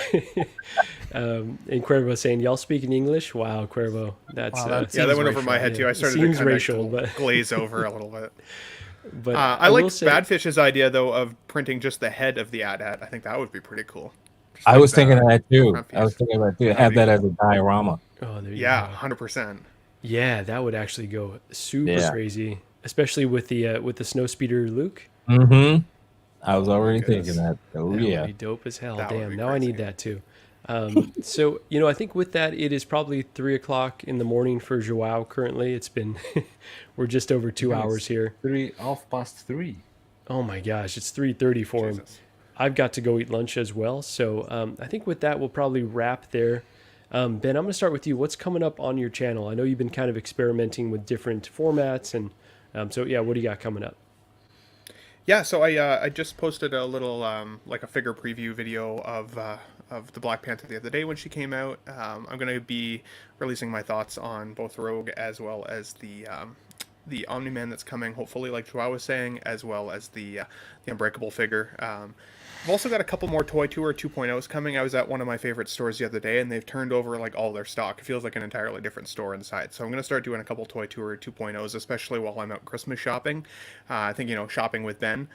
And Cuervo saying, "Y'all speak in English?" Wow, Cuervo, that's Wow, that Yeah, that seems went over my racial. head too. I started Seems to kind racial, of but glaze over a little bit. but I will like say, Badfish's idea though of printing just the head of the AT-AT. I think that would be pretty cool. Just I like was thinking of that the too. front I was piece. thinking about too. That'd Have be that cool. as a diorama. oh, there you Yeah, go. 100%. Yeah, that would actually go super Yeah. crazy, especially with the snow speeder Luke. Mm-hmm. I was Oh my already goodness. thinking that. Oh That yeah. would be dope as hell. That would Damn, be now I need crazy. that too. So I think with that, it is probably 3 o'clock in the morning for Joao. Currently, it's been we're just over 2 hours here. 3:30. Oh my gosh, it's 3:30 for him. Jesus. I've got to go eat lunch as well. So I think with that, we'll probably wrap there. Ben, I'm going to start with you. What's coming up on your channel? I know you've been kind of experimenting with different formats, and so yeah, what do you got coming up? Yeah, so I just posted a little like a figure preview video of the Black Panther the other day when she came out. I'm going to be releasing my thoughts on both Rogue as well as the Omni-Man that's coming, hopefully, like Joao was saying, as well as the Unbreakable figure. I've also got a couple more Toy Tour 2.0s coming. I was at one of my favorite stores the other day, and they've turned over like all their stock. It feels like an entirely different store inside. So I'm going to start doing a couple Toy Tour 2.0s, especially while I'm out Christmas shopping. I think, shopping with Ben.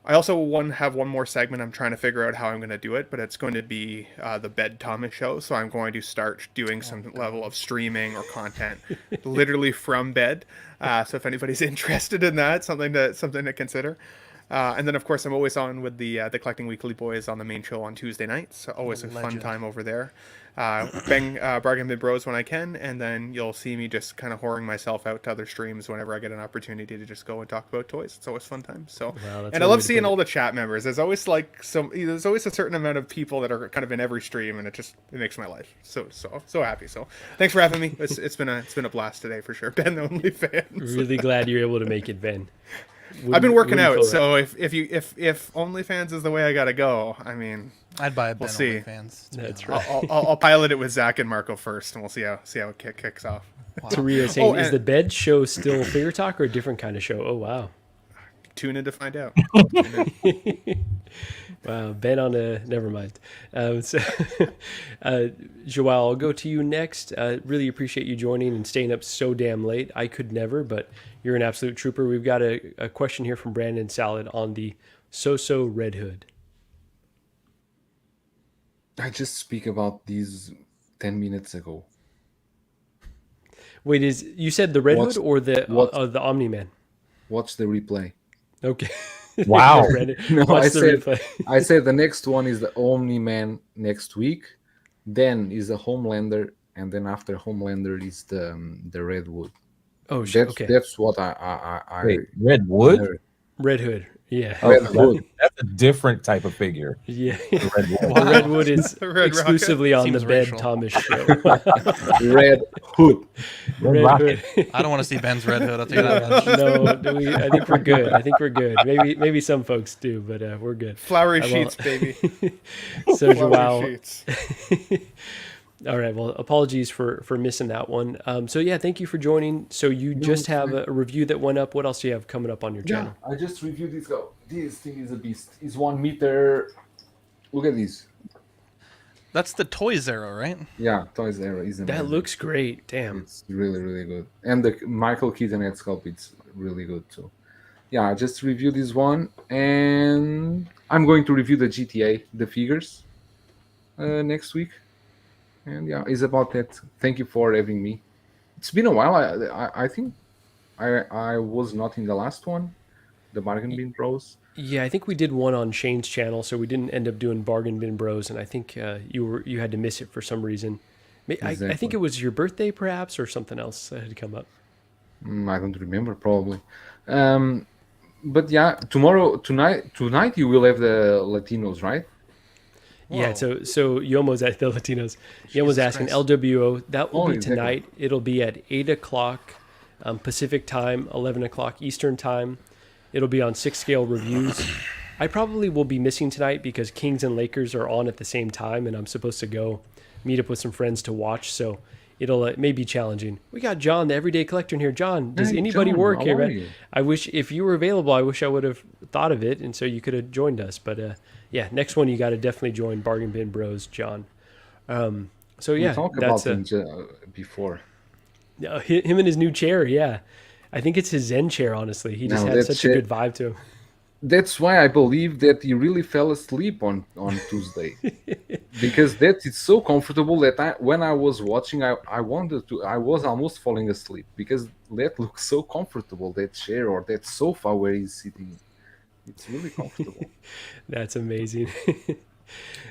I also have one more segment. I'm trying to figure out how I'm going to do it, but it's going to be the Bed Thomas show. So I'm going to start doing some level of streaming or content, literally from bed. So if anybody's interested in that, something to consider. And then, of course, I'm always on with the Collecting Weekly boys on the main show on Tuesday nights. So always a fun Legend. time over there. Bargain Bin Bros when I can, and then you'll see me just kind of whoring myself out to other streams whenever I get an opportunity to just go and talk about toys. It's always fun time. So, Wow, that's and a I way love to seeing put it. all the chat members. There's always a certain amount of people that are kind of in every stream, and it makes my life so happy. So thanks for having me. It's been a blast today for sure. Ben, the only fan. Really glad you're able to make it, Ben. I've been working Wouldn't out, feel so if OnlyFans is the way I gotta go, I mean, I'd buy a Ben We'll see. OnlyFans. That's right. I'll pilot it with Zach and Marco first, and we'll see how it kicks off. Taria saying, is and- the bed show still figure talk or a different kind of show? Oh wow. Tune in to find out. Wow, Ben on a never mind. Joao, I'll go to you next. Really appreciate you joining and staying up so damn late. I could never, but you're an absolute trooper. We've got a question here from Brandon Salad on the So Red Hood. I just speak about these 10 minutes ago. Wait, you said the Red What's- Hood or the what- the Omni Man? Watch the replay. Okay. Wow. Brandon, No, watch I the said replay. I said the next one is the Omni-Man next week. Then is the Homelander, and then after Homelander is the Redwood. Oh shit. That's Okay. that's what I Wait, Redwood? heard. Red Hood. Yeah. Oh, Redwood. that's a different type of figure. Yeah. Redwood. The Redwood is The Red exclusively on the Seems Bed racial. Thomas show. Red Hood. Red Rocket. Hood. I don't want to see Ben's Red Hood. I'll tell you that much. No, I think we're good. I think we're good. Maybe some folks do, but we're good. Flowery I will- sheets, baby. So Flowery Joao, sheets. all right. Well, apologies for missing that one. So yeah, thank you for joining. So you just have a review that went up. What else do you have coming up on your Yeah, channel? I just reviewed this guy. This thing is a beast. It's 1 meter. Look at this. That's the Toys era, right? Yeah, Toys Era is amazing. That looks great. Damn. It's really, really good. And the Michael Keaton head sculpt, it's really good too. Yeah, I just reviewed this one, and I'm going to review the GTA, the figures, next week. And yeah, it's about that. Thank you for having me. It's been a while. I think I was not in the last one, the Bargain Bin Bros. Yeah, I think we did one on Shane's channel, so we didn't end up doing Bargain Bin Bros, and I think you had to miss it for some reason. I think Exactly. it was your birthday, perhaps, or something else that had come up. I don't remember, probably. But yeah, tonight you will have the Latinos, right? Yeah, Whoa. so Yomo's at the Latinos. Yomo's Jesus asking Christ. LWO. That will Oh, be exactly. tonight. It'll be at 8 o'clock Pacific time, 11 o'clock Eastern time. It'll be on 6 Scale Reviews. I probably will be missing tonight because Kings and Lakers are on at the same time, and I'm supposed to go meet up with some friends to watch. So it'll it may be challenging. We got John, the Everyday Collector, in here. John, does Hey, anybody John, work how here, are man? you? I wish if you were available, I wish I would have thought of it, and so you could have joined us. But yeah, next one you got to definitely join Bargain Bin Bros, John. So We yeah, talked that's about him before. him and his new chair. Yeah, I think it's his Zen chair. Honestly, he just Now had such a good vibe to him. that's why I believe that he really fell asleep on Tuesday. Because that is so comfortable that when I was watching, I wanted to, I was almost falling asleep because that looks so comfortable, that chair or that sofa where he's sitting. It's really comfortable. That's amazing.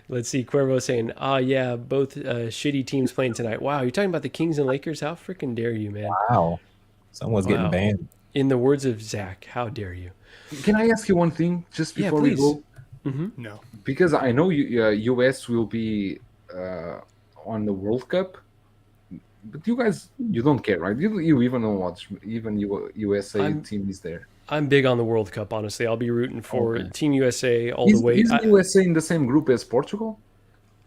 Let's see, Cuervo saying, yeah, both shitty teams playing tonight. Wow, you're talking about the Kings and Lakers? How freaking dare you, man? Wow. Someone's getting Wow. banned. In the words of Zach, how dare you? Can I ask you one thing just Yeah, before we please. go? No. Because I know US will be on the World Cup, but you guys, you don't care, right? You even don't watch, even USA team is there. I'm big on the World Cup, honestly. I'll be rooting for Okay. Team USA all the way. Is USA in the same group as Portugal?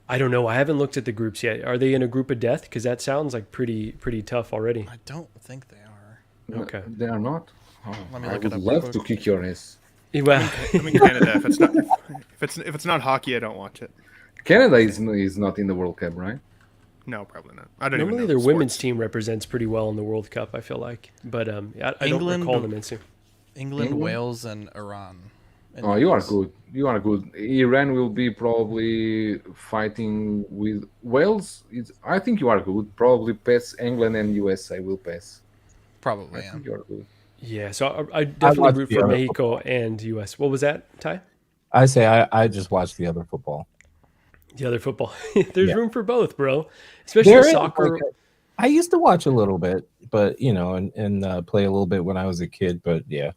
I don't know. I haven't looked at the groups yet. Are they in a group of death? Because that sounds like pretty tough already. I don't think they are. No, Okay. they are not. Oh, Let me I look would it up real love to quick. kick your ass. Well, I'm in Canada. If it's not hockey, I don't watch it. Canada is not in the World Cup, right? No, probably not. I don't normally even know their the women's sports. team represents pretty well in the World Cup, I feel like. But I don't England- recall them in soon. England, England? Wales, and Iran. And Oh, you are US. good. You are good. Iran will be probably fighting with Wales. I think you are good. Probably pass England and USA will pass. I Probably, yeah. think you are good. Yeah, so I definitely watched root the for other Mexico football. and US. What was that, Ty? I say I just watched the other football. The other football. There's Yeah. room for both, bro. Especially There is, soccer. like, I used to watch a little bit, but and play a little bit when I was a kid. But yeah,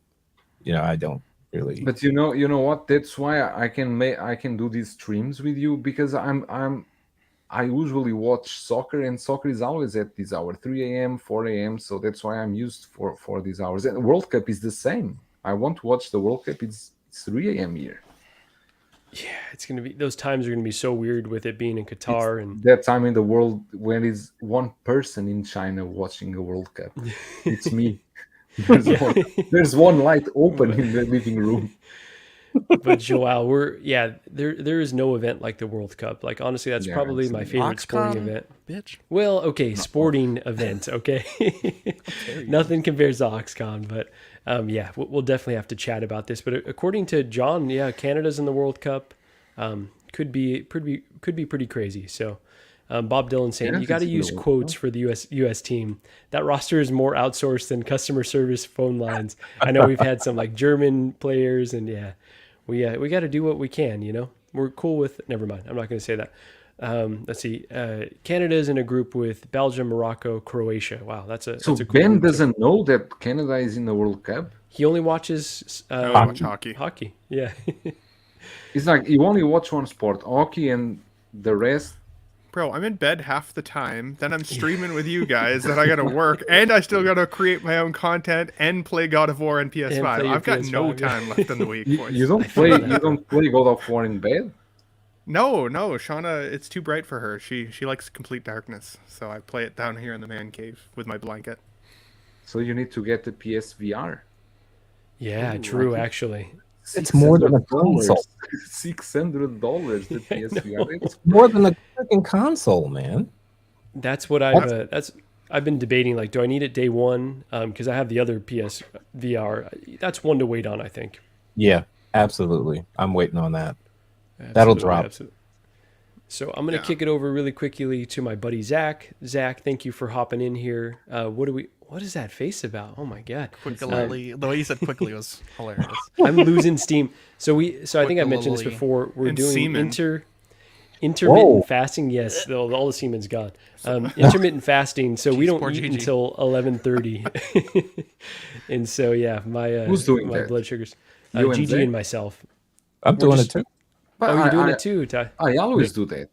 I don't really. But you know what? That's why I can do these streams with you because I usually watch soccer and soccer is always at this hour, 3 a.m., 4 a.m. So that's why I'm used for these hours. And World Cup is the same. I want to watch the World Cup. It's 3 a.m. here. Yeah, it's gonna be those times are gonna be so weird with it being in Qatar and That time in the world when is one person in China watching a World Cup. It's me. There's one light open in the living room. but Joao, there is no event like the World Cup. Like honestly, that's Yeah, probably my favorite sporting Oxcon, event. bitch. Well, okay, sporting event, okay. Nothing compares to Oxcon, but yeah, we'll definitely have to chat about this. But according to John, yeah, Canada's in the World Cup. Could be pretty crazy. So Bob Dylan saying Yeah, you got to it's in the use World quotes for the US team. That roster is more outsourced than customer service phone lines. I know we've had some like German players, and yeah, we got to do what we can. We're cool with. Never mind. I'm not going to say that. Let's see. Canada is in a group with Belgium, Morocco, Croatia. Wow, that's a So cool Ben group. doesn't know that Canada is in the World Cup. He only watches I only watch hockey. Hockey. Yeah. It's like you only watch one sport, hockey, and the rest. Bro, I'm in bed half the time. Then I'm streaming with you guys. Then I gotta work, and I still gotta create my own content and play God of War and PS5. play your I've got no PS5, yeah. time left in the week. You, boys. you don't play. You don't play God of War in bed. No, Shauna, it's too bright for her. She likes complete darkness, so I play it down here in the man cave with my blanket. So you need to get the PSVR. Yeah, Ooh, true. I think- Actually, It's more than a $600. console. $600 the PSVR. It's More than a freaking console, man. that's what I've been debating. Like, do I need it day one? Because I have the other PS VR. That's one to wait on. I think. Yeah, absolutely. I'm waiting on that. That'll drop. Absolutely. So I'm gonna kick it over really quickly to my buddy Zach. Zach, thank you for hopping in here. What is that face about? Oh my god! Quickly, the way you said quickly was hilarious. I'm losing steam. So I think I mentioned this Quickly. before. We're And doing semen. intermittent Whoa. fasting. Yes, all the semen's gone. Intermittent fasting. So we Jeez, don't poor eat Gigi. until 11:30. And so yeah, my Who's doing my that? blood sugars. You and Gigi Zach? and myself. I'm doing just- it too. But Oh, you're doing I, it too, Ty. I always do that.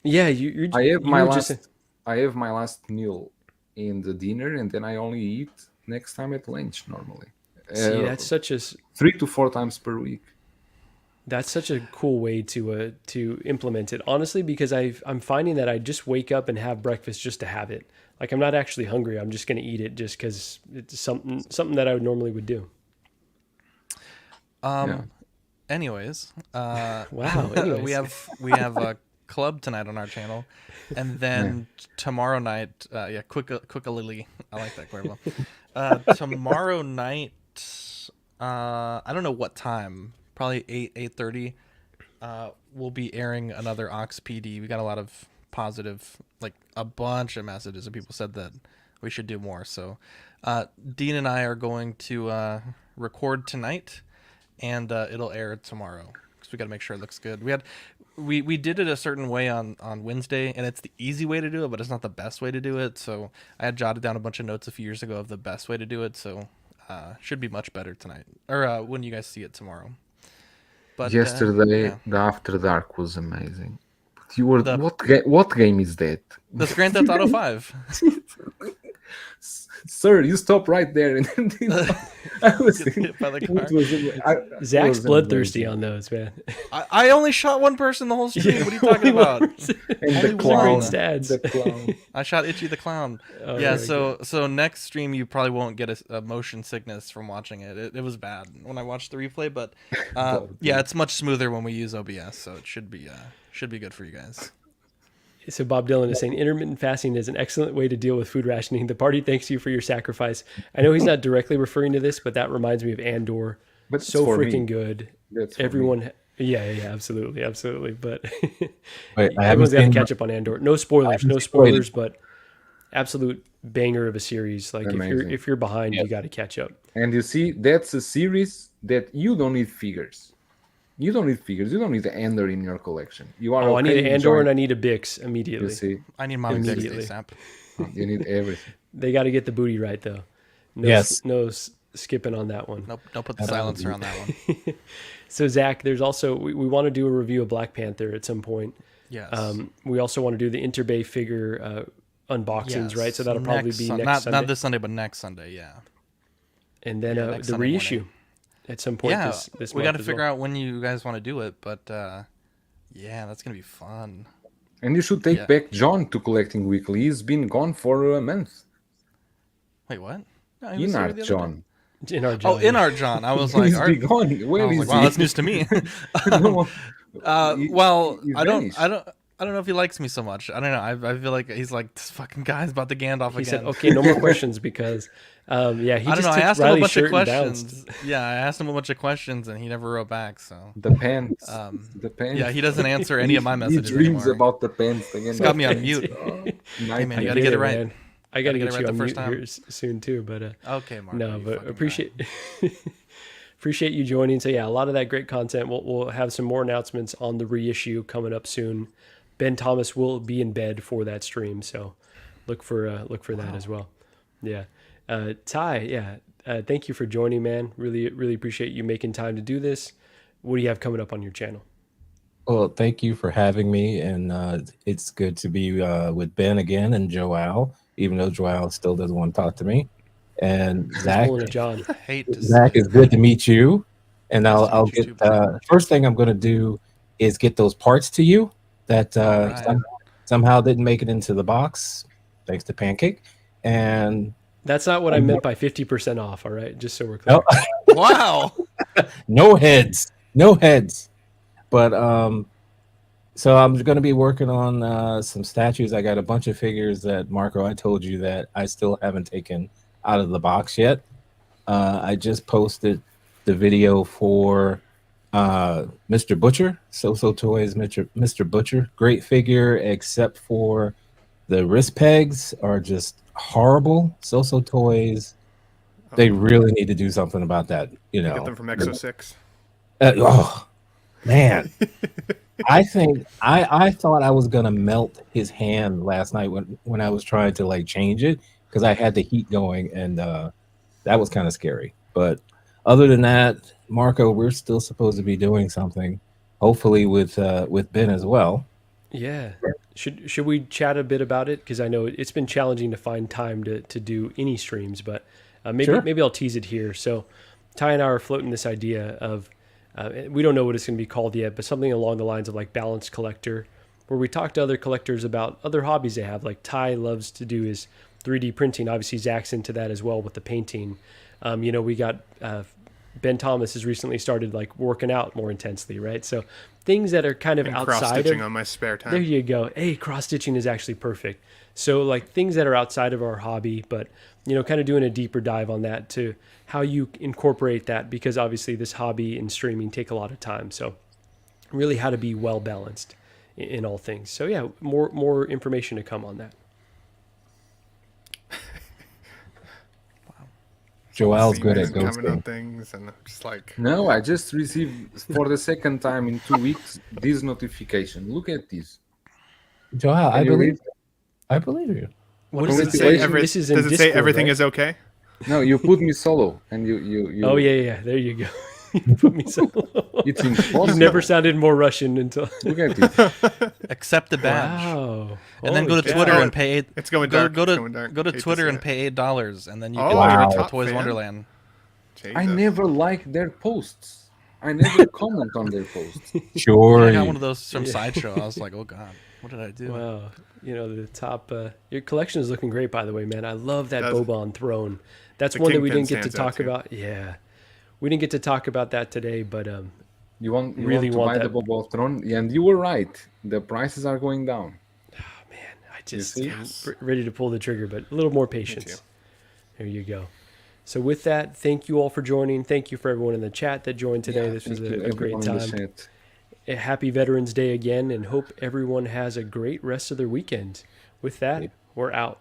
Yeah, you're. I have my you were last. just- I have my last meal in the dinner, and then I only eat next time at lunch normally. See, that's such a 3 to 4 times per week. That's such a cool way to implement it. Honestly, because I'm finding that I just wake up and have breakfast just to have it. Like I'm not actually hungry. I'm just going to eat it just because it's something that I normally would do. Anyways, Wow. Anyways. we have club tonight on our channel, and then tomorrow night, quick a lily. I like that, Cuervo. Tomorrow night, I don't know what time. Probably 8:30. We'll be airing another Ox PD. We got a lot of positive, like a bunch of messages, and people said that we should do more. So, Dean and I are going to record tonight, and it'll air tomorrow because we got to make sure it looks good. We did it a certain way on Wednesday, and it's the easy way to do it, but it's not the best way to do it. So I had jotted down a bunch of notes a few years ago of the best way to do it. So should be much better tonight, or when you guys see it tomorrow. But yesterday, the After Dark was amazing. But you were what game is that? That's Grand Theft Auto 5. Sir, you stop right there. And I was Hit by the car. Zach's bloodthirsty on those, man. I only shot one person the whole stream. What are you talking about? And the clown. Stats. The clown. I shot Itchy the Clown. Oh, yeah, very so next stream you probably won't get a motion sickness from watching it. It was bad when I watched the replay, but yeah, it's much smoother when we use OBS, so it should be good for you guys. So Bob Dylan is saying intermittent fasting is an excellent way to deal with food rationing. The party thanks you for your sacrifice. I know he's not directly referring to this, but that reminds me of Andor. But so for freaking me. good. That's for Everyone, me. yeah, absolutely. But Wait, I haven't everyone's got to seen catch up on Andor. No spoilers, but absolute banger of a series. Like Amazing. if you're behind, you got to catch up. And you see, that's a series that you don't need figures. You don't need figures. You don't need the Ender in your collection. You are. I need an Andor and I need a Bix immediately. You see, I need Mommy Bix Immediately. ASAP. you need everything. They got to get the booty right though. No, Yes. no skipping on that one. Nope, don't put the silencer on that one. So Zach, there's also we want to do a review of Black Panther at some point. Yes. We also want to do the Interbay figure unboxings, Yes. right? So that'll probably be next not Sunday. not this Sunday, but next Sunday. Yeah. And then next the Sunday reissue morning. at some point Yeah. this We month got to as figure well. out when you guys want to do it, but yeah, that's gonna be fun. And you should take Yeah. back John to collecting weekly. He's been gone for a month. Wait, what? No, he was here Inart the other day. John. In our Oh, John. Inart John. I was like, He's are, been gone. I Where was is like, wow, he? that's news to me. No, Well, he I don't vanished. know if he likes me so much. I don't know. I feel like he's like, this fucking guy's about to Gandalf He again. said, "Okay, no more questions," because he I don't just know. I took asked him a Riley's bunch of shirt and bounced. questions. Yeah, I asked him a bunch of questions, and he never wrote back. So The pants. The pants. yeah, he doesn't answer any of my He messages dreams anymore. about the pants again. He's got me on mute. Night man, I you gotta get it right. man. I gotta Gotta get get it you right on the mute first time. here soon too. But Okay, Mark. no, you but fucking appreciate appreciate you joining. So yeah, a lot of that great content. We'll have some more announcements on the reissue coming up soon. Ben Thomas will be in bed for that stream, so look for that as well. Yeah, Ty. Yeah, thank you for joining, man. Really appreciate you making time to do this. What do you have coming up on your channel? Well, thank you for having me, and it's good to be with Ben again and Joao, even though Joao still doesn't want to talk to me. And Zach, Pulling a John. I hate to Zach, say it's good to meet you. And Nice to I'll meet you get too, first thing I'm going to do is get those parts to you that Alright. somehow didn't make it into the box, thanks to Pancake. And That's not what I meant by 50% off. All right, just so we're clear. no, wow. no heads. But so I'm going to be working on some statues. I got a bunch of figures that Marco, I told you that I still haven't taken out of the box yet. I just posted the video for Mr. Butcher, So Toys, Mr. Butcher. Great figure, except for the wrist pegs are just horrible. So Toys, they really need to do something about that. You know, Get them from Exo 6. oh man, I think I thought I was gonna melt his hand last night when I was trying to like change it because I had the heat going, and that was kind of scary. But other than that, Marco, we're still supposed to be doing something, hopefully with Ben as well. Yeah. Should we chat a bit about it? Because I know it's been challenging to find time to do any streams, but maybe I'll tease it here. So Ty and I are floating this idea of we don't know what it's going to be called yet, but something along the lines of like Balanced Collector, where we talk to other collectors about other hobbies they have. Like Ty loves to do his 3D printing. Obviously, Zach's into that as well with the painting. We got Ben Thomas has recently started like working out more intensely, right? So things that are kind of And outside cross-stitching of, on my spare time. there you go. Hey, cross stitching is actually perfect. So like things that are outside of our hobby, but kind of doing a deeper dive on that to how you incorporate that, because obviously this hobby and streaming take a lot of time. So really how to be well balanced in all things. So yeah, more information to come on that. Joel's good at commenting on ghosting. things, and I'm just like, No, I just received for the second time in 2 weeks this notification. Look at this. Joel, Can you read? I believe you. What does it say? Congratulations. This is in does it say Discord, everything right? is okay? No, you put me solo, and you. Oh yeah. There you go. You put me so. It's impossible. You've never sounded more Russian until. Look at this. Accept the badge. Wow. And then go Holy to cow. Twitter cow. and pay eight. It's going go, dark. Go It's to going dark. go to Hate to Twitter see and it. pay $8, and then you Oh, can you're a watch top Toys fan? Wonderland. I Jesus. never like their posts. I never comment on their posts. Sure. I got one of those from Sideshow. I was like, oh god, what did I do? Wow. The top. Your collection is looking great, by the way, man. I love that Does it? Bobon throne. That's The one that we Kingpin didn't get to stands out, talk too. about. Yeah. We didn't get to talk about that today, but You want Really to want buy the that. Bobo Throne? And you were right. The prices are going down. I just see? am ready to pull the trigger, but a little more patience. There you go. So with that, thank you all for joining. Thank you for everyone in the chat that joined today. Yeah, This was thank you, a great everyone in the time. chat. A happy Veterans Day again, and hope everyone has a great rest of their weekend. With that, we're out.